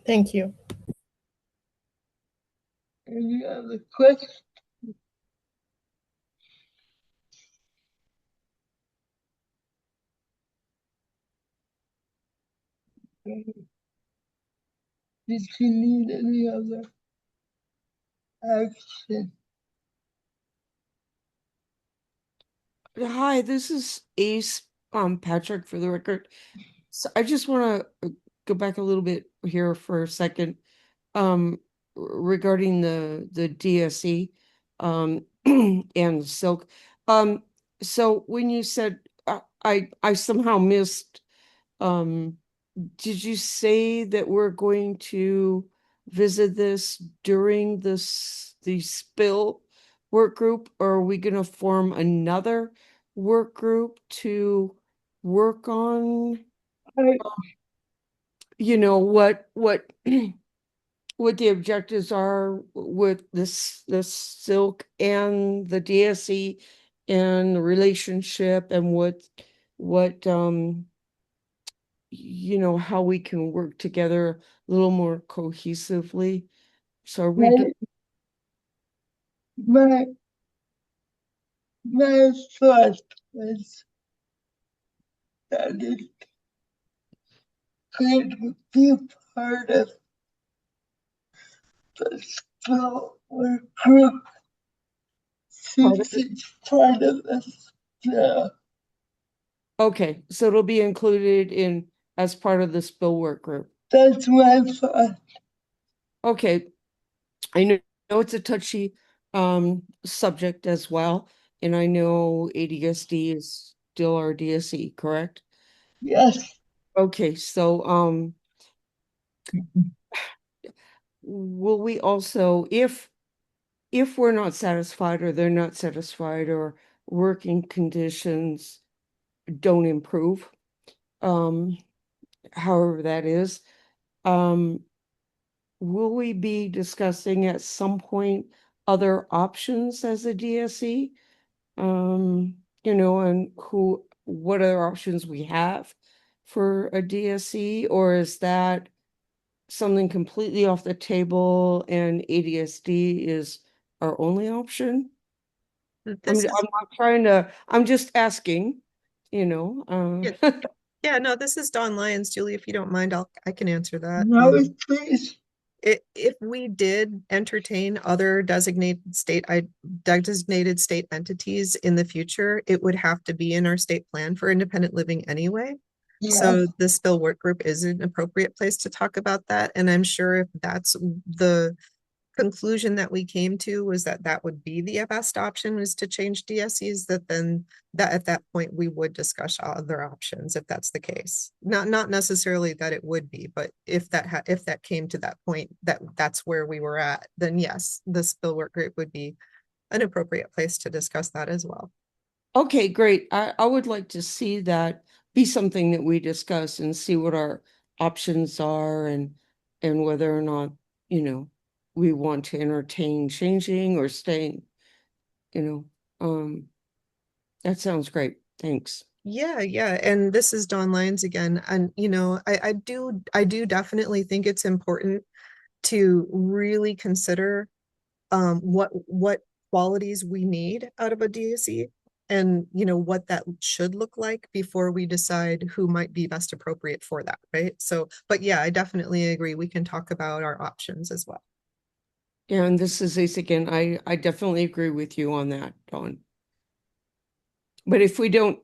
Thank you. any other questions? Did you need any other action? Hi, this is Ace Patrick, for the record. So I just want to go back a little bit here for a second, regarding the DSE, and Silk. So when you said, I somehow missed, did you say that we're going to visit this during the spill work group, or are we going to form another work group to work on, I, what what the objectives are with this silk and the DSE and the relationship, and what how we can work together a little more cohesively. So are we my, my, my thought was that it could be part of the spell or group since it's part of the spell. Okay, so it'll be included in as part of the spill work group. That's what I thought. Okay, I know it's a touchy subject as well, and I know ADSD is still our DSE, correct? Yes. Okay, so will we also, if we're not satisfied, or they're not satisfied, or working conditions don't improve, however that is, will we be discussing at some point other options as a DSE? And what other options we have for a DSE, or is that something completely off the table and ADSD is our only option? I'm not trying to, I'm just asking, Yeah. Yeah, no, this is Dawn Lyons. Julie, if you don't mind, I can answer that. No, please. If we did entertain other designated state entities in the future, it would have to be in our state plan for independent living anyway. So the spill work group is an appropriate place to talk about that. And I'm sure if that's the conclusion that we came to, was that that would be the best option, was to change DSEs, that then that at that point we would discuss other options if that's the case. Not necessarily that it would be, but if that came to that point, that's where we were at, then yes, the spill work group would be an appropriate place to discuss that as well. Okay, great. I would like to see that be something that we discuss and see what our options are, and whether or not, we want to entertain changing or staying, that sounds great. Thanks. Yeah, and this is Dawn Lyons again. And I do definitely think it's important to really consider what qualities we need out of a DSE, and what that should look like before we decide who might be best appropriate for that, right? So, but yeah, I definitely agree. We can talk about our options as well. Yeah, and this is Ace again. I definitely agree with you on that, Dawn. But if we don't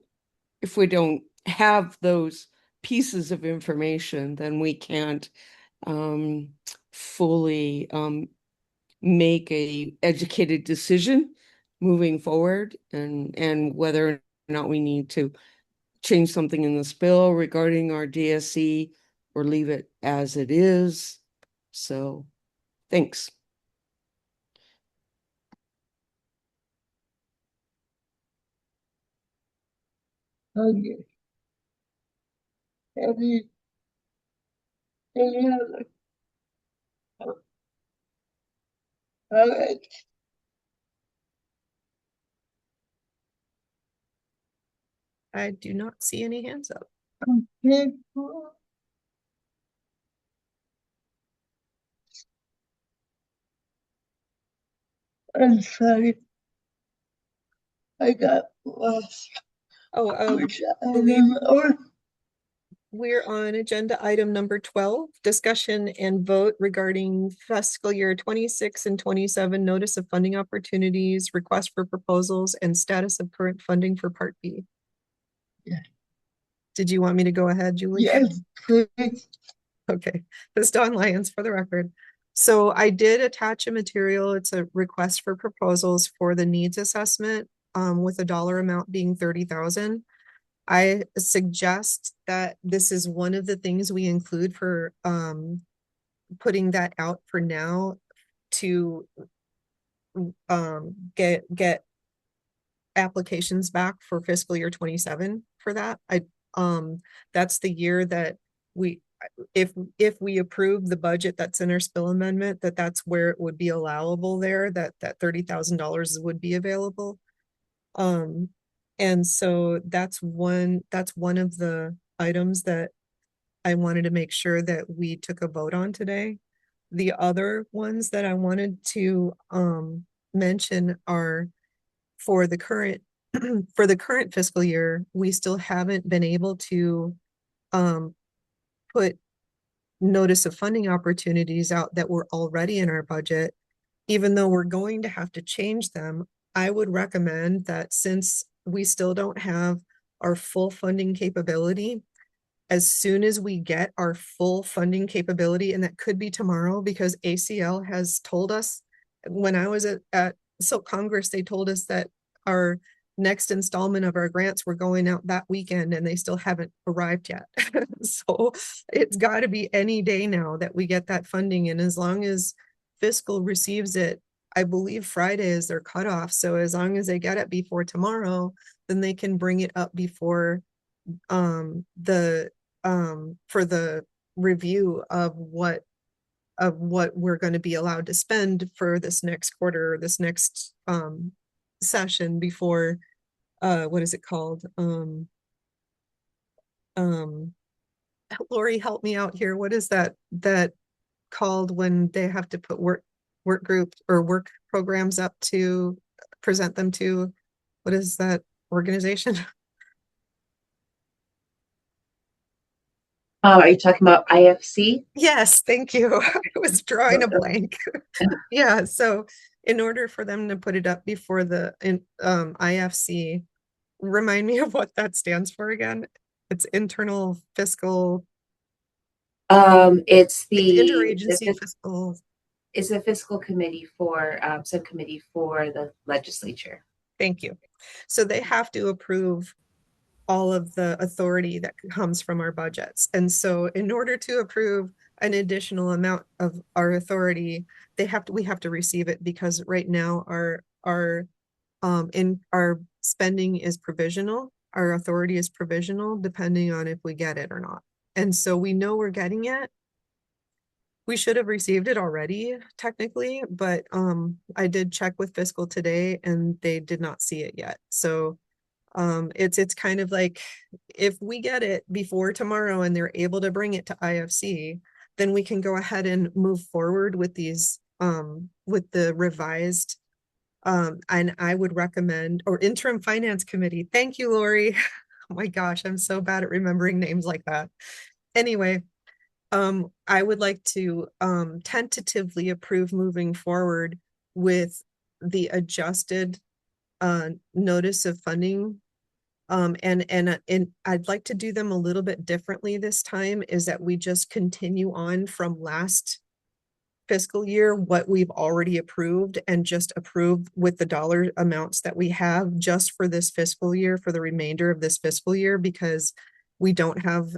have those pieces of information, then we can't fully make a educated decision moving forward, and whether or not we need to change something in the spill regarding our DSE or leave it as it is. So thanks. Okay. Any other? All right. I do not see any hands up. Okay. I'm sorry. I got lost. Which item or we're on agenda item number 12, discussion and vote regarding fiscal year 26 and 27 notice of funding opportunities, request for proposals, and status of current funding for Part B. Yeah. Did you want me to go ahead, Julie? Yes, please. Okay, this is Dawn Lyons for the record. So I did attach a material. It's a request for proposals for the needs assessment, with a dollar amount being 30,000. I suggest that this is one of the things we include for putting that out for now to get applications back for fiscal year 27 for that. That's the year that we, if we approve the budget that's in our spill amendment, that's where it would be allowable there, that $30,000 would be available. And so that's one of the items that I wanted to make sure that we took a vote on today. The other ones that I wanted to mention are for the current for the current fiscal year, we still haven't been able to put notice of funding opportunities out that were already in our budget. Even though we're going to have to change them, I would recommend that since we still don't have our full funding capability, as soon as we get our full funding capability, and that could be tomorrow, because ACL has told us, when I was at SILC Congress, they told us that our next installment of our grants were going out that weekend and they still haven't arrived yet. So it's got to be any day now that we get that funding. And as long as fiscal receives it, I believe Friday is their cutoff. So as long as they get it before tomorrow, then they can bring it up before for the review of what we're going to be allowed to spend for this next quarter, or this next session before what is it called? Lori, help me out here. What is that called when they have to put work groups or work programs up to present them to? What is that organization? Are you talking about IFC? Yes, thank you. I was drawing a blank. Yeah, so in order for them to put it up before the IFC, remind me of what that stands for again. It's internal fiscal. It's the interagency fiscal. It's a fiscal committee for subcommittee for the legislature. Thank you. So they have to approve all of the authority that comes from our budgets. And so in order to approve an additional amount of our authority, we have to receive it, because right now our spending is provisional. Our authority is provisional depending on if we get it or not. And so we know we're getting it. We should have received it already, technically, but I did check with fiscal today and they did not see it yet. So it's kind of like, if we get it before tomorrow and they're able to bring it to IFC, then we can go ahead and move forward with these with the revised and I would recommend, or interim finance committee. Thank you, Lori. Oh my gosh, I'm so bad at remembering names like that. Anyway, I would like to tentatively approve moving forward with the adjusted notice of funding. And I'd like to do them a little bit differently this time, is that we just continue on from last fiscal year what we've already approved, and just approve with the dollar amounts that we have just for this fiscal year, for the remainder of this fiscal year, because we don't have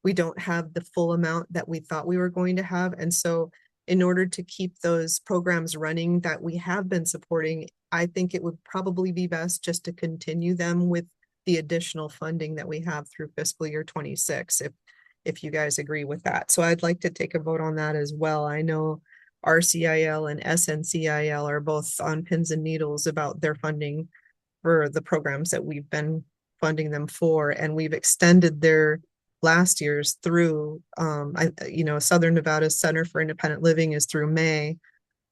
we don't have the full amount that we thought we were going to have. And so in order to keep those programs running that we have been supporting, I think it would probably be best just to continue them with the additional funding that we have through fiscal year 26, if you guys agree with that. So I'd like to take a vote on that as well. I know RCIL and SNCIL are both on pins and needles about their funding for the programs that we've been funding them for, and we've extended their last year's through Southern Nevada Center for Independent Living is through May,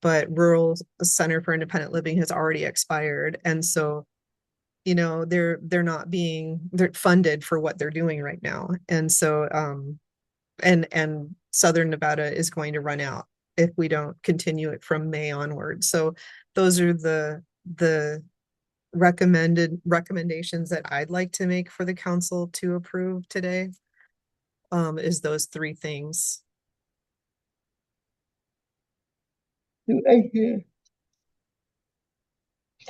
but Rural Center for Independent Living has already expired. And so, they're funded for what they're doing right now. And so, and Southern Nevada is going to run out if we don't continue it from May onward. So those are the recommendations that I'd like to make for the council to approve today is those three things. Do I hear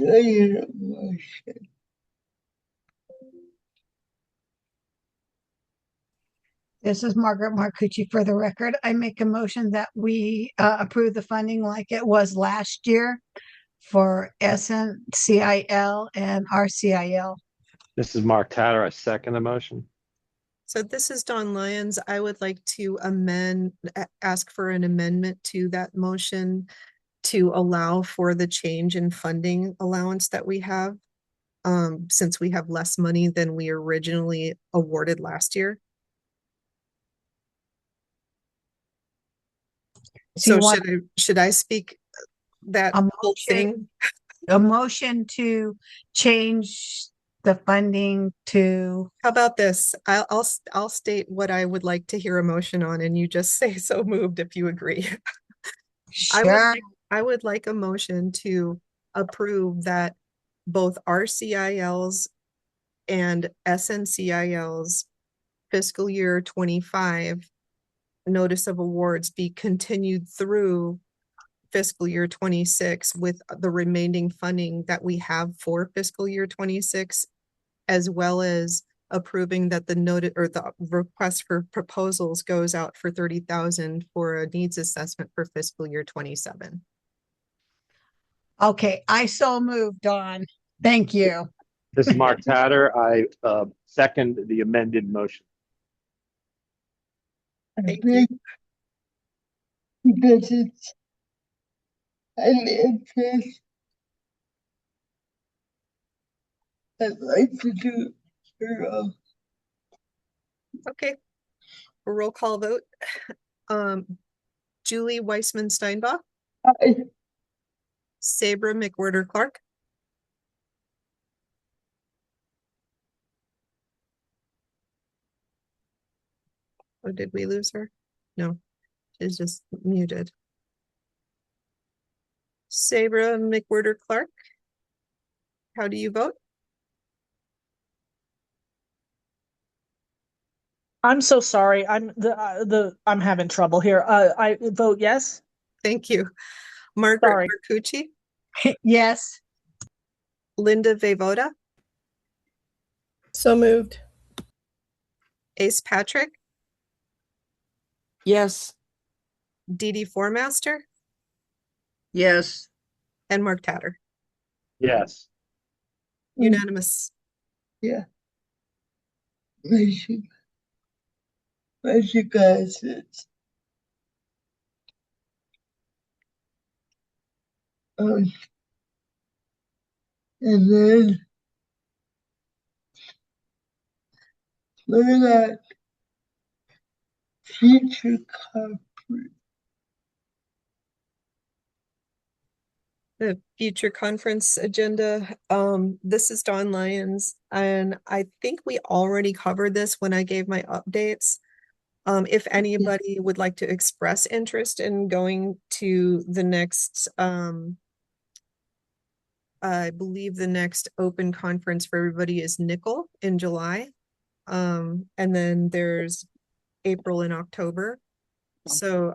a motion? This is Margaret Marcucci for the record. I make a motion that we approve the funding like it was last year for SNCIL and RCIL. This is Mark Tatter. I second the motion. So this is Dawn Lyons. I would like to ask for an amendment to that motion to allow for the change in funding allowance that we have, since we have less money than we originally awarded last year. So should I speak that whole thing? A motion to change the funding to. How about this? I'll state what I would like to hear a motion on, and you just say so moved if you agree. Sure. I would like a motion to approve that both RCIL's and SNCIL's fiscal year 25 notice of awards be continued through fiscal year 26 with the remaining funding that we have for fiscal year 26, as well as approving that the noted or the request for proposals goes out for 30,000 for a needs assessment for fiscal year 27. Okay, I so moved, Dawn. Thank you. This is Mark Tatter. I second the amended motion. I think because it's an interest, I'd like to do Okay, a roll call vote. Julie Weissman Steinbach. Aye. Sabra McWhirter Clark. Oh, did we lose her? No, she's just muted. Sabra McWhirter Clark, how do you vote? I'm so sorry. I'm having trouble here. I vote yes. Thank you. Margaret Marcucci. Yes. Linda Voivoda. So moved. Ace Patrick. Yes. Dee Dee Formaster. Yes. And Mark Tatter. Yes. Unanimous. Yeah. Motion passes. And then for that future conference. The future conference agenda. This is Dawn Lyons, and I think we already covered this when I gave my updates. If anybody would like to express interest in going to the next, I believe the next open conference for everybody is Nickel in July. And then there's April and October. So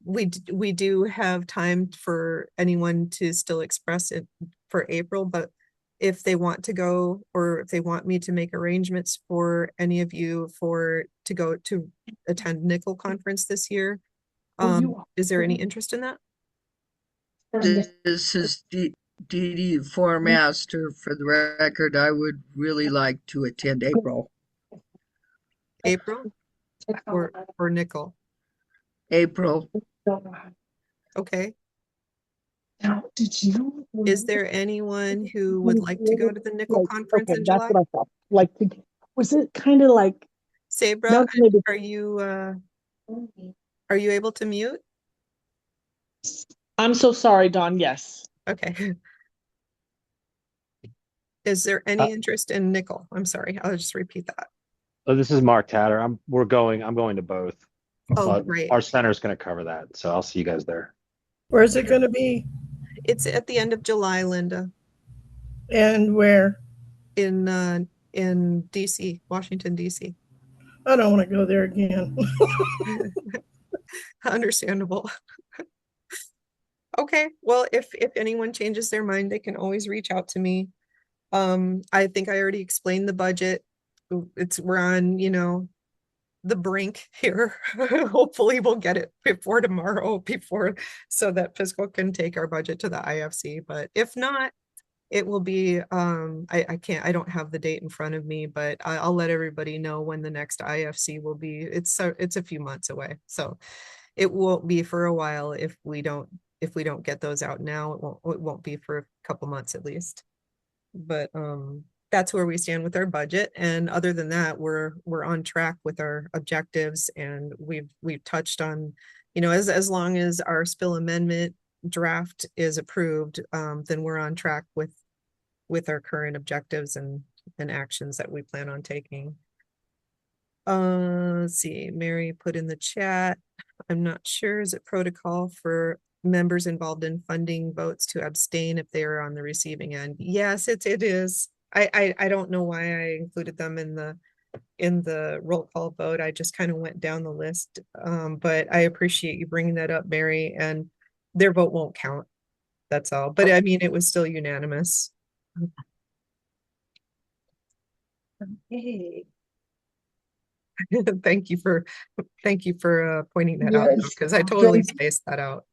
we do have time for anyone to still express it for April, but if they want to go, or if they want me to make arrangements for any of you to go to attend Nickel conference this year, is there any interest in that? This is Dee Dee Formaster. For the record, I would really like to attend April. April or Nickel? April. Okay. Now, Is there anyone who would like to go to the Nickel conference in July? That's what I thought. Was it kind of like Sabra, are you able to mute? I'm so sorry, Dawn. Yes. Okay. Is there any interest in Nickel? I'm sorry, I'll just repeat that. Oh, this is Mark Tatter. I'm going to both. Oh, great. Our center's going to cover that, so I'll see you guys there. Where's it going to be? It's at the end of July, Linda. And where? in DC, Washington, DC. I don't want to go there again. Understandable. Okay, well, if anyone changes their mind, they can always reach out to me. I think I already explained the budget. We're on, the brink here. Hopefully we'll get it before tomorrow, so that fiscal can take our budget to the IFC. But if not, it will be, I don't have the date in front of me, but I'll let everybody know when the next IFC will be. It's a few months away. So it won't be for a while if we don't get those out now. It won't be for a couple months at least. But that's where we stand with our budget. And other than that, we're on track with our objectives, and we've touched on, as long as our spill amendment draft is approved, then we're on track with our current objectives and actions that we plan on taking. Let's see, Mary put in the chat, I'm not sure, is it protocol for members involved in funding votes to abstain if they are on the receiving end? Yes, it is. I don't know why I included them in the roll call vote. I just kind of went down the list. But I appreciate you bringing that up, Mary, and their vote won't count. That's all. But I mean, it was still unanimous. Okay. Thank you for pointing that out, Yes, because I totally thank spaced that out.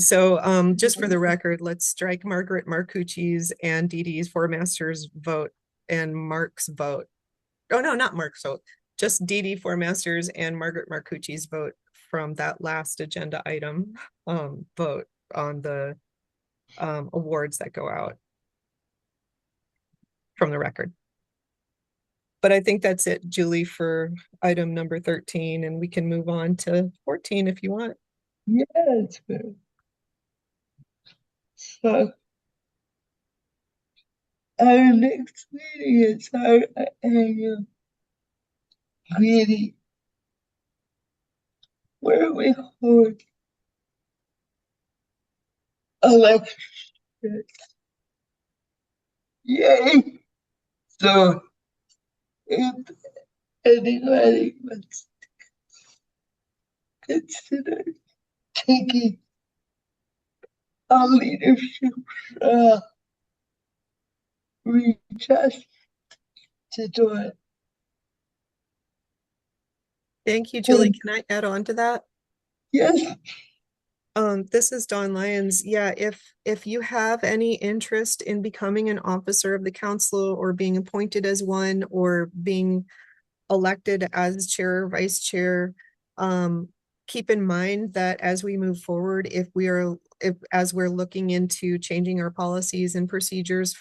So just for the record, let's strike Margaret Marcucci's and Dee Dee's Four Masters vote and Mark's vote. Oh no, not Mark's vote. Just Dee Dee Four Masters and Margaret Marcucci's vote from that last agenda item vote on the awards that go out from the record. But I think that's it, Julie, for item number 13, and we can move on to 14 if you want. yes. So our next meeting is our annual meeting where we hold elections. Yay! So if anybody wants to consider taking a leadership reach us to do it. Thank you, Julie. Can I add on to that? Yes. This is Dawn Lyons. Yeah, if you have any interest in becoming an officer of the council or being appointed as one or being elected as chair or vice chair, keep in mind that as we move forward, as we're looking into changing our policies and procedures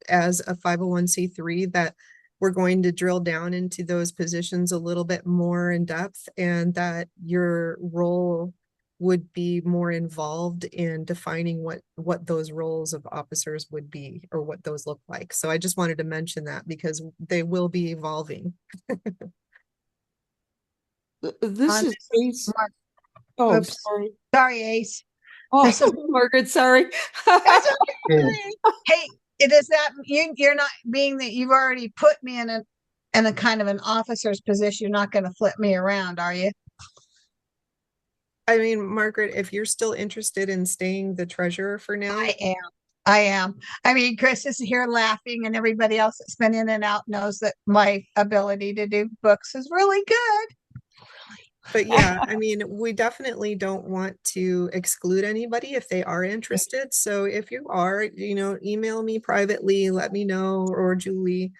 as a 501c3, that we're going to drill down into those positions a little bit more in depth, and that your role would be more involved in defining what those roles of officers would be or what those look like. So I just wanted to mention that because they will be evolving. This is Ace. Mark. Oh, Oops. sorry. Sorry, Ace. Oh, This is Margaret, sorry. That's okay. Hey, it is that you're not, being that you've already put me in a kind of an officer's position, you're not going to flip me around, are you? I mean, Margaret, if you're still interested in staying the treasurer for now. I am. I mean, Chris is here laughing, and everybody else that's been in and out knows that my ability to do books is really good. But yeah, I mean, we definitely don't want to exclude anybody if they are interested. So if you are, email me privately, let me know, or Julie.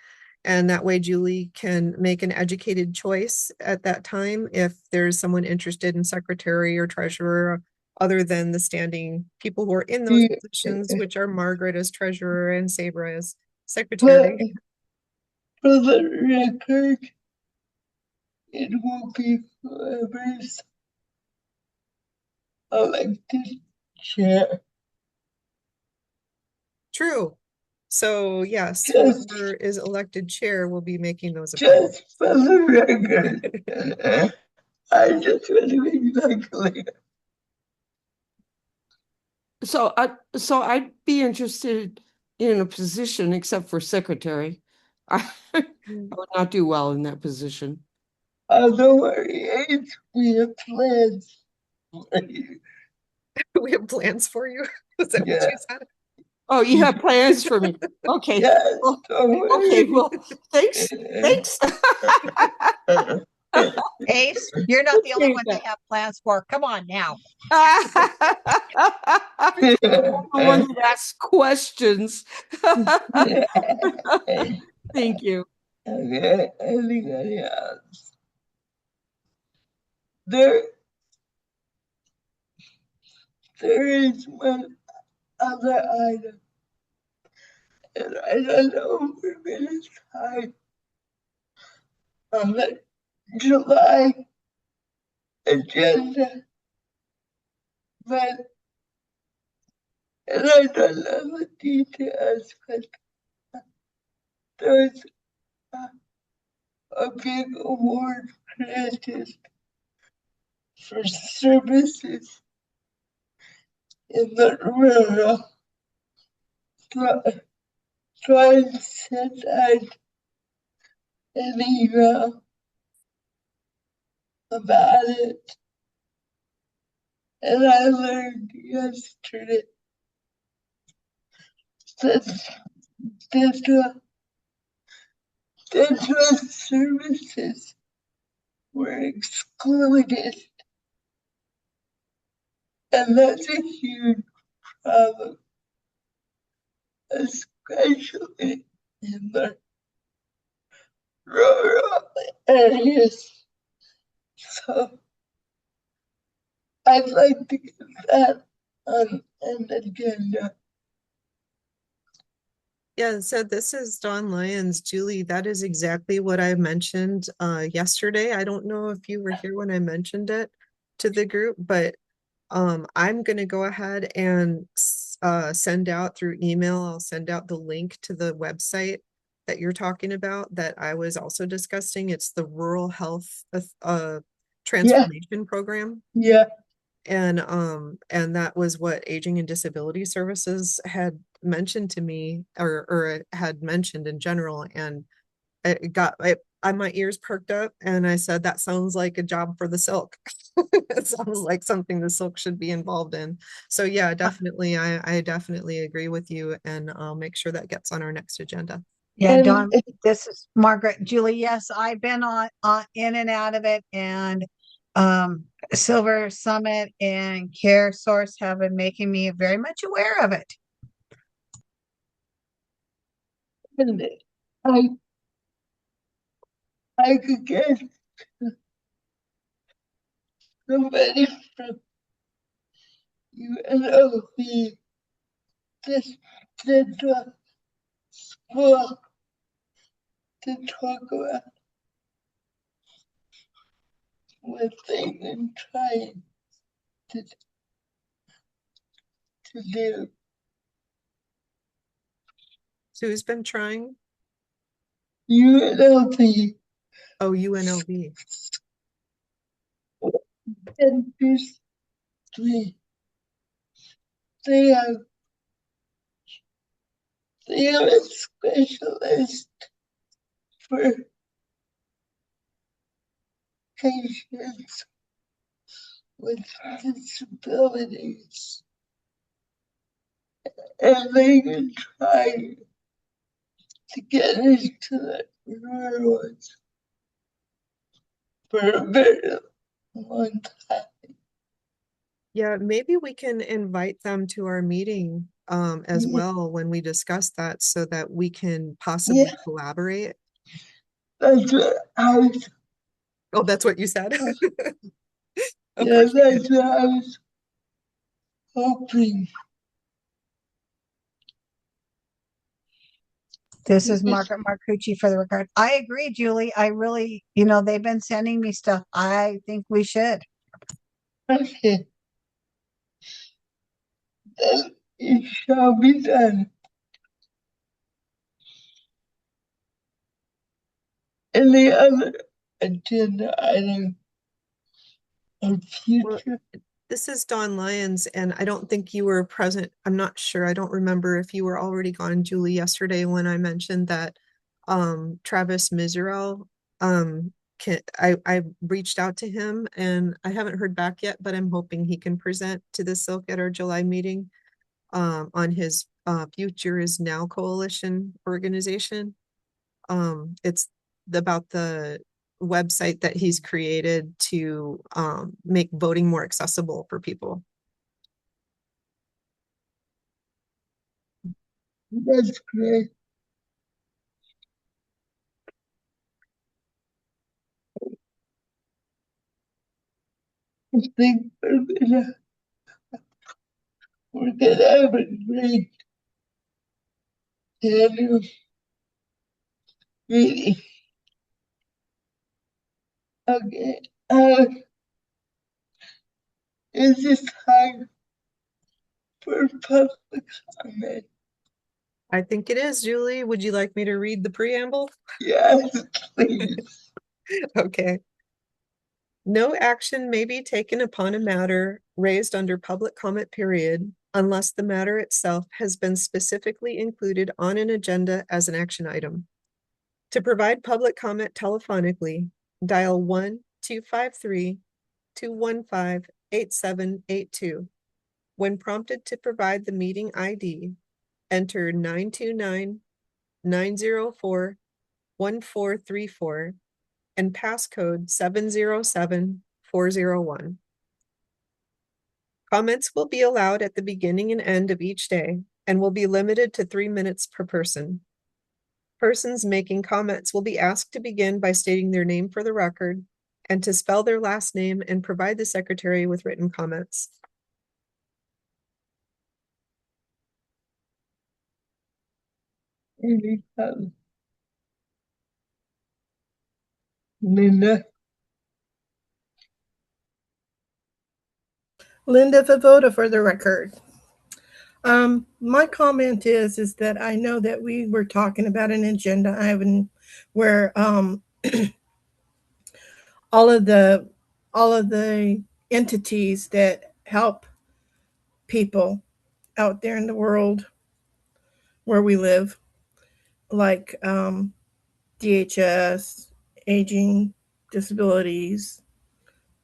And that way Julie can make an educated choice at that time if there's someone interested in secretary or treasurer, other than the standing people who are in those positions, which are Margaret as treasurer and Sabra as secretary. For the record, it will be whoever's elected chair. True. So yes, whoever is elected chair will be making those appointments. Just for the record, I just want to make that clear. So I'd be interested in a position except for secretary. I would not do well in that position. Don't worry, Ace, we have plans for you. We have plans for you. Is that what Yeah. you said? Oh, you have plans for me. Okay. Yes, Well, don't okay, worry. well, thanks. Thanks. Ace, you're not the only Appreciate one they that. have plans for. Come on now. I'm the one that asks questions. Thank you. Okay, anybody else? There is one other item, and I don't know if we're gonna start on the July agenda, but, and I don't know the details, but there's a big award granted for services in the rural. So I sent out an email about it, and I learned yesterday that dental services were excluded, and that's a huge problem, especially in the rural areas. So I'd like to get that on an agenda. Yeah, so this is Dawn Lyons. Julie, that is exactly what I mentioned yesterday. I don't know if you were here when I mentioned it to the group, but I'm going to go ahead and send out through email. I'll send out the link to the website that you're talking about that I was also discussing. It's the Rural Health Transformation Program. Yeah. And that was what Aging and Disability Services had mentioned to me, or had mentioned in general. And my ears perked up, and I said, that sounds like a job for the SILC. It sounds like something the SILC should be involved in. So yeah, definitely, I definitely agree with you, and I'll make sure that gets on our next agenda. Yeah, Dawn, this is Margaret. Julie, yes, I've been on in and out of it, and Silver Summit and Care Source have been making me very much aware of it. And I could get somebody from UNLV this dental school to talk about what they've been trying to do. So who's been trying? UNLV. Oh, UNLV. Dentistry. They have a specialist for patients with disabilities, and they can try to get into the rural ones for a very long time. Yeah, maybe we can invite them to our meeting as well when we discuss that, so that we can possibly collaborate. That's what I was. Oh, that's what you said? Yeah, that's what I was hoping. This is Margaret Marcucci for the record. I agree, Julie. I really, they've been sending me stuff. I think we should. Okay. Then it shall be done. Any other agenda item of future? This is Dawn Lyons, and I don't think you were present. I'm not sure. I don't remember if you were already gone, Julie, yesterday when I mentioned that Travis Miserel, I reached out to him and I haven't heard back yet, but I'm hoping he can present to the SILC at our July meeting on his Future is Now Coalition organization. It's about the website that he's created to make voting more accessible for people. That's great. I think we're gonna have a great annual meeting. Okay, is this time for public comment? I think it is, Julie. Would you like me to read the preamble? Yes, please. Okay. No action may be taken upon a matter raised under public comment period unless the matter itself has been specifically included on an agenda as an action item. To provide public comment telephonically, dial 1-253-215-8782. When prompted to provide the meeting ID, enter 929-904-1434 and passcode 707401. Comments will be allowed at the beginning and end of each day and will be limited to 3 minutes per person. Persons making comments will be asked to begin by stating their name for the record and to spell their last name and provide the secretary with written comments. Linda. Linda Vavoda for the record. My comment is that I know that we were talking about an agenda item where all of the entities that help people out there in the world where we live, like DHS, aging, disabilities,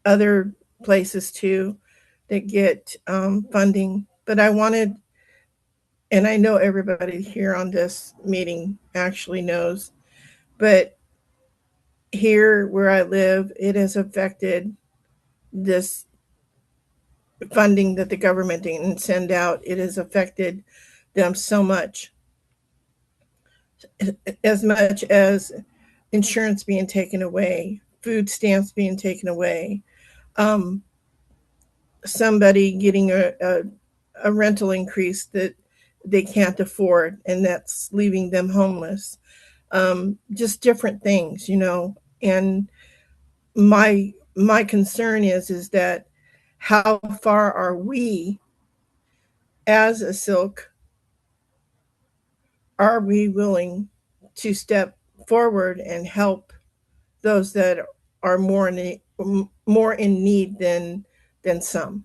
other places too that get funding. But I wanted, and I know everybody here on this meeting actually knows, but here where I live, it has affected this funding that the government didn't send out. It has affected them so much, as much as insurance being taken away, food stamps being taken away, somebody getting a rental increase that they can't afford, and that's leaving them homeless. Just different things, you know. And my concern is that how far are we as a SILC, are we willing to step forward and help those that are more in need than some?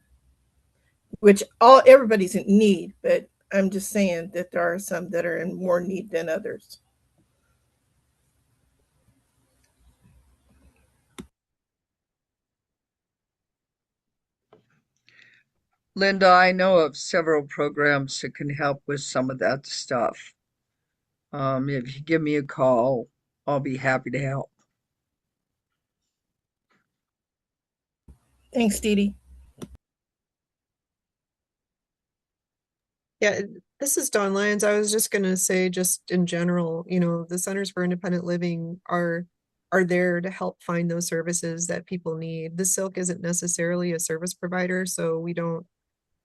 Which everybody's in need, but I'm just saying that there are some that are in more need than others. Linda, I know of several programs that can help with some of that stuff. If you give me a call, I'll be happy to help. Thanks, Dee Dee. Yeah, this is Dawn Lyons. I was just gonna say, just in general, you know, the Centers for Independent Living are there to help find those services that people need. The SILC isn't necessarily a service provider, so we don't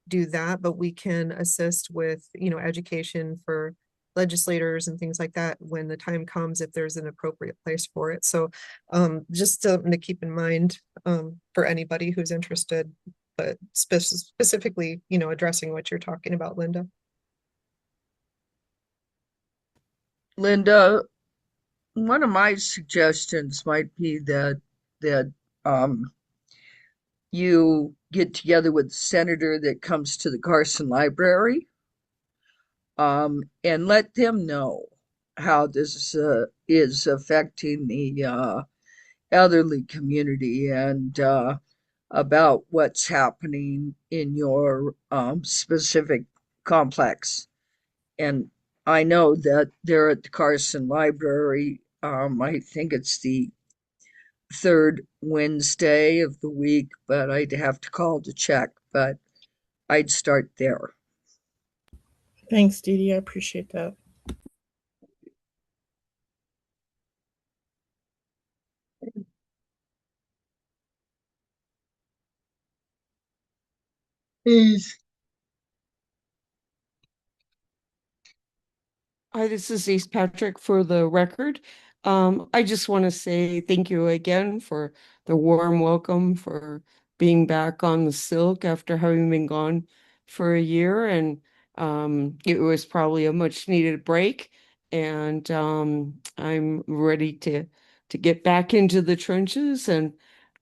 do that, but we can assist with, you know, education for legislators and things like that when the time comes, if there's an appropriate place for it. So just something to keep in mind for anybody who's interested, but specifically, you know, addressing what you're talking about, Linda. Linda, one of my suggestions might be that um, you get together with the senator that comes to the Carson Library, and let them know how this is affecting the elderly community and about what's happening in your specific complex. And I know that they're at the Carson Library. I think it's the third Wednesday of the week, but I'd have to call to check. But I'd start there. Thanks, Dee Dee. I appreciate that. Please. Hi, this is East Patrick for the record. I just want to say thank you again for the warm welcome, for being back on the SILC after having been gone for a year. And it was probably a much needed break. And I'm ready to get back into the trenches and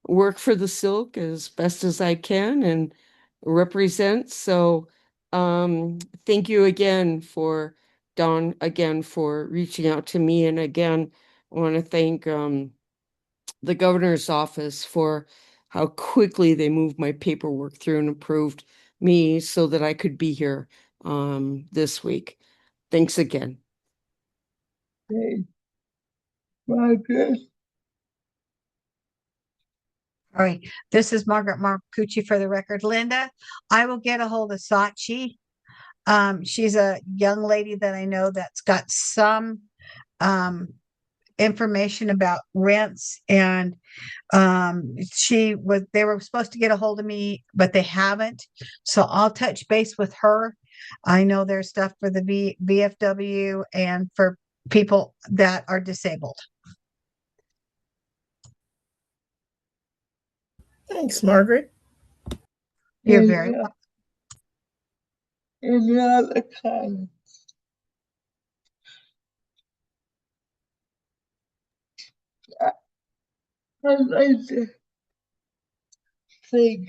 work for the SILC as best as I can and represent. So thank you again for Don, again, for reaching out to me. And again, I want to thank the governor's office for how quickly they moved my paperwork through and approved me so that I could be here this week. Thanks again. Okay. Margaret. All right, this is Margaret Marcucci for the record. Linda, I will get a hold of Sachi. She's a young lady that I know that's got some information about rents, and they were supposed to get a hold of me, but they haven't. So I'll touch base with her. I know there's stuff for the VFW and for people that are disabled. Thanks, Margaret. You're very welcome. Any other comments? I'd like to thank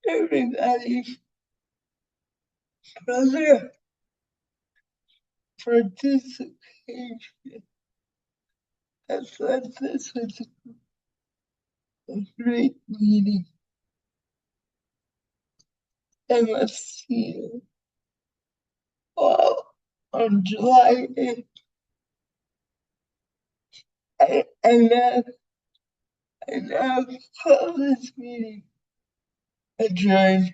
everybody for their participation. I thought this was a great meeting. I must see you all on July 8th. I now call this meeting adjourned.